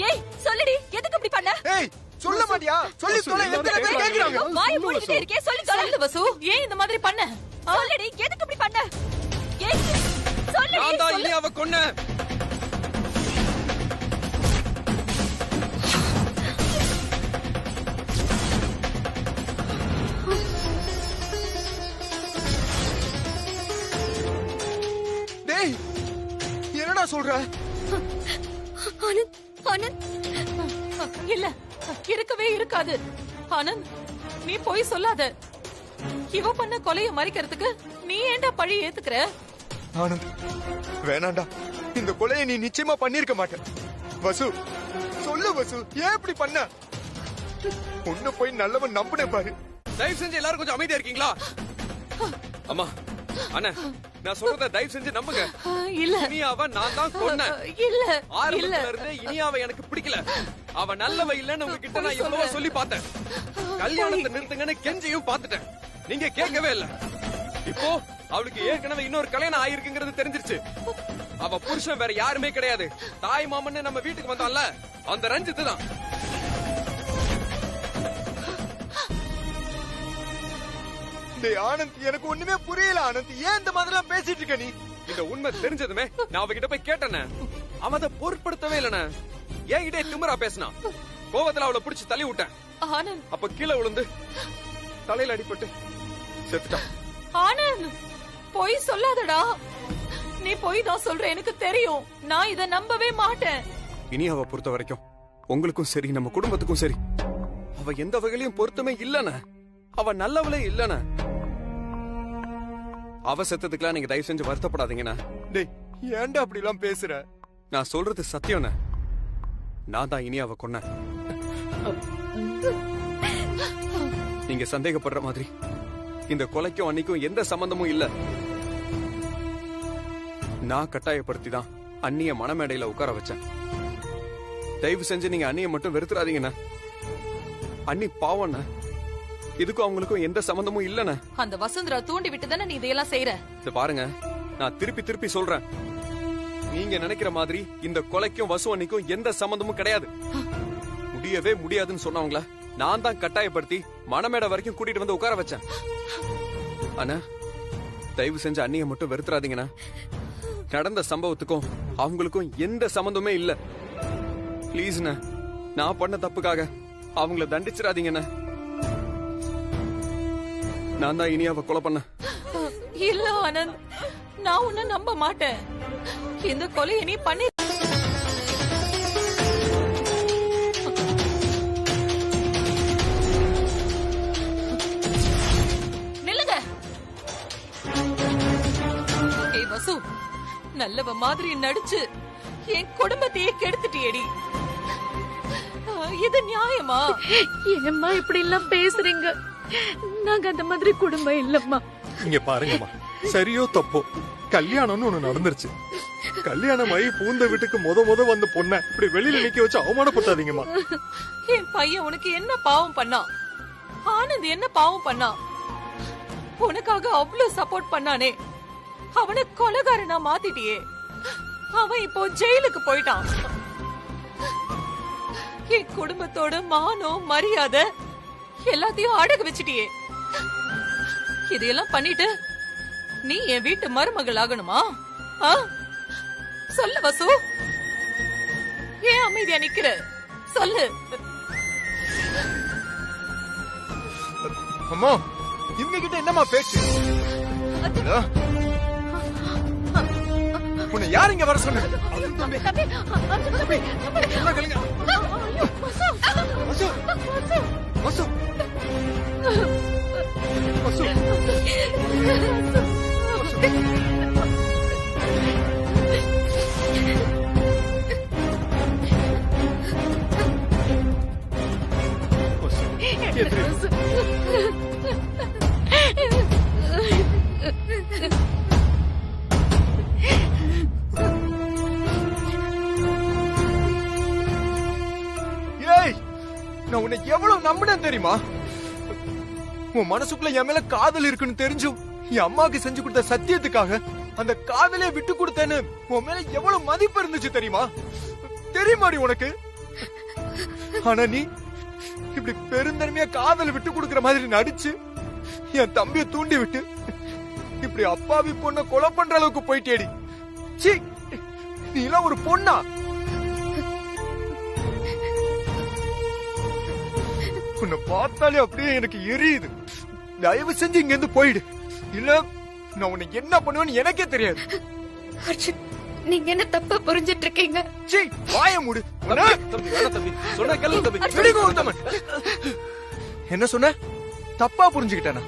ஏய் சொல்லுடி, எதுக்கு இப்படி பண்ண? ஏய் சொல்ல மாட்டியா? சொல்லி சொல்ல எத்தனை பேர் கேக்குறாங்க? வாய் மூடிட்டே இருக்கே, சொல்லு வசு. ஏன் இந்த மாதிரி பண்ண? சொல்லுடி, எதுக்கு இப்படி பண்ண? ஏய் சொல்லுடி. நான் தான் இனியாவ கொன்னேன். டேய், என்னடா சொல்ற? ஆனந்த், ஆனந்த், இல்ல இருக்கவே இருக்காது. ஆனந்த், நீ போய் சொல்லாத. இவ பண்ண கொலைய மறைக்கிறதுக்கு நீ ஏன்டா பழி ஏத்துக்கிற? ஆனந்த், வேணாண்டா. இந்த கொலையை நீ நிச்சயமா பண்ணிருக்க மாட்ட. வசு, சொல்லு வசு, ஏன் இப்படி பண்ண? உன்ன போய் நல்லவன் நம்புனே பாரு. தயவு செஞ்சு எல்லாரும் கொஞ்சம் அமைதியா இருக்கீங்களா? அம்மா, அண்ணா, நான் சொல்றத தயவு செஞ்சு நம்புங்க. இல்ல, இனியாவ நான் தான் கொன்னேன். இல்ல, ஆரம்பத்துல இருந்தே இனியாவ எனக்கு பிடிக்கல. அவ நல்லவ இல்லன்னு உங்ககிட்ட நான் எவ்வளவோ சொல்லி பார்த்தேன். கல்யாணத்தை நிறுத்துங்கன்னு கெஞ்சியும் பாத்துட்டேன், நீங்க கேட்கவே இல்ல. இப்போ அவளுக்கு ஏற்கனவே இன்னொரு கல்யாணம் ஆயிருக்குங்கிறது தெரிஞ்சிருச்சு. அவ புருஷன் வேற யாருமே கிடையாது, தாய் மாமன்னு நம்ம வீட்டுக்கு வந்தான்ல அந்த ரஞ்சித் தான். ஆனந்த், எனக்கு ஒண்ணுமே புரியல ஆனந்த், ஏன் இந்த மாதிரி எல்லாம் பேசிட்டு இருக்க நீ? இந்த உண்மை தெரிஞ்சதுமே நான் அவகிட்ட போய் கேட்டேன், அவன் அதை பொருட்படுத்தவே இல்லைண்ணே. என்கிட்டே திமிரா பேசினான். கோவத்துல அவளை பிடிச்சு தள்ளி விட்டேன். ஆனந்த், அப்ப கீழே விழுந்து தலையில அடிபட்டு செத்துட்டான். ஆனந்த், பொய் சொல்லாதடா. நீ பொய் தான் சொல்ற, எனக்கு தெரியும். நான் இத நம்பவே மாட்டேன். இனி அவ பொறுத்த வரைக்கும் உங்களுக்கும் சரி நம்ம குடும்பத்துக்கும் சரி அவ எந்த வகையிலும் பொருத்தமே இல்லன. அவ நல்லவளே இல்லன. அவ செத்ததுக்கெல்லாம் நீங்க தயவு செஞ்சு வருத்தப்படாதீங்கண்ணா. டேய், ஏன்டா அப்படி எல்லாம் பேசுற? நான் சொல்றது சத்தியம்ண்ணா. நான் தான் இனி அவ கொன்ன. நீங்க சந்தேகப்படுற மாதிரி இந்த கொலைக்கும் அன்னைக்கும் எந்த சம்பந்தமும் இல்ல. நான் கட்டாயப்படுத்தி தான் அண்ணிய மணமேடையில உட்கார வச்சேன். தயவு செஞ்சு நீங்க அண்ணிய மட்டும் வெறுத்துறாதீங்கண்ணா. அண்ணி பாவண்ணா, இதுக்கும் அவங்களுக்கும் எந்த சம்பந்தமும் இல்லண்ணா. அந்த வசுந்தரா தூண்டி விட்டு தானே நீ இதையெல்லாம் செய்யற. இது பாருங்க, நான் திருப்பி திருப்பி சொல்றேன், நீங்க நினைக்கிற மாதிரி இந்த கொலைக்கும் வசு அண்ணிக்கும் எந்த சம்பந்தமும் கிடையாது. முடியவே முடியாதுன்னு சொன்னவங்கள நான் தான் கட்டாயப்படுத்தி மணமேடை வரைக்கும் கூட்டிட்டு வந்து உட்கார வச்சேன். அண்ணா, தயவு செஞ்சு அண்ணிய மட்டும் வெறுத்துறாதீங்கண்ணா. நடந்த சம்பவத்துக்கும் அவங்களுக்கும் எந்த சம்பந்தமே இல்ல. பிளீஸ்ண்ணா, நான் பண்ண தப்புக்காக அவங்கள தண்டிச்சிடாதீங்கண்ணா. நான் தான் இனி அவ கொலை பண்ண. இல்ல ஆனந்த், நான் உன்னை நம்ப மாட்டேன். இந்த கொலையை நீ பண்ணி நில்லுங்க. ஏய் வசு, நல்லவ மாதிரி நடிச்சு என் குடும்பத்தையே கெடுத்துட்டியேடி. இது நியாயமா? என்னம்மா இப்படி எல்லாம் பேசுறீங்க? நாங்க அந்த மாதிரி குடும்பம் இல்லம்மா. இங்க பாருங்கம்மா, சரியோ தப்போ கல்யாணம்னு ஒண்ணு நடந்துருச்சு. கல்யாணம் ஆகி பூந்த வீட்டுக்கு முத வந்த பொண்ண இப்படி வெளியில நிக்க வச்சு அவமானப்படுத்தாதீங்கம்மா. என் பையன் உனக்கு என்ன பாவம் பண்ணா? ஆனந்த் என்ன பாவம் பண்ணா? உனக்காக அவ்வளவு சப்போர்ட் பண்ணானே, அவனை கொலைகாரனா மாத்திட்டியே. அவன் இப்போ ஜெயிலுக்கு போயிட்டான். என் குடும்பத்தோட மானம் மரியாதை எல்லாத்தையும் அடகு வச்சிட்டியே. இதையெல்லாம் பண்ணிட்டு நீ என் வீட்டு மருமகள் ஆகணுமா? சொல்லு வசு, ஏன் அமைதியா நிக்கிற? சொல்லு. அம்மா, இவங்க கிட்ட என்னம்மா பேச்சு? உன்னை யார் இங்க வர சொன்னது? நான் உன்னை எவ்வளவு நம்பினேன் தெரியுமா? உன் மனசுக்குள்ள என் மேல காதல் இருக்குன்னு தெரிஞ்சும் என் அம்மாக்கு செஞ்சு கொடுத்த சத்தியத்துக்காக அந்த காதலே விட்டு கொடுத்தேன்னு உன் மேல எவ்வளவு மதிப்பு இருந்துச்சு தெரியுமா? தெரியுமாடி உனக்கு? ஆனா நீ இப்படி பெருந்தன்மையா காதல் விட்டு கொடுக்கற மாதிரி நடிச்சு என் தம்பியை தூண்டி விட்டு இப்படி அப்பாவி பொண்ண கொலை பண்ற அளவுக்கு போயிட்டேடி. சீ, நீ எல்லாம் ஒரு பொண்ணா? உன்னை பார்த்தாலே அப்படியே எனக்கு எரியுது. தயவு செஞ்சு இங்க இருந்து போயிடு, இல்ல நான் உன்னை என்ன பண்ணுவேன்னு எனக்கே தெரியாது. அர்ஜுன், நீங்க என்ன தப்பா புரிஞ்சிட்டு இருக்கீங்க? சீ, வாய மூடு. சொன்ன கேளு தம்பி. என்ன சொன்ன? தப்பா புரிஞ்சுக்கிட்டேனா?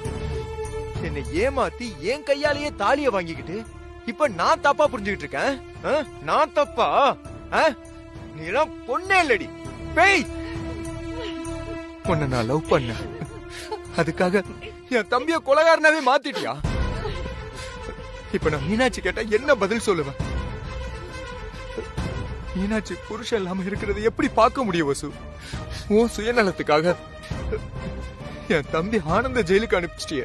என்னை ஏமாத்தி என் கையாலேயே தாலிய வாங்கிக்கிட்டு இப்ப நான் தப்பா புரிஞ்சுக்கிட்டு இருக்கேன்? நான் தப்பா? நீ எல்லாம் பொண்ணே இல்லடி, பேய். உன்னை நான் லவ் பண்ண, அதுக்காக என் தம்பிய கொலைகாரனாவே மாத்திட்டியா? இப்ப நான் மீனாட்சி கேட்டா என்ன பதில் சொல்லுவேன்? மீனாட்சி புருஷன் இல்லாம இருக்கிறது எப்படி பார்க்க முடியும் வசு? உன் சுயநலத்துக்காக என் தம்பி ஆனந்த ஜெயிலுக்கு அனுப்பிச்சிட்டிய.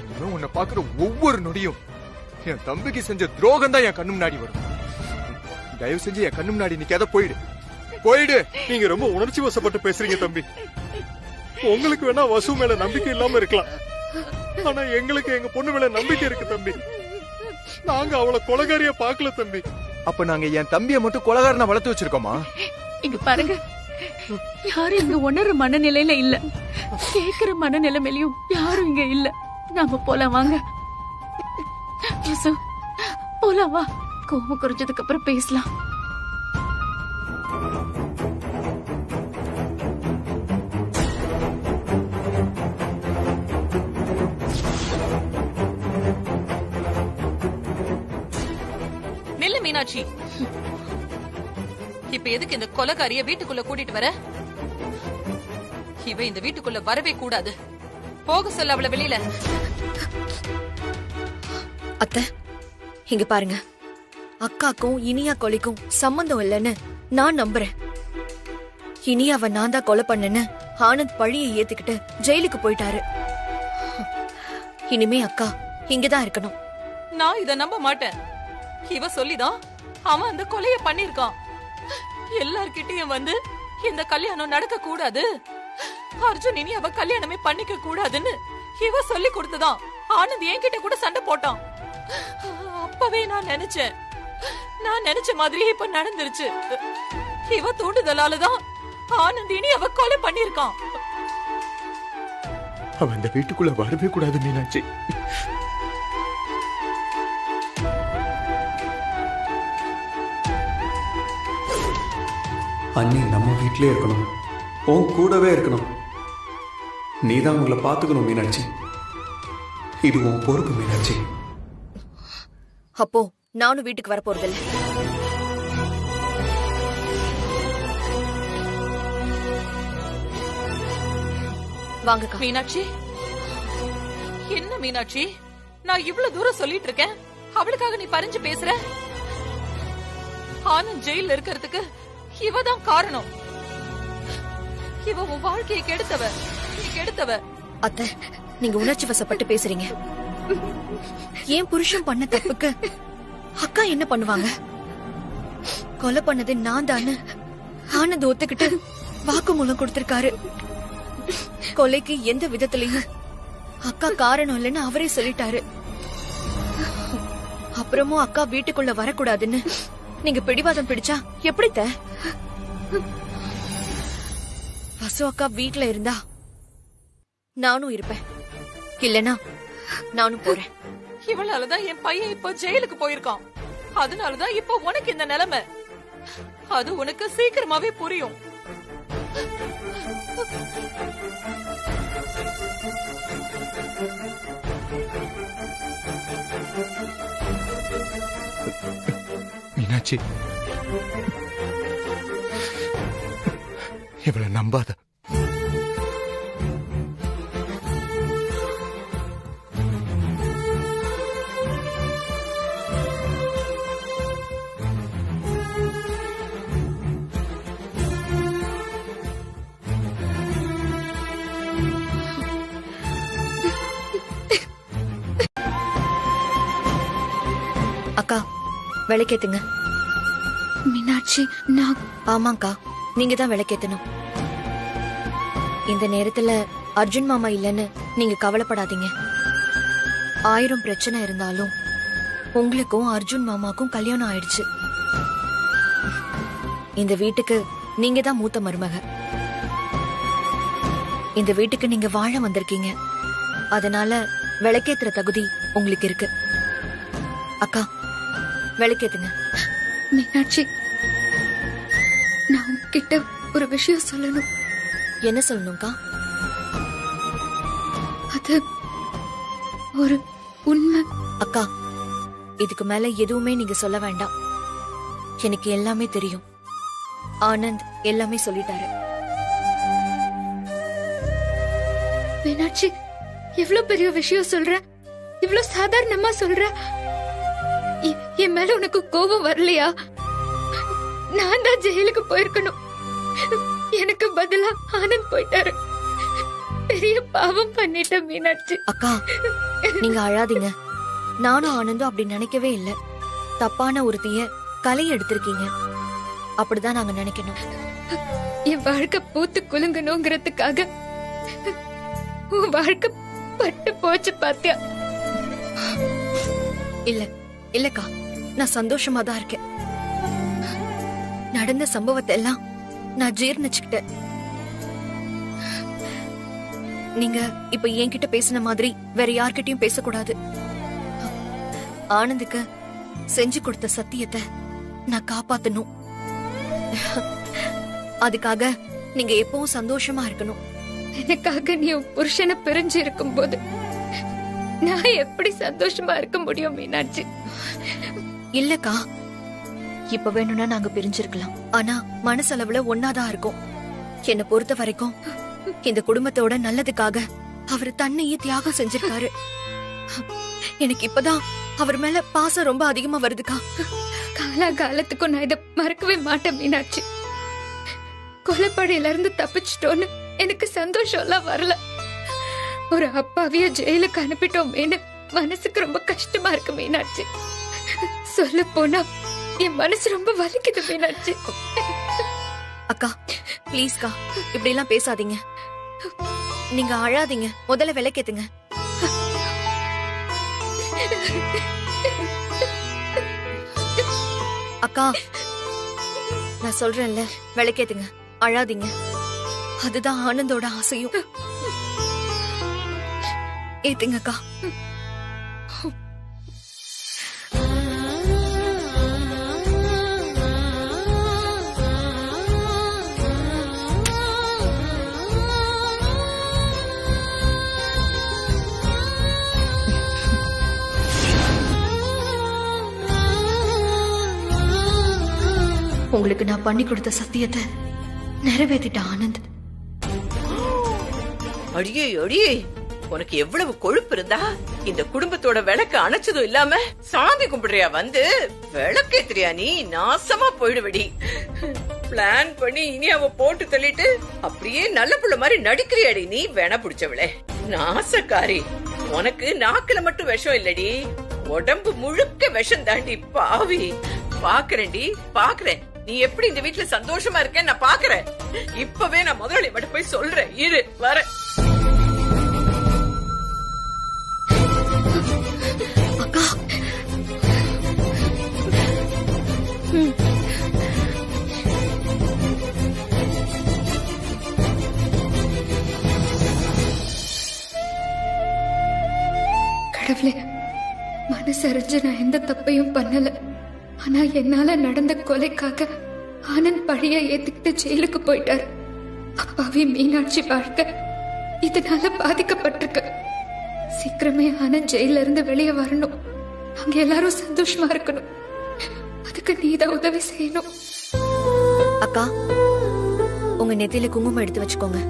இனிமே உன்னை பாக்குற ஒவ்வொரு நொடியும் என் தம்பிக்கு செஞ்ச துரோகம் தான் என் கண்ணு முன்னாடி வரும். தயவு செஞ்சு என் கண்ணு முன்னாடி நிக்காத, போயிடு போயிடு. நீங்க ரொம்ப உணர்ச்சி வசப்பட்டு பேசுறீங்க தம்பி. உங்களுக்கு வேணா வசு மேல நம்பிக்கை இல்லாம இருக்கலாம், ஆனா எங்களுக்கு எங்க பொண்ணு மேல நம்பிக்கை இருக்கு தம்பி. நாங்க அவளை கொலைகாரிய பாக்கல தம்பி. அப்ப நாங்க என் தம்பியை மட்டும் கொலைகாரனை வளர்த்து வச்சிருக்கோமா? இங்க பாருங்க, யாரும் இங்க உணர்ற மனநிலையில இல்ல, கேக்குற மனநிலைமையிலும் யாரும் இங்க இல்ல. நாம போலாம் வாங்க. வசு, போலாம் வா. கோபம் குறைஞ்சதுக்கு அப்புறம் பேசலாம். நில்லு மீனாட்சி, இப்ப எதுக்கு இந்த கொலைகாரிய வீட்டுக்குள்ள கூட்டிட்டு வர? இவ இந்த வீட்டுக்குள்ள வரவே கூடாது. போக சொல்ல அவளை வெளியில. அத்தை, இங்க பாருங்க, அக்காக்கும் இனியா கொலைக்கும் சம்பந்தம் இல்லைன்னு நான் நம்புறேன். இனியாவை நான் தான் கொலை பண்ணேன்னு ஆனந்த் பழியை ஏத்துக்கிட்டு ஜெயிலுக்கு போயிட்டாரு. இனிமே அக்கா இங்கதான் இருக்கணும். நான் இத நம்ப மாட்டேன். இவ சொல்லிதான் அவன் அந்த கொலைய பண்ணிருக்கான். எல்லார்கிட்டயும் வந்து இந்த கல்யாணம் நடக்க கூடாது, அர்ஜுன் இனி அவ கல்யாணமே பண்ணிக்க கூடாதுன்னு இவ சொல்லி கொடுத்துதான் ஆனந்த் என்கிட்ட கூட சண்டை போட்டான். அப்பவே நான் நினைச்ச மாதிரியே இப்ப நடந்துருச்சு. இவ தூண்டுதலாலதான் ஆனந்த் இனி அவ கொலை பண்ணிருக்கான். அவன் இந்த வீட்டுக்குள்ள வரவே கூடாது மீனாட்சி. அண்ணி நம்ம வீட்டிலே இருக்கணும், உன் கூடவே இருக்கணும். நீதான் உங்களை பாத்துக்கணும் மீனாட்சி. இது உன் பொறுப்பு மீனாட்சி. அப்போ நானும் வீட்டுக்கு வர போறதில்ல. வாங்க மீனாட்சி. என்ன மீனாட்சி, நான் இவ்வளவு தூரம் சொல்லிட்டு இருக்கேன், அவளுக்காக நீ பறிஞ்சு பேசுற? ஆனந்த் ஜெயில இருக்கிறதுக்கு இவதான் காரணம். இவ உன் வாழ்க்கையை கெடுத்தவ. அத்தை, நீங்க உணர்ச்சி வசப்பட்டு பேசுறீங்க. ஏன் புருஷன் பண்ண தப்புக்கு அக்கா என்ன பண்ணுவாங்க? கொலை பண்ணது நான் தானு ஆனந்த் ஒத்துக்கிட்டு வாக்குமூலம் கொடுத்திருக்காரு. கொலைக்கு எந்த விதத்திலையும் அக்கா காரணம் இல்லைன்னு அவரே சொல்லிட்டாரு. அப்புறமும் அக்கா வீட்டுக்குள்ள வரக்கூடாதுன்னு நீங்க பிடிவாதம் பிடிச்சா எப்படித்த? வசு அக்கா வீட்டுல இருந்தா நானும் இருப்பேன், இல்லனா நானும் போறேன். இவளாலதான் என் பையன் இப்போ ஜெயிலுக்கு போயிருக்கான். அதனாலதான் இப்போ உனக்கு இந்த நிலைமை. அது உனக்கு சீக்கிரமாவே புரியும். மீனாட்சி, இவளை நம்பாத. அக்கா, விளக்கேத்துங்க. மீனாட்சி, நான் ஆமாக்கா, நீங்க தான் விளக்கேத்தணும். இந்த நேரத்துல அர்ஜுன் மாமா இல்லைன்னு நீங்க கவலைப்படாதீங்க. 1000 பிரச்சனை இருந்தாலும் உங்களுக்கும் அர்ஜுன் மாமாக்கும் கல்யாணம் ஆயிடுச்சு. இந்த வீட்டுக்கு நீங்க தான் மூத்த மருமக. இந்த வீட்டுக்கு நீங்க வாழ வந்திருக்கீங்க. அதனால விளக்கேத்துற தகுதி உங்களுக்கு இருக்கு. அக்கா, விளக்கேத்துங்க. மீனாட்சி, நான் உங்ககிட்ட ஒரு விஷயம் சொல்லணும். என்ன சொல்லணும்க்கா? அது ஒரு உண்மை. அக்கா, இதுக்கு மேல எதுவுமே நீங்க சொல்ல வேண்டாம். எனக்கு எல்லாமே தெரியும். ஆனந்த் எல்லாமே சொல்லிட்டாரு. மீனாட்சி, இவ்ளோ பெரிய விஷயம் சொல்ற, இவ்ளோ சாதாரணமா சொல்ற. என் மேல உனக்கு கோபம் வரலையா? நான் தான் ஜெயிலுக்கு போயிருக்கணும். எனக்கு பதிலா ஆனந்த் போயிட்டாரு. பெரிய பாவம் பண்ணிட்ட மீனாட்சி. அக்கா நீங்க அழாதீங்க. நானும் ஆனந்தும் அப்படி நினைக்கவே இல்ல. தப்பான ஒருத்திய கலை எடுத்திருக்கீங்க, அப்படிதான் நாங்க நினைக்கணும். என் வாழ்க்கை பூத்து குலுங்கணுங்கிறதுக்காக உன் வாழ்க்கை பட்டு போச்சு பாத்தியா? இல்லக்கா, நான் சந்தோஷமா தான் இருக்கேன். நடந்த சம்பவத்தை எல்லாம் நான் ஜீர்ணிச்சுக்கிட்டேன். நீங்க இப்ப என்கிட்ட பேசின மாதிரி வேற யார்கிட்டயும் பேசக்கூடாது. ஆனந்துக்கு செஞ்சு கொடுத்த சத்தியத்தை நான் காப்பாத்தணும். அதுக்காக நீங்க எப்பவும் சந்தோஷமா இருக்கணும். எனக்காக நீ உன் புருஷனை பிரிஞ்சு இருக்கும் போது நான் எப்படி சந்தோஷமா இருக்க முடியும் மீனாட்சி? இல்லக்கா, இப்ப வேணும்னா நாங்க பிரிஞ்சிருக்கலாம். ஆனா மனசளவுல ஒன்னாதான் இருக்கும். என்னை பொறுத்த வரைக்கும் இந்த குடும்பத்தோட நல்லதுக்காக அவர் தன்னையே தியாகம் செஞ்சிருக்காரு. எனக்கு இப்பதான் அவர் மேல பாசம் ரொம்ப அதிகமா வருதுக்கா. காலத்துக்கும் நான் இதை மறக்கவே மாட்டேன் மீனாட்சி. கொலைப்படையில இருந்து தப்பிச்சிட்டோன்னு எனக்கு சந்தோஷம் எல்லாம் வரல. ஒரு அப்பாவிய ஜெயிலுக்கு அனுப்பிட்டோமேன்னு மனசுக்கு ரொம்ப கஷ்டமா இருக்கு மீனாட்சி. சொல்ல போனா என் மனசு ரொம்ப வலிக்குது மீனாட்சி. அக்கா பிளீஸ்க்கா, இப்படி எல்லாம் பேசாதீங்க. நீங்க அழாதீங்க, முதல்ல விளக்கேத்துங்க. அக்கா நான் சொல்றேன்ல, விளக்கேத்துங்க, அழாதீங்க. அதுதான் ஆனந்தோட ஆசையும். ஏத்துங்க அக்கா. உங்களுக்கு நான் பண்ணி கொடுத்த சத்தியத்தை நிறைவேற்றிட்ட ஆனந்த். அடியே அடியே, உனக்கு எவ்வளவு கொழுப்பு இருந்தா இந்த குடும்பத்தோட விளக்கு அணைச்சதும் இல்லாம சாமி கும்பிடுறியா? வந்து விளக்கேத்துறியா? நீ நாசமா போயிடுவடி. பிளான் பண்ணி இனி அவ போட்டு தள்ளிட்டு அப்படியே நல்ல புள்ள மாதிரி நடிக்கிறியாடி நீ. வேண புடிச்சவளே, நாசக்காரி. உனக்கு நாக்குல மட்டும் விஷம் இல்லடி, உடம்பு முழுக்க விஷம் தாண்டி பாவி. பாக்குறேன்டி, பாக்குறேன் நீ எப்படி இந்த வீட்டுல சந்தோஷமா இருக்கேன்னு நான் பாக்குறேன். இப்பவே நான் முதலாளி மட்டும் போய் சொல்றேன். இரு வர. அக்கா கடவுளே, மனசறிஞ்சு நான் எந்த தப்பையும் பண்ணல. ஆனா என்னால நடந்த கொலைக்காக ஆனந்த் பழிய ஏத்துக்கிட்டு ஜெயிலுக்கு போயிட்டாரு. அப்பாவி மீனாட்சி வாழ்க்கை இதனால பாதிக்கப்பட்டிருக்கு. சீக்கிரமே ஆனந்த் ஜெயில இருந்து வெளியே வரணும். அங்க எல்லாரும் சந்தோஷமா இருக்கணும். அதுக்கு நீதான் உதவி செய்யணும். அக்கா, உங்க நெத்தியில குங்குமம் எடுத்து வச்சுக்கோங்க.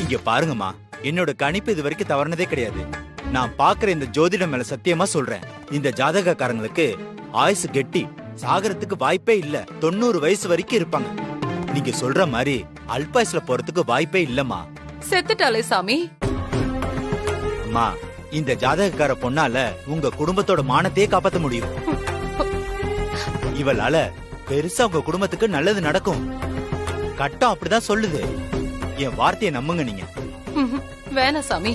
இங்க பாருங்கம்மா, என்னோட கணிப்பு இது வரைக்கும் தவறுனதே கிடையாது. நான் பாக்குற இந்த ஜோதிடம் மேல சத்தியமா சொல்றேன், இந்த ஜாதகக்காரங்களுக்கு ஆயுசு கெட்டி, சாகறதுக்கு வாய்ப்பே இல்ல. 90 வயசு வரைக்கும் இருப்பாங்க. நீங்க சொல்ற மாதிரி அல்பாயுஸ்ல போறதுக்கு வாய்ப்பே இல்லம்மா. செத்துட்டாலே சாமி. அம்மா, இந்த ஜாதகக்கார பொண்ணால உங்க குடும்பத்தோட மானத்தையே காப்பாத்த முடியும். இவளால பெருசா உங்க குடும்பத்துக்கு நல்லது நடக்கும். கட்டம் அப்படிதான் சொல்லுது. என் வார்த்தையை நம்புங்க நீங்க. வேணாம் சாமி,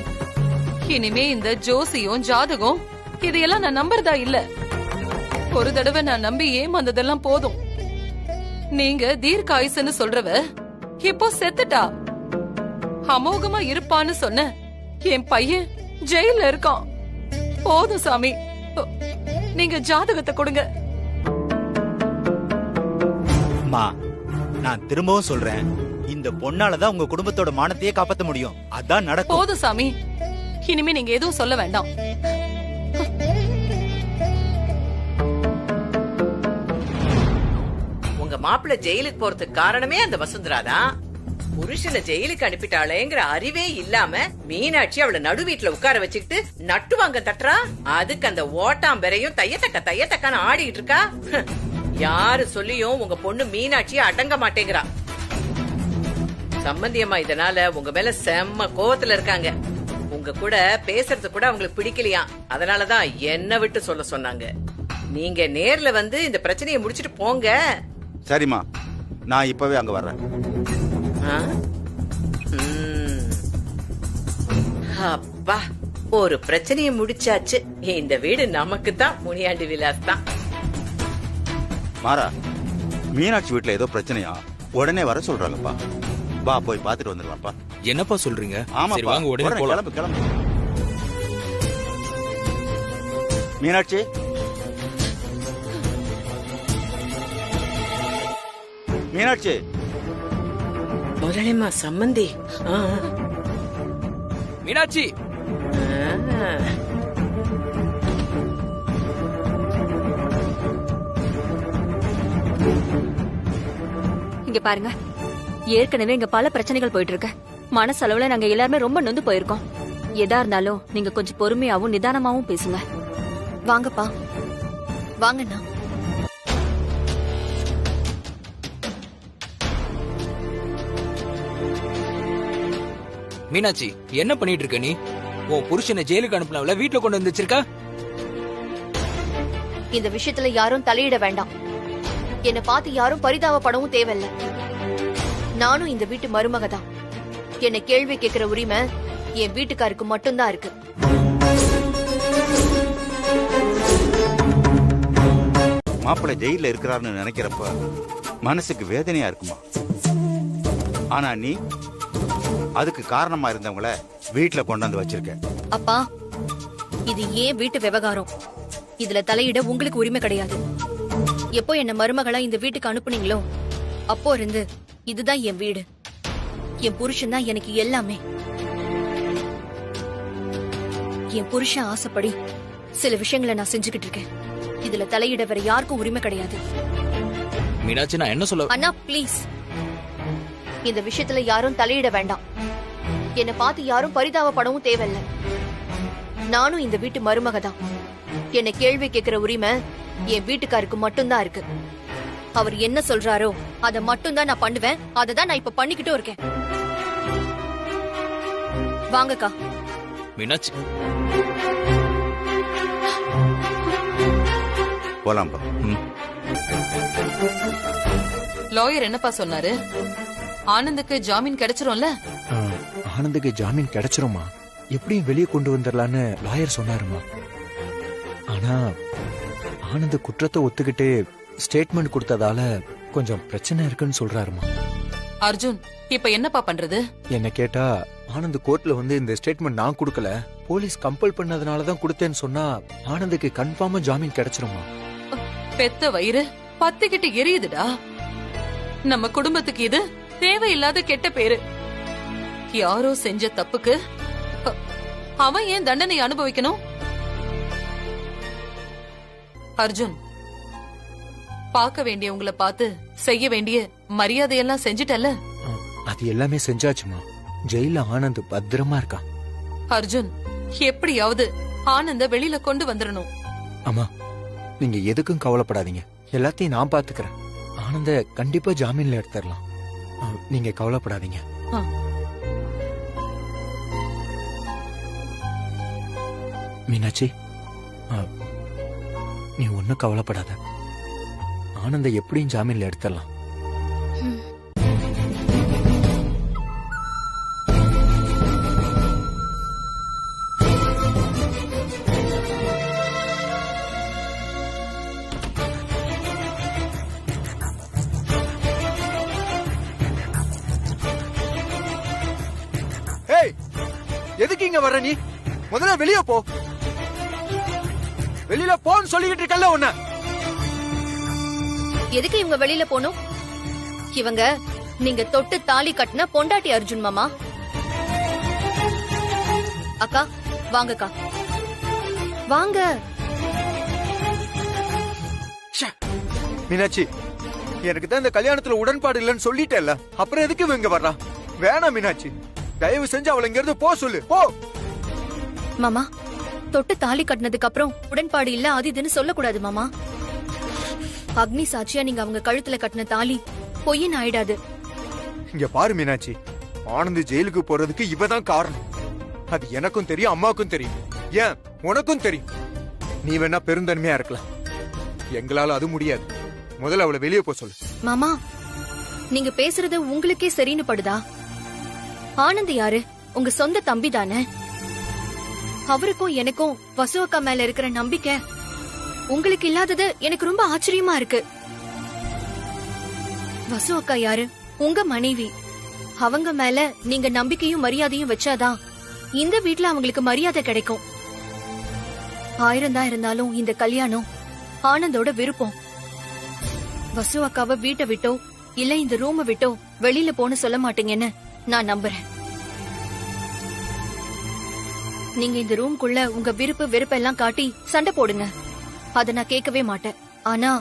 இனிமே இந்த ஜோசியம் ஜாதகம் இதையெல்லாம் நான் நம்புறதா இல்ல. ஒரு தடவை நான் நம்பி ஏமாந்ததெல்லாம் போதும். நீங்க தீர்க்க ஆயுசுன்னு சொல்றவ இப்போ செத்துட்டா. அமோகமா இருப்பான்னு சொன்ன என் பையன் ஜெயில இருக்கான். போதும் சாமி, நீங்க ஜாதகத்தை கொடுங்க. அம்மா, நான் திரும்பவும் சொல்றேன், இந்த பொண்ணாலதான் உங்க குடும்பத்தோட மானத்தையே காப்பாத்த முடியும். அதான் நடக்கும். போதும் சாமி, இனிமே நீங்க எதுவும் சொல்ல வேண்டாம். உங்க மாப்பிள்ள ஜெயிலுக்கு போறதுக்கு காரணமே அந்த வசுந்தரா தான். புருஷனை ஜெயிலுக்கு அனுப்பிட்டாளேங்கிற அறிவே இல்லாம மீனாட்சி அவளை நடு வீட்டுல உட்கார வச்சுக்கிட்டு நட்டுவாங்க தட்டுறா. அதுக்கு அந்த ஓட்டாம்பெறையும் தையத்தக்கான ஆடிட்டு இருக்கா. யாரு சொல்லியும் உங்க பொண்ணு மீனாட்சி அடங்க மாட்டேங்கிறா. சம்பந்தியம்மா இதனால உங்க மேல செம்ம கோவத்துல இருக்காங்க. உங்க கூட பேசுறது கூட அவங்களுக்கு பிடிக்கலையா. அதனாலதான் என்ன விட்டு சொல்ல சொன்னாங்க. நீங்க நேர்ல வந்து இந்த பிரச்சனையை முடிச்சிட்டு போங்க. சரிம்மா, நான் இப்பவே அங்க வர்றேன். அப்பா, ஒரு பிரச்சனையை முடிச்சாச்சு. இந்த வீடு நமக்கு தான். முனியாண்டி விலாஸ் தான். மாறா, மீனாட்சி வீட்டுல ஏதோ பிரச்சனையா, உடனே வர சொல்றாங்கப்பா. வா போய் பாத்துட்டு வந்துடலாம்ப்பா. என்னப்பா சொல்றீங்க? ஆமாப்பா, வாங்க உடனே போலாம். கிளம்பு கிளம்பு. மீனாட்சி, மீனாட்சி. முதலமா சம்பந்தி. மீனாட்சி, இங்க பாருங்க, ஏற்கனவே இங்க பல பிரச்சனைகள் போயிட்டு இருக்கு. மனசளவுல நாங்க எல்லாருமே ரொம்ப நொந்து போயிருக்கோம். எதா இருந்தாலும் நீங்க கொஞ்சம் பொறுமையாவும் நிதானமாவும் பேசுங்க. வாங்கப்பா, வாங்கண்ணா. மீனாட்சி, என்ன பண்ணிட்டு இருக்க நீ? உன் புருஷனை ஜெயிலுக்கு அனுப்பினவள வீட்டுல கொண்டு வந்து வச்சிருக்க. இந்த விஷயத்துல யாரும் தலையிட வேண்டாம். என்ன பார்த்து யாரும் பரிதாபப்படவும் தேவையில்ல. நானும் இந்த வீட்டு மருமக தான். என்ன கேள்வி கேட்கிற உரிமை என் வீட்டுக்காருக்கு மட்டும்தான் இருக்கு. மாப்பிள்ளை ஜெயில இருக்கிறாருன்னு நினைக்கிறப்ப மனசுக்கு வேதனையா இருக்குமா? ஆனா நீ அதுக்கு காரணமா இருந்தவங்கள வீட்டுல கொண்டாந்து வச்சிருக்க. அப்பா, இது ஏன் வீட்டு விவகாரம். இதுல தலையிட உங்களுக்கு உரிமை கிடையாது. எப்போ என்ன மருமகளா இந்த வீட்டுக்கு அனுப்புனீங்களோ அப்போ இருந்து இதுதான் என் வீடு. என் புருஷன் தான் எனக்கு எல்லாமே. என் புருஷன் ஆசைப்படி சில விஷயங்களை நான் செஞ்சுக்கிட்டு இருக்கேன். இதுல தலையிட வேற யாருக்கும் உரிமை கிடையாது. மீனாட்சி, நான் என்ன சொல்ல? அண்ணா ப்ளீஸ், இந்த விஷயத்துல யாரும் தலையிட வேண்டாம். என்ன பார்த்து யாரும் பரிதாபப்படவும் தேவையில்லை. நானும் இந்த வீட்டு மருமக தான். என்ன கேள்வி கேட்கிற உரிமை என் வீட்டுக்காருக்கு மட்டும்தான் இருக்கு. அவர் என்ன சொல்றாரோ அதை மட்டும்தான் நான் பண்ணுவேன். அதை தான் நான் இப்ப பண்ணிக்கிட்டும் இருக்கேன். வாங்கக்கா. மீனாட்சி, போலாம்பா. லாயர் என்னப்பா சொன்னாரு? ஆனந்துக்கு ஜாமீன் கிடைச்சிரும்ல? ஆனந்துக்கு ஜாமீன் கிடைச்சிருமா? எப்படியும் வெளியே கொண்டு வந்துடலான்னு லாயர் சொன்னாருமா. ஆனா ஆனந்த் குற்றத்தை ஒத்துக்கிட்டு ஸ்டேட்மெண்ட் கொடுத்ததால கொஞ்சம் பிரச்சனை இருக்குன்னு சொல்றாருமா. அர்ஜுன், இப்ப என்னப்பா பண்றது? என்ன கேட்டா ஆனந்த் கோர்ட்ல வந்து இந்த ஸ்டேட்மெண்ட் நான் கொடுக்கல, போலீஸ் கம்பல் பண்ணதுனாலதான் கொடுத்தேன்னு சொன்னா ஆனந்துக்கு கன்ஃபார்மா ஜாமீன் கிடைச்சிருமா. பெத்த வயிறு பத்துக்கிட்டு எரியுதுடா. நம்ம குடும்பத்துக்கு இது தேவையில்லாத கெட்ட பேரு. யாரோ செஞ்ச தப்புக்கு அவன் ஏன் தண்டனை அனுபவிக்கணும்? அர்ஜுன், பார்க்க வேண்டியவங்களை பார்த்து செய்ய வேண்டிய மரியாதையெல்லாம் செஞ்சிட்டல்ல? அது எல்லாமே செஞ்சாச்சுமா. ஜெயில ஆனந்த் பத்திரமா இருக்கான். அர்ஜுன், எப்படியாவது ஆனந்த வெளியில கொண்டு வந்துடணும். அம்மா, நீங்க எதுக்கும் கவலைப்படாதீங்க. எல்லாத்தையும் நான் பாத்துக்கிறேன். ஆனந்த கண்டிப்பா ஜாமீன்ல எடுத்துடலாம். நீங்க கவலைப்படாதீங்க. மீனாட்சி, நீ ஒன்னும் கவலைப்படாத. ஆனந்த எப்படியும் ஜாமீன்ல எடுத்துடலாம். எதுக்கு இங்க வர்ற நீ? முதல்ல வெளிய போ. வெளியில போன்னு சொல்லிக்கிட்டு இருக்கல்ல உன்ன. எதுக்கு இவங்க வெளியில போகணும்? இவங்க நீங்க தொட்டு தாலி கட்டின பொண்டாட்டி அர்ஜுன் மாமா. அக்கா வாங்கக்கா, வாங்க. மீனாட்சி, எனக்கு தான் இந்த கல்யாணத்துல உடன்பாடு இல்லைன்னு சொல்லிட்டேல்ல, அப்புறம் எதுக்கு இவங்க வர்றா? வேணாம் மீனாட்சி, தயவு செஞ்சு அவளை இங்க இருந்து போ சொல்லு, போ. மாமா, தொட்டு தாலி கட்டினதுக்கு அப்புறம் உடன்பாடு இல்ல அது இதுன்னு சொல்லக்கூடாது மாமா. அக்னி சாட்சியா நீங்க அவங்க கழுத்துல கட்டின தாலி பொய்ன்னு ஆயிடாது. இங்க பாரு மீனாட்சி, ஆனந்த் ஜெயிலுக்கு போறதுக்கு இவதான் காரணம். அது எனக்கும் தெரியும், அம்மாவுக்கும் தெரியும், ஏன் உனக்கும் தெரியும். நீ வேணா பெருந்தன்மையா இருக்கலாம், எங்களால அது முடியாது. முதல்ல அவளை வெளியே போ சொல்லு. மாமா, நீங்க பேசுறது உங்களுக்கே சரின்னு படுதா? ஆனந்த் யாரு? உங்க சொந்த தம்பி தானே. அவருக்கும் எனக்கும் வசு அக்கா மேல இருக்கிற நம்பிக்கை உங்களுக்கு இல்லாதது எனக்கு ரொம்ப ஆச்சரியமா இருக்கு. வசு அக்கா யாரு? உங்க மனைவி. அவங்க மேல நீங்க நம்பிக்கையும் மரியாதையும் வச்சாதான் இந்த வீட்ல அவங்களுக்கு மரியாதை கிடைக்கும். 1000 தான் இருந்தாலும் இந்த கல்யாணம் ஆனந்தோட விருப்பம். வசு அக்காவை வீட்டை விட்டோ இல்ல இந்த ரூமை விட்டோ வெளியில போன்னு சொல்ல மாட்டீங்கன்னு நான் நம்புறேன். நீங்க இந்த ரூம்குள்ள உங்க விருப்பு வெறுப்பெல்லாம் காட்டி சண்டை போடுங்க, அத நான் கேட்கவே மாட்டேன். ஆனா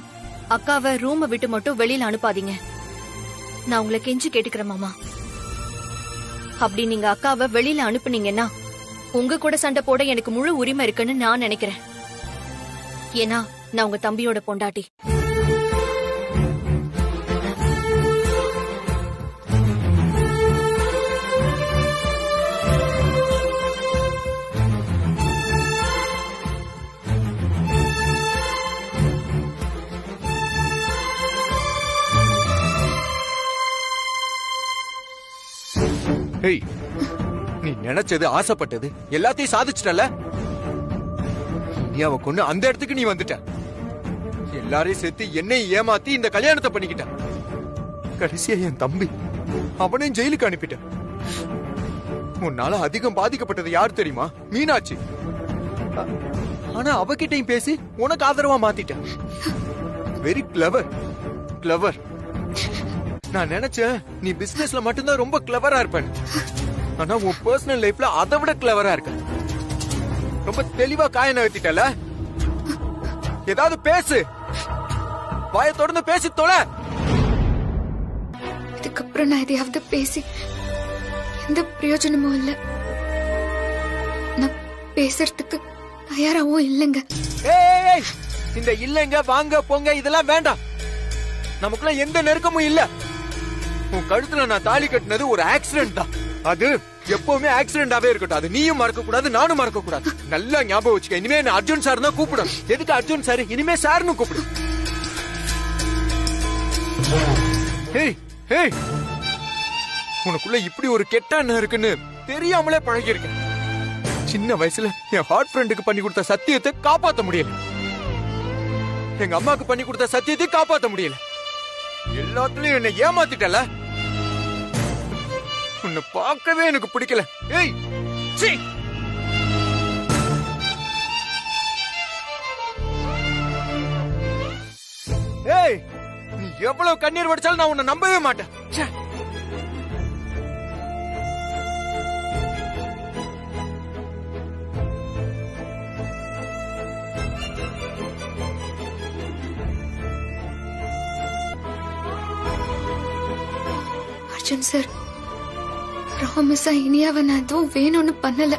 அக்காவை ரூமை விட்டு மட்டும் வெளியில அனுப்பாதீங்க. நான் உங்களை கெஞ்சி கேட்டுக்கிறேன் மாமா. அப்படி நீங்க அக்காவை வெளியில அனுப்புனீங்கன்னா உங்க கூட சண்டை போட எனக்கு முழு உரிமை இருக்குன்னு நான் நினைக்கிறேன். ஏன்னா நான் உங்க தம்பியோட பொண்டாட்டி. ஹேய், நீ நினைச்சது ஆசைப்பட்டது எல்லாத்தையும் சாதிச்சிட்டல. நீ அவ கொண்டு அந்த இடத்துக்கு நீ வந்துட்ட. எல்லாரையும் சேர்த்து என்னை ஏமாத்தி இந்த கல்யாணத்தை பண்ணிக்கிட்ட. கடைசியா என் தம்பி அவனையும் ஜெயிலுக்கு அனுப்பிட்ட. உன்னால அதிகம் பாதிக்கப்பட்டது யார் தெரியுமா? மீனாட்சி. ஆனா அவகிட்டையும் பேசி உனக்கு ஆதரவா மாத்திட்ட. Very clever, clever. நான் நினைச்சேன் நீ பிசினஸ்ல மட்டும்தான் ரொம்ப கிளவரா இருப்பேன். ஆனா உன் பர்சனல் லைஃப்ல அதை விட கிளவரா இருக்க. ரொம்ப தெளிவா காய நகர்த்திட்டல. ஏதாவது பேசு, வாயை தொடர்ந்து பேசி தொலை. இதுக்கப்புறம் நான் எதையாவது பேசி எந்த பிரயோஜனமும் இல்ல. நான் பேசுறதுக்கு தயாராவும் இல்லைங்க. ஏய், இந்த இல்லங்க வாங்க போங்க இதெல்லாம் வேண்டாம். நமக்குள்ள எந்த நெருக்கமும் இல்ல. உன் கழுத்துல நான் தாலி கட்டினது ஒரு ஆக்சிடென்ட் தான். அது எப்பவுமே ஆக்சிடென்டாவே இருக்கட்டும். அது நீயும் மறக்க கூடாது, நானும் மறக்க கூடாது. நல்லா ஞாபகம் வச்சுக்க. இனிமே என்ன அர்ஜுன் சார் தான் கூப்பிடும். எதுக்கு அர்ஜுன் சார்? இனிமே சார்னு கூப்பிடு. ஹேய் ஹேய், உனக்குள்ள இப்படி ஒரு கெட்ட எண்ணம் இருக்குன்னு தெரியாமலே பழகி இருக்கேன். சின்ன வயசுல என் ஹார்ட் ஃப்ரெண்டுக்கு பண்ணி கொடுத்த சத்தியத்தை காப்பாத்த முடியல. எங்க அம்மாக்கு பண்ணி கொடுத்த சத்தியத்தை காப்பாத்த முடியல. எல்லாத்துலயும் என்ன ஏமாத்திட்டல. உன்னை பார்க்கவே எனக்கு பிடிக்கல. ஏய், சீ. ஏய், நீ எவ்வளவு கண்ணீர் வடிச்சாலும் நான் உன்னை நம்பவே மாட்டேன். ச்சே. அர்ஜுன் சார், ப்ராமிஸா இனியாவை நான் எதுவும் வேணும்னு பண்ணல.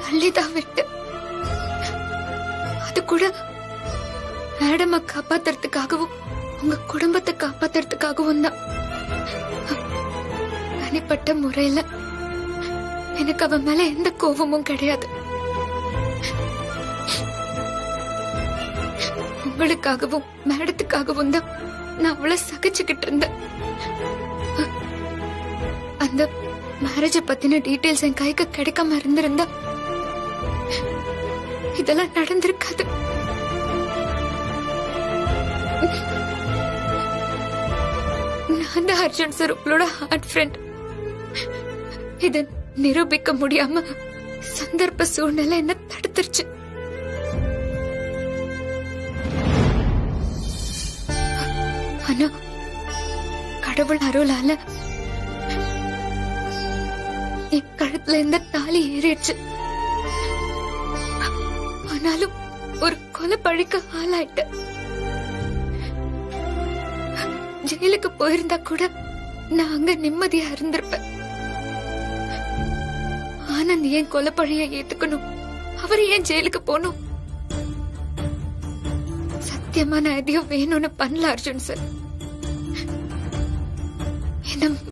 லலிதா விட்டு அது கூட மேடமை காப்பாத்துறதுக்காகவும் உங்க குடும்பத்தை காப்பாத்துறதுக்காகவும் தான். தனிப்பட்ட முறையில எனக்கு அவன் மேல எந்த கோபமும் கிடையாது. உங்களுக்காகவும் மேடத்துக்காகவும் தான் நான் அவ்வளவு சகிச்சுக்கிட்டு இருந்தேன். அந்த மேரேஜ பத்தின டீடைல்ஸ் என் கைக்கு கிடைக்காம இருந்திருந்தா இதெல்லாம் நடந்திருக்காது. நான் தான் அர்ஜுன் சார் உங்களோட ஹார்ட் ஃப்ரெண்ட். இத நிரூபிக்க முடியாம சந்தர்ப்ப சூழ்நிலை என்ன தடுத்துருச்சு. ஆனா கடவுள் அருளால என் கழுத்துல இந்த தாலி ஏறிடுச்சு. ஆனாலும் ஒரு கொலை பழிக்க ஆளாயிட்ட. ஜெயிலுக்கு போயிருந்தா கூட நான் அங்க நிம்மதியா இருந்திருப்பேன். ஆனந்த் ஏன் கொலைப்பழிய ஏத்துக்கணும்? அவர் ஏன் ஜெயிலுக்கு போகணும்? சத்தியமா நான் எதையோ வேணும்னு பண்ணல அர்ஜுன் சார். என்ன